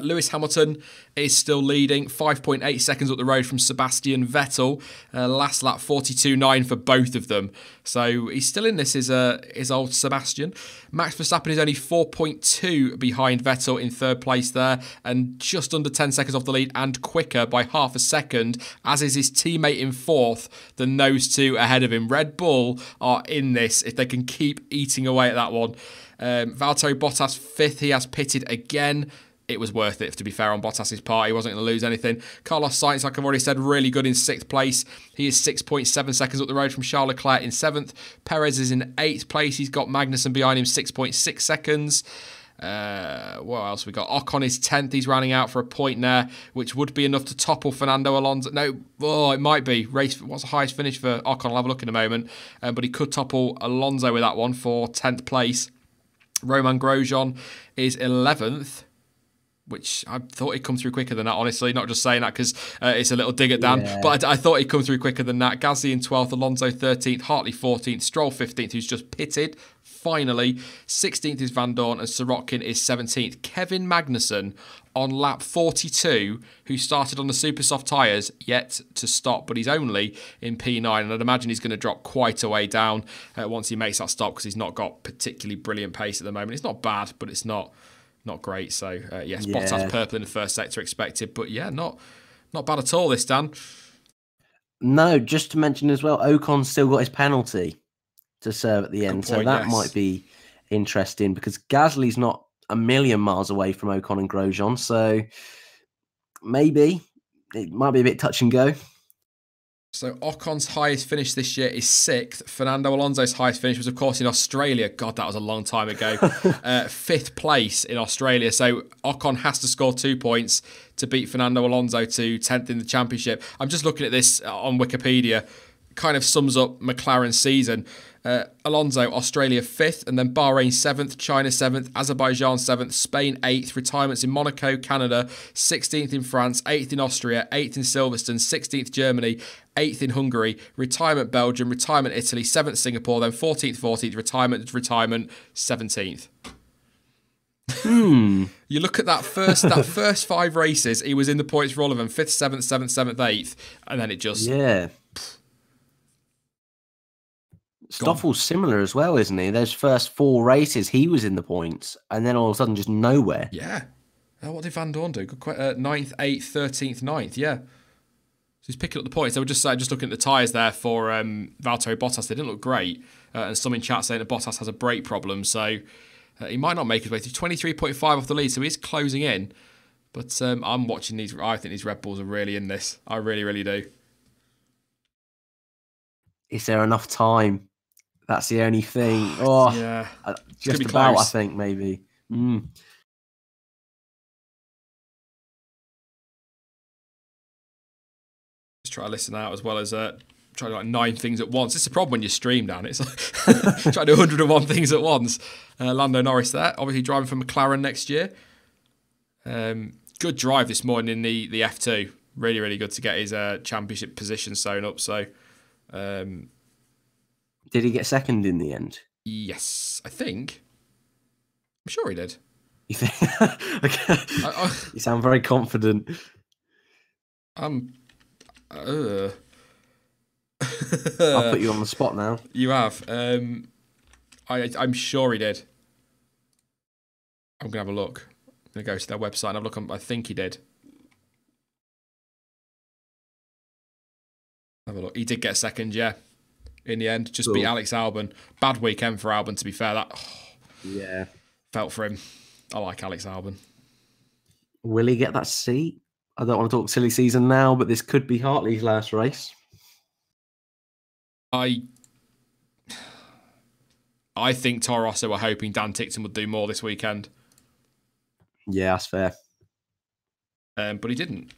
Lewis Hamilton is still leading, 5.8 seconds up the road from Sebastian Vettel. Last lap 42.9 for both of them. So he's still in this, is old Sebastian. Max Verstappen is only 4.2 behind Vettel in third place there, and just under 10 seconds off the lead and quicker by half a second, as is his teammate in fourth than those two ahead of him. Red Bull are in this if they can keep eating away at that one. Valtteri Bottas fifth, he has pitted again. It was worth it, to be fair, on Bottas' part. He wasn't going to lose anything. Carlos Sainz, like I've already said, really good in sixth place. He is 6.7 seconds up the road from Charles Leclerc in seventh. Perez is in eighth place. He's got Magnussen behind him, 6.6 seconds. What else we got? Ocon is 10th. He's running out for a point there, which would be enough to topple Fernando Alonso. No, it might be. What's the highest finish for Ocon? I'll have a look in a moment. But he could topple Alonso with that one for 10th place. Romain Grosjean is 11th. Which I thought he'd come through quicker than that, honestly. Not just saying that because it's a little dig at Dan. Yeah. But I thought he'd come through quicker than that. Gasly in 12th, Alonso 13th, Hartley 14th, Stroll 15th, who's just pitted. Finally, 16th is Van Dorn and Sorokin is 17th. Kevin Magnussen on lap 42, who started on the super soft tyres, yet to stop. But he's only in P9, and I'd imagine he's going to drop quite a way down once he makes that stop because he's not got particularly brilliant pace at the moment. It's not bad, but it's not great. So, yes, Bottas purple in the first sector expected. But, yeah, not bad at all this, Dan. No, just to mention as well, Ocon's still got his penalty to serve at the end. So that might be interesting because Gasly's not a million miles away from Ocon and Grosjean. So maybe it might be a bit touch and go. So Ocon's highest finish this year is 6th. Fernando Alonso's highest finish was, of course, in Australia. God, that was a long time ago. 5th place in Australia. So Ocon has to score 2 points to beat Fernando Alonso to 10th in the championship. I'm just looking at this on Wikipedia. Kind of sums up McLaren's season. Alonso, Australia 5th, and then Bahrain 7th, China 7th, Azerbaijan 7th, Spain 8th, retirements in Monaco, Canada, 16th in France, 8th in Austria, 8th in Silverstone, 16th Germany, 8th in Hungary, retirement Belgium, retirement Italy, 7th Singapore, then 14th, retirement, 17th. You look at that first 5 races, he was in the points for all of them, 5th, 7th, 7th, 8th, and then it just... Yeah. Stoffel's similar as well, isn't he? Those first 4 races, he was in the points, and then all of a sudden, just nowhere. Yeah. What did Van Dorn do? 9th, 8th, 13th, 9th. Yeah. So he's picking up the points. They were just looking at the tyres there for Valtteri Bottas. They didn't look great, and some in chat saying that Bottas has a brake problem, so he might not make his way through. 23.5 off the lead, so he's closing in. But I'm watching these. I think these Red Bulls are really in this. I really, really do. Is there enough time? That's the only thing. Oh, yeah. Just about, close. I think, maybe. Just try to listen out as well as try to do like 9 things at once. It's a problem when you stream, Dan. It's like try to do 101 things at once. Lando Norris there, obviously driving for McLaren next year. Good drive this morning in the F2. Really, really good to get his championship position sewn up. So... Did he get second in the end? Yes, I think. I'm sure he did. You think? Okay. You sound very confident. I'll put you on the spot now. You have. I'm sure he did. I'm going to have a look. I'm going to go to their website and have a look. I think he did. Have a look. He did get second, yeah. In the end, just beat Alex Albon. Bad weekend for Albon, to be fair. Yeah, felt for him. I like Alex Albon. Will he get that seat? I don't want to talk silly season now, but this could be Hartley's last race. I think Toro Rosso were hoping Dan Tickton would do more this weekend. Yeah, that's fair. But he didn't.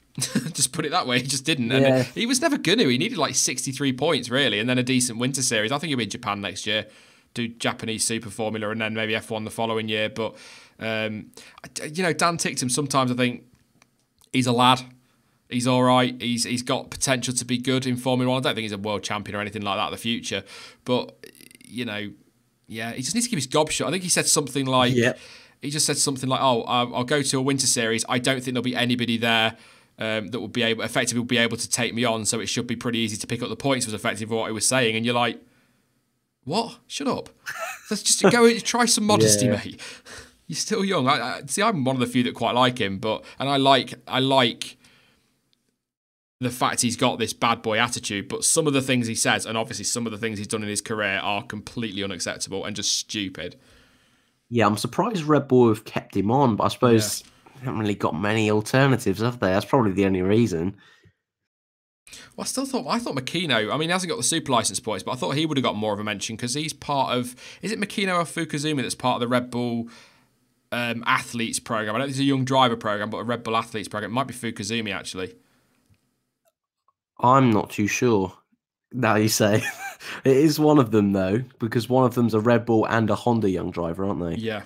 Just put it that way. He just didn't. Yeah. And he was never going to. He needed like 63 points, really, and then a decent winter series. I think he'll be in Japan next year, do Japanese Super Formula, and then maybe F1 the following year. But, Dan Tickton, sometimes I think he's a lad. He's all right. He's got potential to be good in Formula 1. I don't think he's a world champion or anything like that in the future. But, Yeah, he just needs to keep his gob shut. I think he said something like, he just said something like, "Oh, I'll go to a winter series. I don't think there'll be anybody there that will be able to take me on. So it should be pretty easy to pick up the points." Was effectively what he was saying, and you're like, "What? Shut up! Let's just go and try some modesty, mate. You're still young." I'm one of the few that quite like him, and I like the fact he's got this bad boy attitude, but some of the things he says, and obviously some of the things he's done in his career, are completely unacceptable and just stupid. Yeah, I'm surprised Red Bull have kept him on, but I suppose they haven't really got many alternatives, have they? That's probably the only reason. Well, I thought Makino, I mean, he hasn't got the super license points, but I thought he would have got more of a mention because he's part of, is it Makino or Fukuzumi that's part of the Red Bull athletes program? I don't think it's a young driver program, but a Red Bull athletes program. It might be Fukuzumi, actually. I'm not too sure. Now you say. It is one of them, though, because one of them's a Red Bull and a Honda young driver, aren't they? Yeah.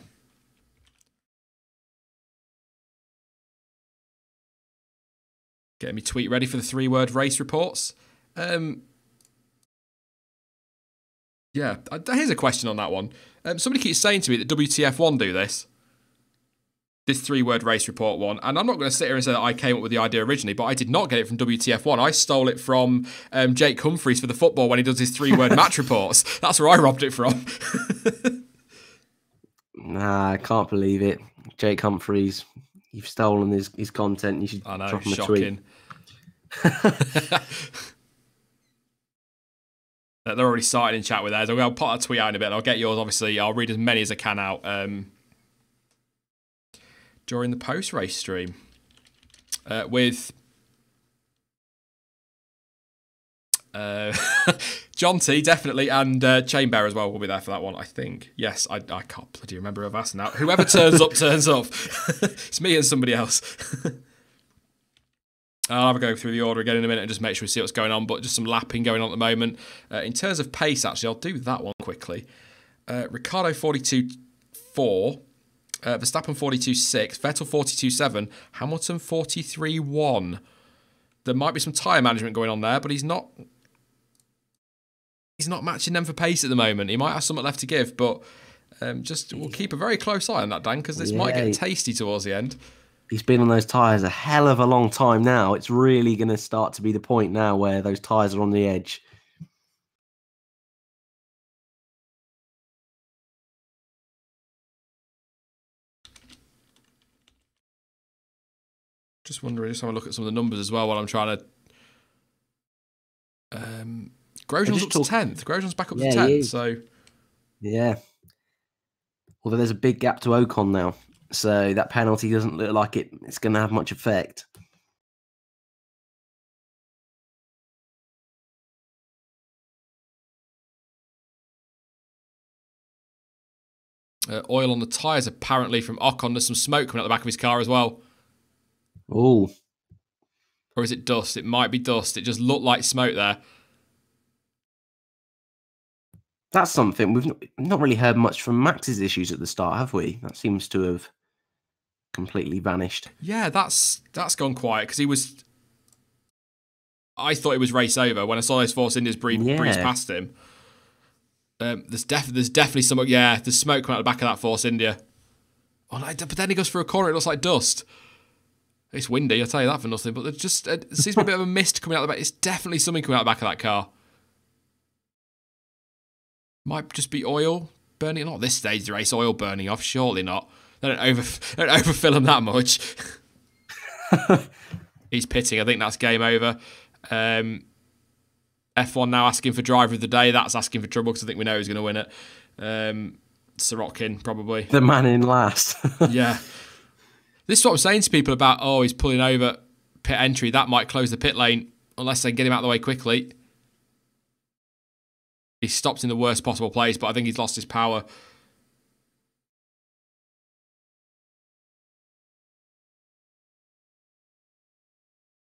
Getting me tweet ready for the 3-word race reports. Yeah, here's a question on that one. Somebody keeps saying to me that WTF1 do this 3-word race report one, and I'm not going to sit here and say that I came up with the idea originally, but I did not get it from WTF1. I stole it from Jake Humphries for the football when he does his 3-word match reports. That's where I robbed it from. Nah, I can't believe it. Jake Humphries, you've stolen his content. You should drop him a tweet. They're already starting in chat with theirs. I'll put a tweet out in a bit. I'll get yours, obviously. I'll read as many as I can out during the post-race stream with John T, definitely, and Chainbearer as well will be there for that one, I think. Yes, I can't bloody remember who I've asked now. Whoever turns up, turns up. It's me and somebody else. I'll have a go through the order again in a minute and just make sure we see what's going on, but just some lapping going on at the moment. In terms of pace, actually, I'll do that one quickly. Ricciardo 42.4, Verstappen 42.6, Vettel 42.7, Hamilton 43.1. There might be some tyre management going on there, but he's not matching them for pace at the moment. He might have something left to give, but we'll keep a very close eye on that, Dan, because this might get tasty towards the end. He's been on those tyres a hell of a long time now. It's really going to start to be the point now where those tyres are on the edge. Just wondering, just have a look at some of the numbers as well while I'm trying to... Grosjean's up to 10th. Grosjean's back up to 10th, so... Yeah. Although there's a big gap to Ocon now. So that penalty doesn't look like it's going to have much effect. Oil on the tyres apparently from Ocon. There's some smoke coming out the back of his car as well. Oh. Or is it dust? It might be dust. It just looked like smoke there. That's something. We've not really heard much from Max's issues at the start, have we? That seems to have completely vanished. Yeah, that's gone quiet because he was... I thought it was race over when I saw those Force Indians breeze past him. There's definitely some... Yeah, there's smoke coming out the back of that Force India. Oh, but then he goes through a corner, it looks like dust. It's windy, I'll tell you that for nothing, but there just seems to be a bit of a mist coming out the back. It's definitely something coming out the back of that car. Might just be oil burning. Not at this stage of the race, oil burning off. Surely not. They don't overfill them that much. He's pitting. I think that's game over. F1 now asking for driver of the day. That's asking for trouble because I think we know who's going to win it. Sirotkin, probably. The man in last. Yeah. This is what I'm saying to people about, he's pulling over pit entry. That might close the pit lane unless they get him out of the way quickly. He stopped in the worst possible place, but I think he's lost his power.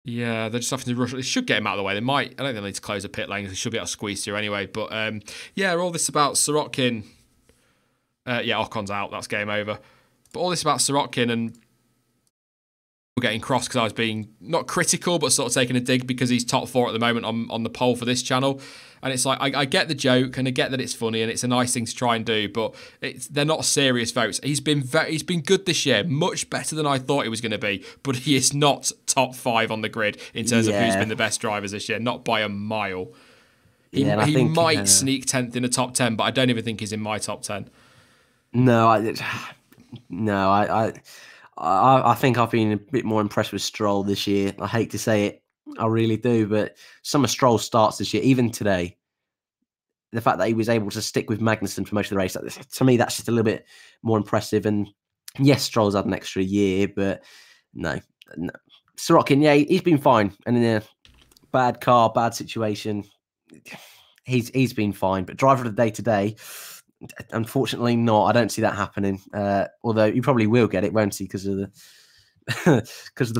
Yeah, they're just having to rush. They should get him out of the way. They might. I don't think they need to close the pit lane. They should be able to squeeze through anyway. But yeah, all this about Sirotkin. Yeah, Ocon's out. That's game over. But all this about Sirotkin and getting cross because I was being not critical, but sort of taking a dig because he's top 4 at the moment on the poll for this channel. And it's like, I get the joke and I get that it's funny and it's a nice thing to try and do, but they're not serious votes. He's been good this year, much better than I thought he was going to be, but he is not top 5 on the grid in terms of who's been the best drivers this year, not by a mile. He might sneak 10th in the top 10, but I don't even think he's in my top 10. No, I think I've been a bit more impressed with Stroll this year. I hate to say it, I really do, but some of Stroll's starts this year, even today, the fact that he was able to stick with Magnussen for most of the race, to me, that's just a little bit more impressive. And yes, Stroll's had an extra year, but no. Sorokin, yeah, he's been fine. And in a bad car, bad situation, he's been fine. But driver of the day today, unfortunately not. I don't see that happening. Although he probably will get it, won't he? Because of the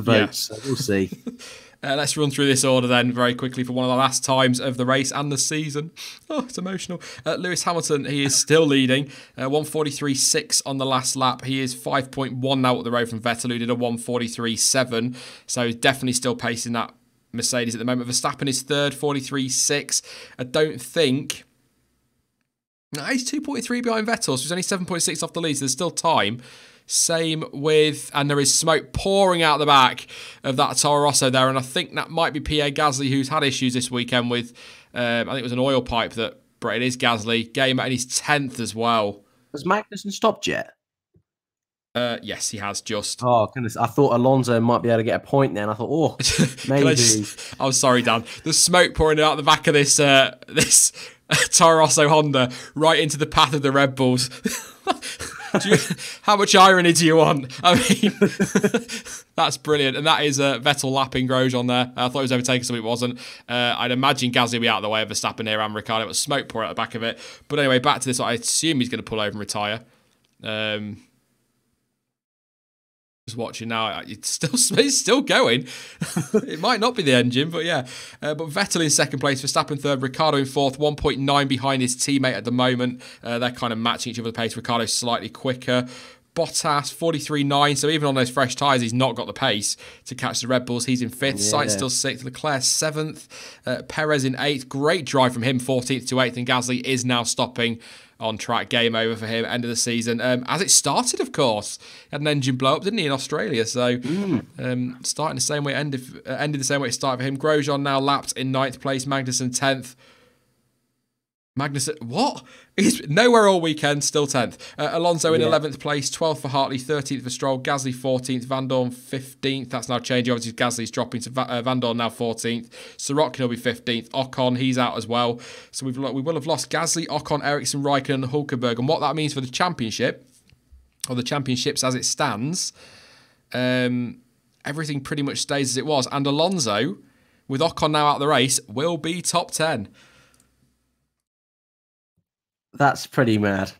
votes. Yeah. So we'll see. Let's run through this order then very quickly for one of the last times of the race and the season. Oh, it's emotional. Lewis Hamilton, he is still leading. 1:43.6 on the last lap. He is 5.1 now up the road from Vettel, who did a 1:43.7. So he's definitely still pacing that Mercedes at the moment. Verstappen is third, 43.6. I don't think... No, he's 2.3 behind Vettel, so he's only 7.6 off the lead, so there's still time. Same with, and there is smoke pouring out the back of that Toro Rosso there, and I think that might be Pierre Gasly, who's had issues this weekend with, I think it was an oil pipe that bred his Gasly. Game, and he's 10th as well. Has Magnussen stopped yet? Yes, he has just. Oh, goodness. I thought Alonso might be able to get a point then. I thought, oh, maybe. I'm sorry, Dan. There's smoke pouring out the back of this this Toro Rosso Honda right into the path of the Red Bulls. How much irony do you want? I mean, that's brilliant. And that is Vettel lapping Grosjean there. I thought he was overtaking, so it wasn't. I'd imagine Gasly will be out of the way of Verstappen here and Ricciardo, but smoke pouring out the back of it. But anyway, back to this. I assume he's going to pull over and retire. Just watching now, it's still going. It might not be the engine, but yeah. But Vettel in second place, Verstappen third, Ricciardo in fourth, 1.9 behind his teammate at the moment. They're kind of matching each other the pace. Ricciardo's slightly quicker. Bottas 43.9, so even on those fresh tyres, he's not got the pace to catch the Red Bulls. He's in fifth, Sainz still sixth, Leclerc seventh, Perez in eighth. Great drive from him, 14th to 8th, and Gasly is now stopping on track. Game over for him, end of the season. As it started, of course. He had an engine blow up, didn't he, in Australia? So starting the same way, ended the same way it started for him. Grosjean now lapped in 9th place, Magnussen 10th. Magnussen, what? He's nowhere all weekend, still 10th. Alonso in 11th place, 12th for Hartley, 13th for Stroll, Gasly 14th, Van Dorn 15th. That's now changing. Obviously, Gasly's dropping to Van Dorn now 14th. Sorokin will be 15th. Ocon, he's out as well. So we will have lost Gasly, Ocon, Ericsson, Raikkonen, and Hulkenberg. And what that means for the championship, or the championships as it stands, everything pretty much stays as it was. And Alonso, with Ocon now out of the race, will be top 10. That's pretty mad.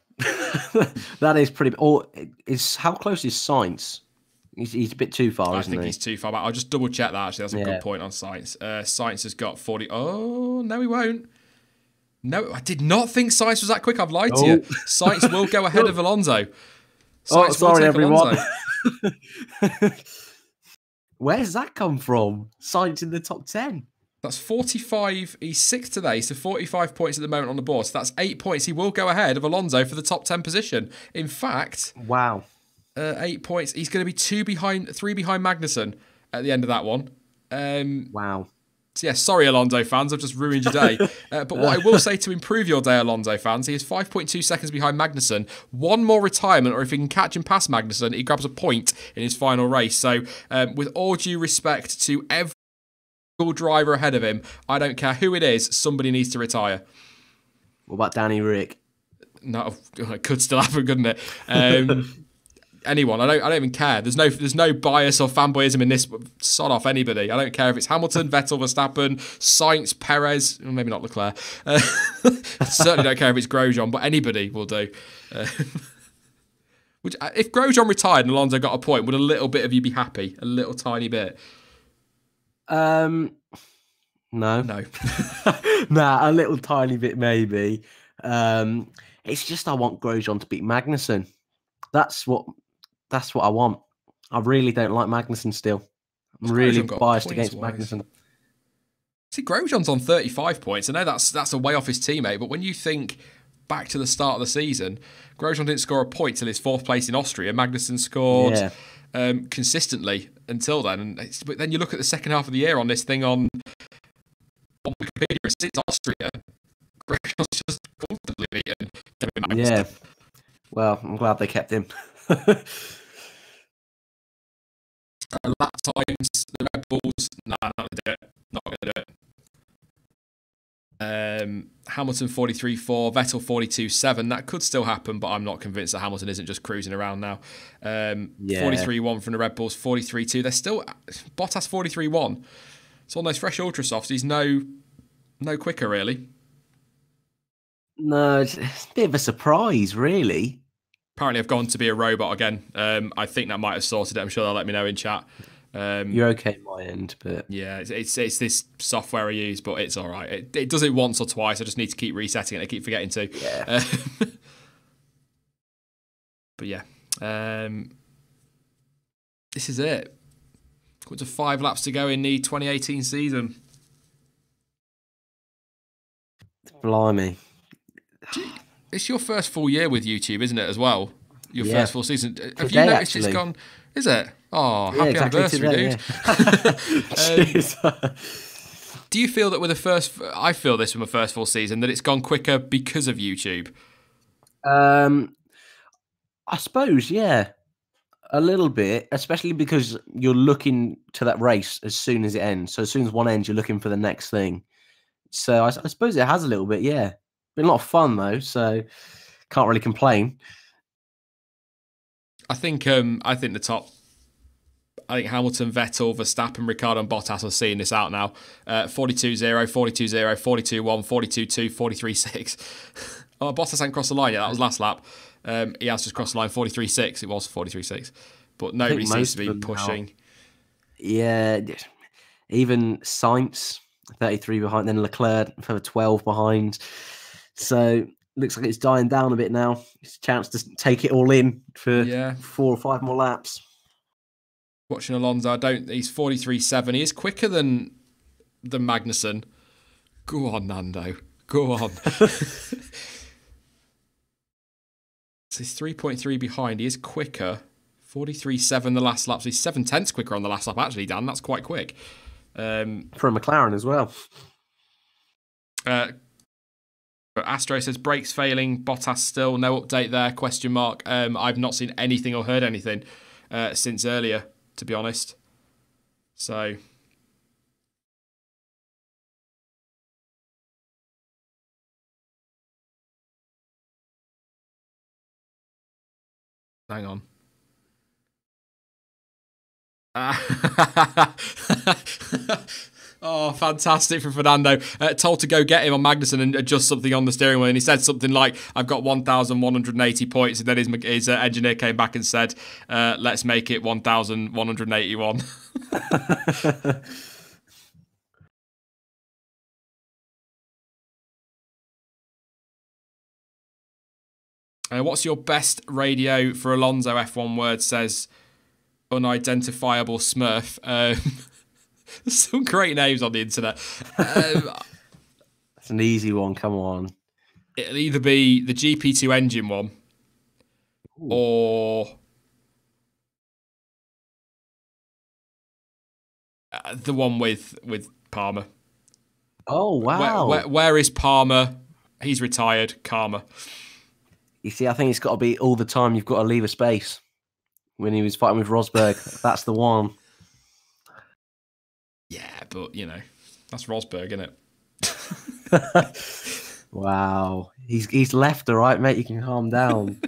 That is pretty. Or how close is Sainz? He's a bit too far, isn't he? I think he's too far back. I'll just double check that. Actually, that's a good point on Sainz. Sainz has got 40. Oh no, he won't. No, I did not think Sainz was that quick. I've lied to you. Sainz will go ahead of Alonso. Sainz sorry, everyone. Where's that come from? Sainz in the top 10. That's 45. He's 6th today, so 45 points at the moment on the board. So that's 8 points. He will go ahead of Alonso for the top 10 position. In fact, wow, 8 points. He's going to be 3 behind Magnussen at the end of that one. Wow. So yeah, sorry, Alonso fans, I've just ruined your day. But what I will say to improve your day, Alonso fans, he is 5.2 seconds behind Magnussen. One more retirement, or if he can catch and pass Magnussen, he grabs a point in his final race. So with all due respect to every driver ahead of him, I don't care who it is, somebody needs to retire. What about Danny Rick? No, it could still happen, couldn't it? Anyone, I don't even care. There's no bias or fanboyism in this. Sod off anybody. I don't care if it's Hamilton, Vettel, Verstappen, Sainz, Perez, well, maybe not Leclerc. Certainly don't care if it's Grosjean, but anybody will do. If Grosjean retired and Alonso got a point, would a little bit of you be happy? A little tiny bit? No. Nah, a little tiny bit maybe. It's just I want Grosjean to beat Magnussen. That's what I want. I really don't like Magnussen still. I'm really biased against Magnussen. See, Grosjean's on 35 points. I know that's a way off his teammate, but when you think back to the start of the season, Grosjean didn't score a point till his 4th place in Austria. Magnussen scored consistently until then. But then you look at the second half of the year on this thing on Wikipedia, since Austria, Grosjean's just comfortably beaten Kevin Magnussen. Yeah. Well, I'm glad they kept him. Lap times, the Red Bulls, not going to do it. Not going to do it. Hamilton 43.4, Vettel 42.7. That could still happen, but I'm not convinced that Hamilton isn't just cruising around now. 43.1 from the Red Bulls, 43.2. They're still Bottas 43.1. So on those fresh ultra softs, he's no quicker really. No, it's a bit of a surprise, really. Apparently, I've gone to be a robot again. I think that might have sorted it. I'm sure they'll let me know in chat. You're okay at my end, but yeah, it's this software I use, but it's all right. It does it once or twice. I just need to keep resetting it. I keep forgetting to. Yeah. But yeah, this is it. Got to 5 laps to go in the 2018 season. Blimey. It's your first full year with YouTube, isn't it, as well? Your first full season. Have Today, you noticed actually. It's gone? Is it? Oh, happy anniversary, today, dude. Do you feel that with the first... I feel this with my first full season, that it's gone quicker because of YouTube? I suppose, yeah. A little bit, especially because you're looking to that race as soon as it ends. So as soon as one ends, you're looking for the next thing. So I suppose it has a little bit, yeah. Been a lot of fun, though, so can't really complain. I think the top... I think Hamilton, Vettel, Verstappen, Ricciardo and Bottas are seeing this out now. 42-0, 42-0, 42-1, 42-2, 43-6. Oh, Bottas hasn't crossed the line yet. That was last lap. He has just crossed the line, 43-6. It was 43-6. But nobody seems to be pushing. Yeah. Even Sainz, 33 behind, then Leclerc, further 12 behind. So looks like it's dying down a bit now. It's a chance to take it all in for 4 or 5 more laps. Watching Alonso, he's 43.7. He is quicker than Magnussen. Go on, Nando. Go on. So he's 3.3 behind. He is quicker. 43.7 the last lap. So he's 7/10 quicker on the last lap, actually, Dan. That's quite quick. For a McLaren as well. Astro says brakes failing. Bottas still. No update there, question mark. I've not seen anything or heard anything since earlier, to be honest. So... Hang on. Oh, fantastic for Fernando. Told to go get him on Magnussen and adjust something on the steering wheel. And he said something like, I've got 1,180 points. And then his engineer came back and said, let's make it 1,181. What's your best radio for Alonso? F1 word says unidentifiable Smurf. There's some great names on the internet. That's an easy one. Come on. It'll either be the GP2 engine one, or the one with Palmer. Oh wow! Where is Palmer? He's retired. Karma. You see, I think it's got to be all the time. You've got to leave a space. When he was fighting with Rosberg, that's the one. Yeah, but, that's Rosberg, isn't it? Wow. He's left, all right, mate. You can calm down.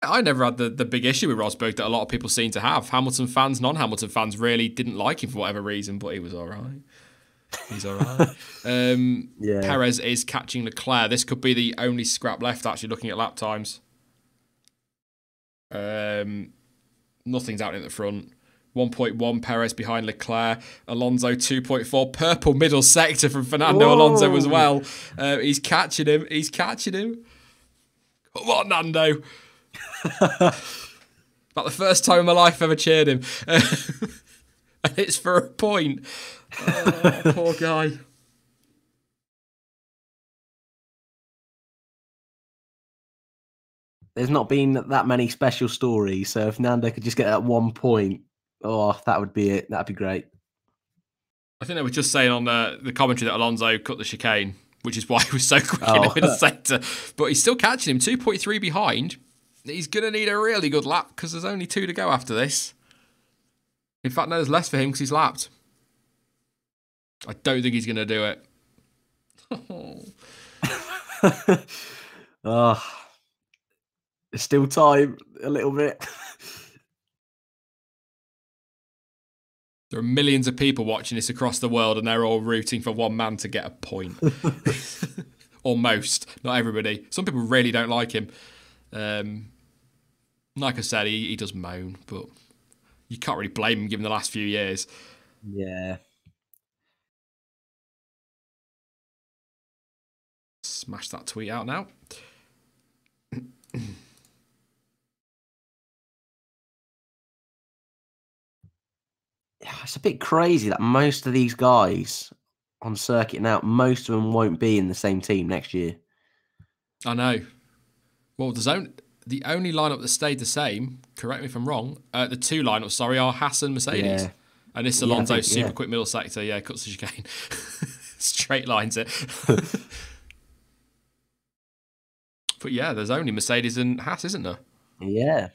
I never had the big issue with Rosberg that a lot of people seem to have. Hamilton fans, non-Hamilton fans really didn't like him for whatever reason, but he was all right. He's all right. Yeah. Perez is catching Leclerc. This could be the only scrap left, actually, looking at lap times. Nothing's out in the front. 1.1 Perez behind Leclerc. Alonso 2.4. Purple middle sector from Fernando Alonso as well. He's catching him. Come on, Nando. About the first time in my life I've ever cheered him. And it's for a point. Oh, poor guy. There's not been that many special stories, so if Nando could just get that 1 point, oh, that would be it. That'd be great. I think they were just saying on the commentary that Alonso cut the chicane, which is why he was so quick in the centre. But he's still catching him, 2.3 behind. He's going to need a really good lap because there's only 2 to go after this. In fact, no, there's less for him because he's lapped. I don't think he's going to do it. Oh, there's still time, a little bit. There are millions of people watching this across the world and they're all rooting for one man to get a point. Or most, not everybody. Some people really don't like him. Like I said, he does moan, but you can't really blame him given the last few years. Yeah. Smash that tweet out now. It's a bit crazy that most of these guys on circuit now, most of them won't be in the same team next year. I know. Well, the only lineup that stayed the same, correct me if I'm wrong, the 2 lineups, sorry, are Haas and Mercedes. Yeah. And this Alonso super quick middle sector, cuts the chicane. Straight lines it. But yeah, there's only Mercedes and Haas, isn't there? Yeah.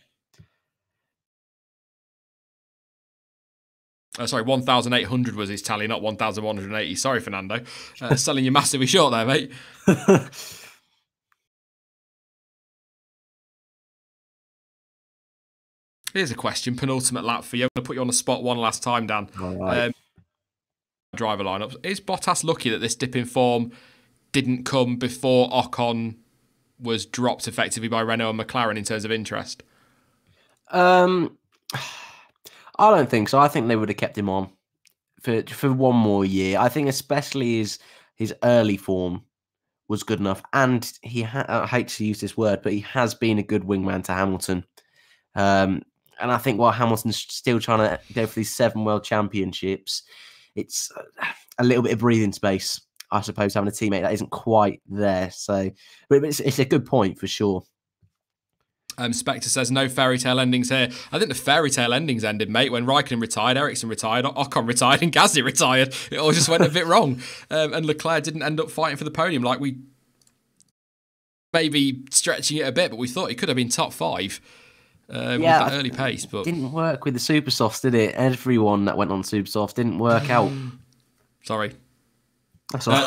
Sorry, 1,800 was his tally, not 1,180. Sorry, Fernando. Selling you massively short there, mate. Here's a question, penultimate lap for you. I'm going to put you on the spot one last time, Dan. All right. Driver lineup. Is Bottas lucky that this dip in form didn't come before Ocon was dropped effectively by Renault and McLaren in terms of interest? I don't think so. I think they would have kept him on for one more year. I think especially his early form was good enough. And I hate to use this word, but he has been a good wingman to Hamilton. And I think while Hamilton's still trying to go for these 7 world championships, it's a little bit of breathing space, I suppose, having a teammate that isn't quite there. So, but it's a good point for sure. Spectre says, no fairy tale endings here. I think the fairy tale endings ended, mate, when Raikkonen retired, Ericsson retired, Ocon retired, and Gasly retired. It all just went a bit wrong. And Leclerc didn't end up fighting for the podium. Like, we maybe stretching it a bit, but we thought he could have been top 5 with that early pace. But didn't work with the super softs, did it? Everyone that went on super soft didn't work out. Sorry. That's all right.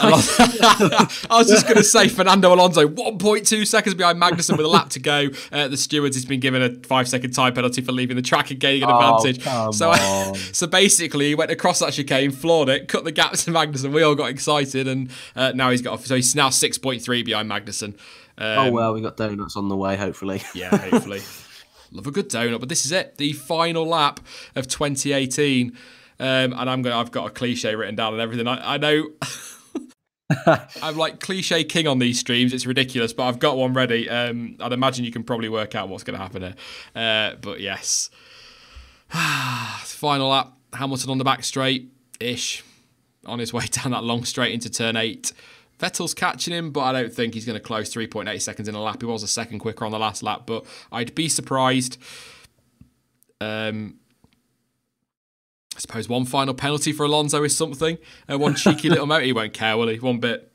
I was just going to say Fernando Alonso 1.2 seconds behind Magnussen with a lap to go. The stewards has been given a 5-second time penalty for leaving the track and gaining an advantage. So basically he went across that chicane, floored it, cut the gap to Magnussen. We all got excited, and now he's got off. So he's now 6.3 behind Magnussen. Oh well, we got donuts on the way. Hopefully, yeah, hopefully. Love a good donut, but this is it, the final lap of 2018, and I've got a cliche written down and everything. I know. I'm like cliche king on these streams. It's ridiculous, but I've got one ready. I'd imagine you can probably work out what's going to happen here. But yes. Final lap. Hamilton on the back straight-ish. On his way down that long straight into turn 8. Vettel's catching him, but I don't think he's going to close 3.8 seconds in a lap. He was a second quicker on the last lap, but I'd be surprised. I suppose one final penalty for Alonso is something. One cheeky little motor. He won't care, will he? One bit.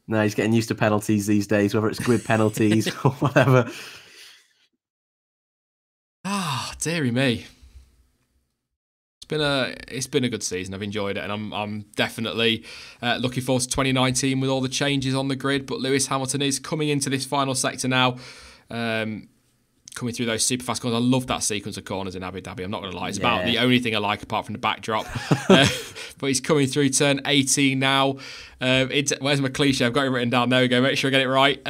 No, he's getting used to penalties these days, whether it's grid penalties or whatever. Dearie me. It's been a good season. I've enjoyed it, and I'm definitely looking forward to 2019 with all the changes on the grid. But Lewis Hamilton is coming into this final sector now. Coming through those super fast corners. I love that sequence of corners in Abu Dhabi. I'm not going to lie. It's about the only thing I like apart from the backdrop. But he's coming through turn 18 now. Where's my cliche? I've got it written down. There we go. Make sure I get it right.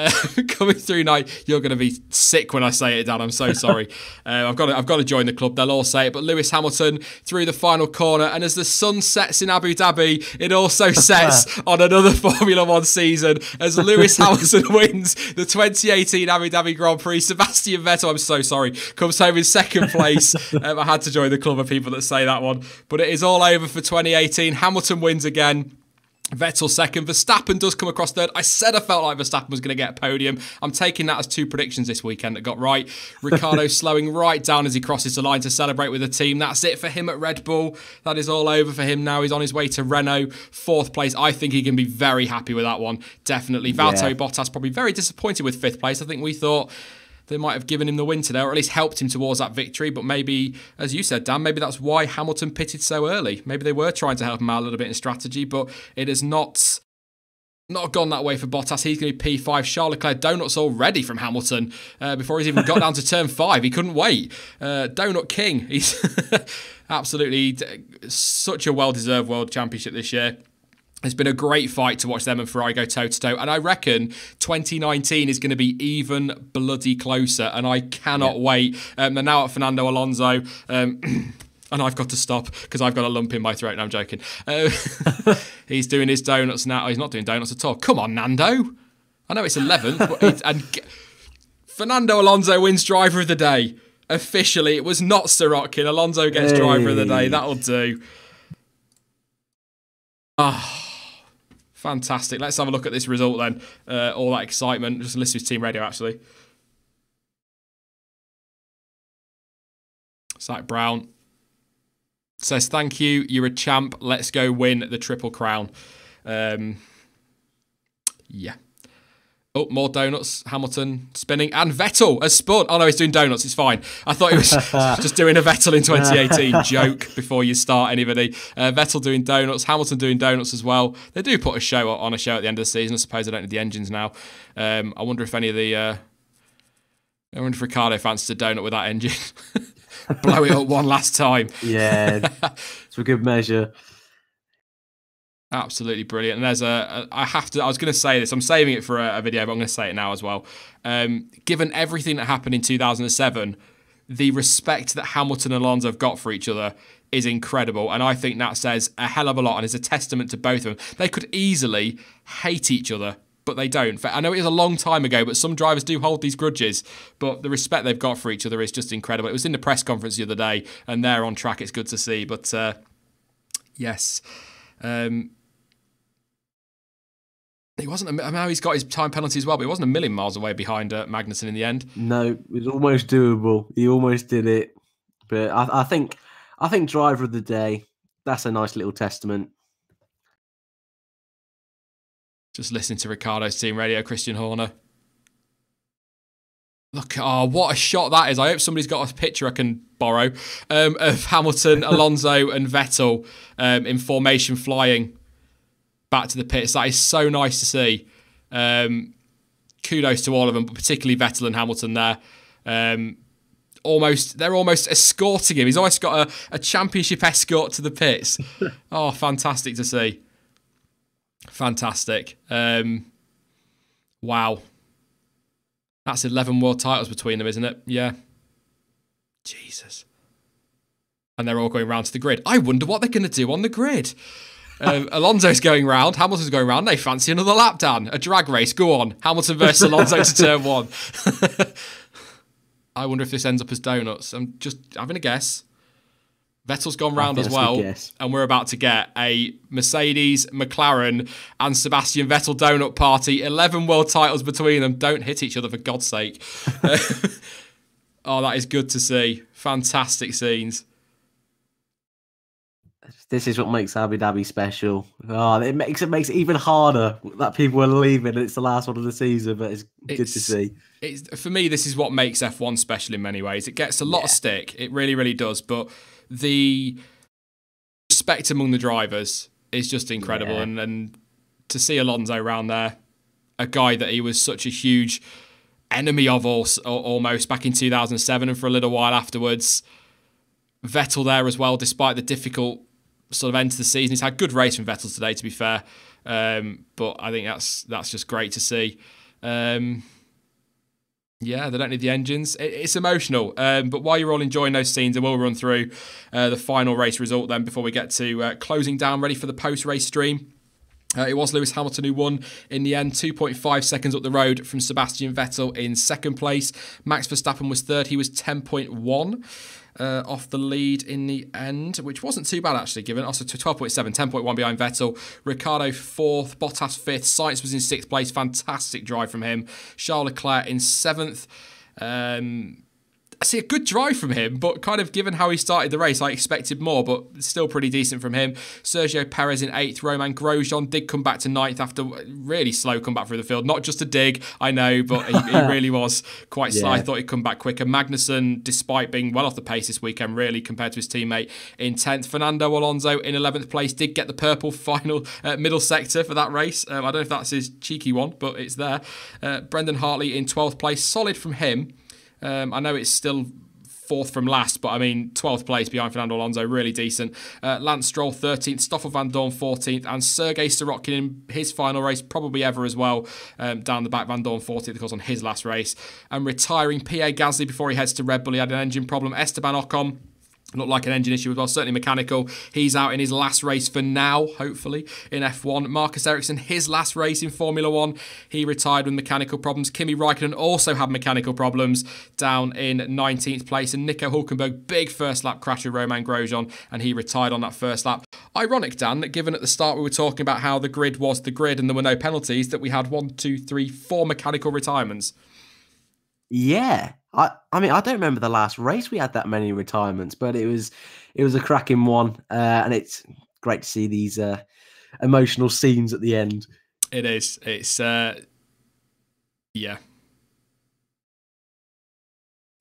Coming through now. You're going to be sick when I say it, Dan. I'm so sorry. I've got to join the club. They'll all say it. But Lewis Hamilton through the final corner. And as the sun sets in Abu Dhabi, it also sets on another Formula One season as Lewis Hamilton wins the 2018 Abu Dhabi Grand Prix. Sebastian Vettel, I'm I'm so sorry. Comes home in second place. I had to join the club of people that say that one. But it is all over for 2018. Hamilton wins again. Vettel second. Verstappen does come across third. I said I felt like Verstappen was going to get a podium. I'm taking that as 2 predictions this weekend that got right. Ricciardo slowing right down as he crosses the line to celebrate with the team. That's it for him at Red Bull. That is all over for him now. He's on his way to Renault. 4th place. I think he can be very happy with that one. Definitely. Valtteri Bottas probably very disappointed with 5th place. I think we thought they might have given him the win today, or at least helped him towards that victory. But maybe, as you said, Dan, maybe that's why Hamilton pitted so early. Maybe they were trying to help him out a little bit in strategy, but it has not gone that way for Bottas. He's going to be P5. Charles Leclerc, donuts already from Hamilton before he's even got down to turn 5. He couldn't wait. Donut King. He's absolutely such a well-deserved World Championship this year. It's been a great fight to watch them and Ferrari go toe-to-toe. And I reckon 2019 is going to be even bloody closer. And I cannot wait. They're now at Fernando Alonso. And I've got to stop because I've got a lump in my throat. No, I'm joking. He's doing his donuts now. Oh, he's not doing donuts at all. Come on, Nando. I know it's 11th. But Fernando Alonso wins driver of the day. Officially, it was not Sirotkin. Alonso gets driver of the day. That'll do. Fantastic. Let's have a look at this result then. All that excitement. Just listen to his team radio, actually. Zach Brown says, thank you. You're a champ. Let's go win the Triple Crown. Yeah. Oh, more donuts. Hamilton spinning. And Vettel has spun. Oh, no, he's doing donuts. It's fine. I thought he was just doing a Vettel in 2018 joke before you start anybody. Vettel doing donuts. Hamilton doing donuts as well. They do put a show on a show at the end of the season. I suppose they don't need the engines now. I wonder if any of the... I wonder if Ricciardo fancies a donut with that engine. Blow it up one last time. Yeah, it's a good measure. Absolutely brilliant. And there's I was going to say this, I'm saving it for a video, but I'm going to say it now as well. Given everything that happened in 2007, the respect that Hamilton and Alonso have got for each other is incredible. And I think that says a hell of a lot and is a testament to both of them. They could easily hate each other, but they don't. I know it was a long time ago, but some drivers do hold these grudges. But the respect they've got for each other is just incredible. It was in the press conference the other day, and they're on track. It's good to see. But yes. He wasn't. I know he's got his time penalty as well, but he wasn't a million miles away behind Magnussen in the end. No, it was almost doable. He almost did it, but I think driver of the day. That's a nice little testament. Just listening to Ricciardo's team radio, Christian Horner. Look, what a shot that is. I hope somebody's got a picture I can borrow of Hamilton, Alonso and Vettel in formation flying back to the pits. That is so nice to see. Kudos to all of them, but particularly Vettel and Hamilton there. They're almost escorting him. He's almost got a championship escort to the pits. Oh, fantastic to see. Fantastic. Wow. That's 11 world titles between them, isn't it? Yeah. Jesus. And they're all going round to the grid. I wonder what they're going to do on the grid. Alonso's going round. Hamilton's going round. They fancy another lap, Dan. A drag race. Go on. Hamilton versus Alonso to turn 1. I wonder if this ends up as donuts. I'm just having a guess. Vettel's gone round as well. And we're about to get a Mercedes, McLaren and Sebastian Vettel donut party. 11 world titles between them. Don't hit each other, for God's sake. Oh, that is good to see. Fantastic scenes. This is what makes Abu Dhabi special. Oh, it makes it even harder that people are leaving and it's the last one of the season, but it's good to see. For me, this is what makes F1 special in many ways. It gets a lot of stick. It really, really does. But the respect among the drivers is just incredible. Yeah. And to see Alonso around there, a guy that he was such a huge enemy of almost back in 2007 and for a little while afterwards. Vettel there as well, despite the difficult sort of end to the season. He's had good race from Vettel today, to be fair. But I think that's just great to see. Yeah, they don't need the engines. It's emotional. But while you're all enjoying those scenes, I will run through the final race result then before we get to closing down, ready for the post-race stream. It was Lewis Hamilton who won in the end, 2.5 seconds up the road from Sebastian Vettel in second place. Max Verstappen was third. He was 10.1 off the lead in the end, which wasn't too bad actually, given also to 12.7, 10.1 behind Vettel. Ricciardo fourth, Bottas fifth, Sainz was in sixth place. Fantastic drive from him. Charles Leclerc in seventh. I see a good drive from him, but kind of given how he started the race, I expected more, but still pretty decent from him. Sergio Perez in 8th. Romain Grosjean did come back to 9th after a really slow comeback through the field. Not just a dig, I know, but he really was quite slow. I thought he'd come back quicker. Magnussen, despite being well off the pace this weekend, really, compared to his teammate, in 10th. Fernando Alonso in 11th place, did get the purple final middle sector for that race. I don't know if that's his cheeky one, but it's there. Brendan Hartley in 12th place. Solid from him. I know it's still fourth from last, but I mean 12th place behind Fernando Alonso, really decent. Lance Stroll 13th, Stoffel Van Dorn 14th, and Sergei Sorokin in his final race, probably ever as well, down the back. Van Dorn 14th, of course, on his last race. And retiring Pierre Gasly before he heads to Red Bull. He had an engine problem. Esteban Ocon, looked like an engine issue as well, certainly mechanical. He's out in his last race for now, hopefully, in F1. Marcus Ericsson, his last race in Formula 1. He retired with mechanical problems. Kimi Raikkonen also had mechanical problems, down in 19th place. And Nico Hulkenberg, big first lap crash with Romain Grosjean, and he retired on that first lap. Ironic, Dan, that given at the start we were talking about how the grid was the grid and there were no penalties, that we had 4 mechanical retirements. Yeah. I mean, I don't remember the last race we had that many retirements, but it was a cracking one, and it's great to see these emotional scenes at the end. It is. It's yeah.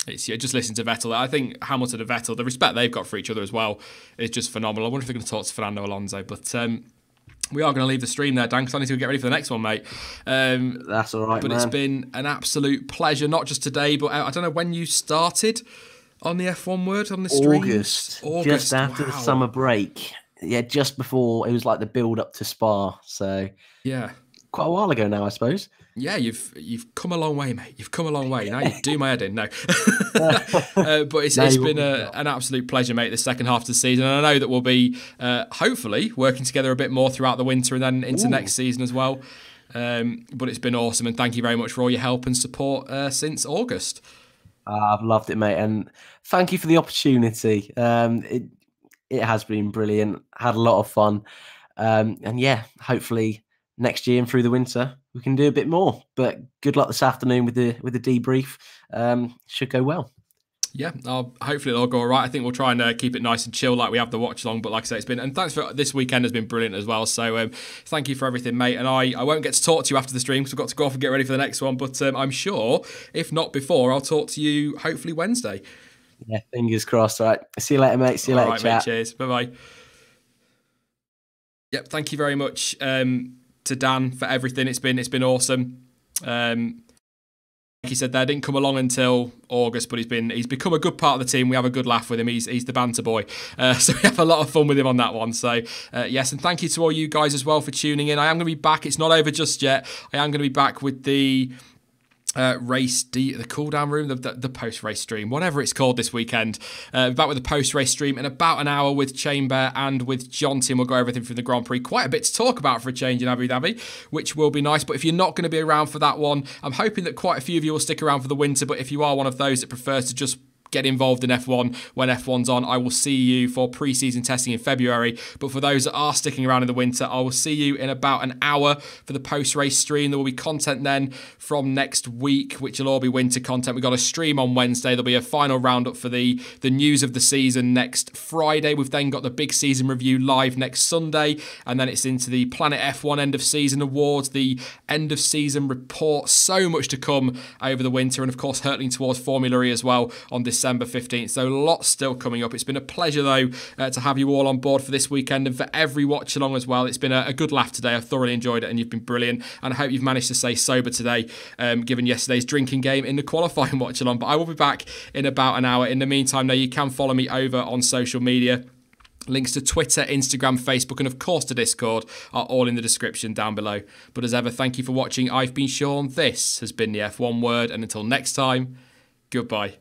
Just listen to Vettel. I think Hamilton and Vettel, the respect they've got for each other as well, is just phenomenal. I wonder if they're going to talk to Fernando Alonso, but we are going to leave the stream there, Dan, because I need to get ready for the next one, mate. That's all right, but man. It's been an absolute pleasure, not just today, but I don't know when you started on the F1 Word on the stream. August, just after the summer break. Yeah, just before, it was like the build up to Spa. So yeah, quite a while ago now, I suppose. Yeah, you've come a long way, mate. You've come a long way. Now you do my head in. No. But it's been an absolute pleasure, mate, the second half of the season. And I know that we'll be, hopefully, working together a bit more throughout the winter and then into next season as well. But it's been awesome. And thank you very much for all your help and support since August. I've loved it, mate. And thank you for the opportunity. It has been brilliant. Had a lot of fun. And yeah, hopefully next year and through the winter we can do a bit more. But good luck this afternoon with the debrief. Should go well. Yeah, hopefully it'll all go all right. I think we'll try and keep it nice and chill like we have the watch along. But like I say, it's been, and thanks for this weekend has been brilliant as well. So thank you for everything, mate. And I won't get to talk to you after the stream because I've got to go off and get ready for the next one. But I'm sure, if not before, I'll talk to you hopefully Wednesday. Yeah, fingers crossed. All right. See you later, mate. See you later, right, chat. Mate, cheers. Bye-bye. Yep, thank you very much to Dan for everything. It's been awesome. Like he said there, didn't come along until August, but he's become a good part of the team. We have a good laugh with him. He's the banter boy. So we have a lot of fun with him on that one. So yes, and thank you to all you guys as well for tuning in. I am going to be back. It's not over just yet. I am going to be back with the the cool down room, the post-race stream, whatever it's called this weekend. Back with the post-race stream in about an hour with Chamber and with Jonty, and we'll go everything from the Grand Prix. Quite a bit to talk about for a change in Abu Dhabi, which will be nice. But if you're not going to be around for that one, I'm hoping that quite a few of you will stick around for the winter. But if you are one of those that prefers to just get involved in F1 when F1's on, I will see you for pre-season testing in February. But for those that are sticking around in the winter, I will see you in about an hour for the post-race stream. There will be content then from next week, which will all be winter content. We've got a stream on Wednesday. There'll be a final roundup for the news of the season next Friday. We've then got the big season review live next Sunday, and then it's into the Planet F1 end of season awards, the end of season report. So much to come over the winter, and of course hurtling towards Formula E as well on December 15th. So lots still coming up. It's been a pleasure though to have you all on board for this weekend and for every watch along as well. It's been a good laugh today. I've thoroughly enjoyed it and you've been brilliant, and I hope you've managed to stay sober today given yesterday's drinking game in the qualifying watch along. But I will be back in about an hour. In the meantime, now you can follow me over on social media. Links to Twitter, Instagram, Facebook, and of course to Discord are all in the description down below. But as ever, thank you for watching. I've been Sean. This has been the F1 Word, and until next time, goodbye.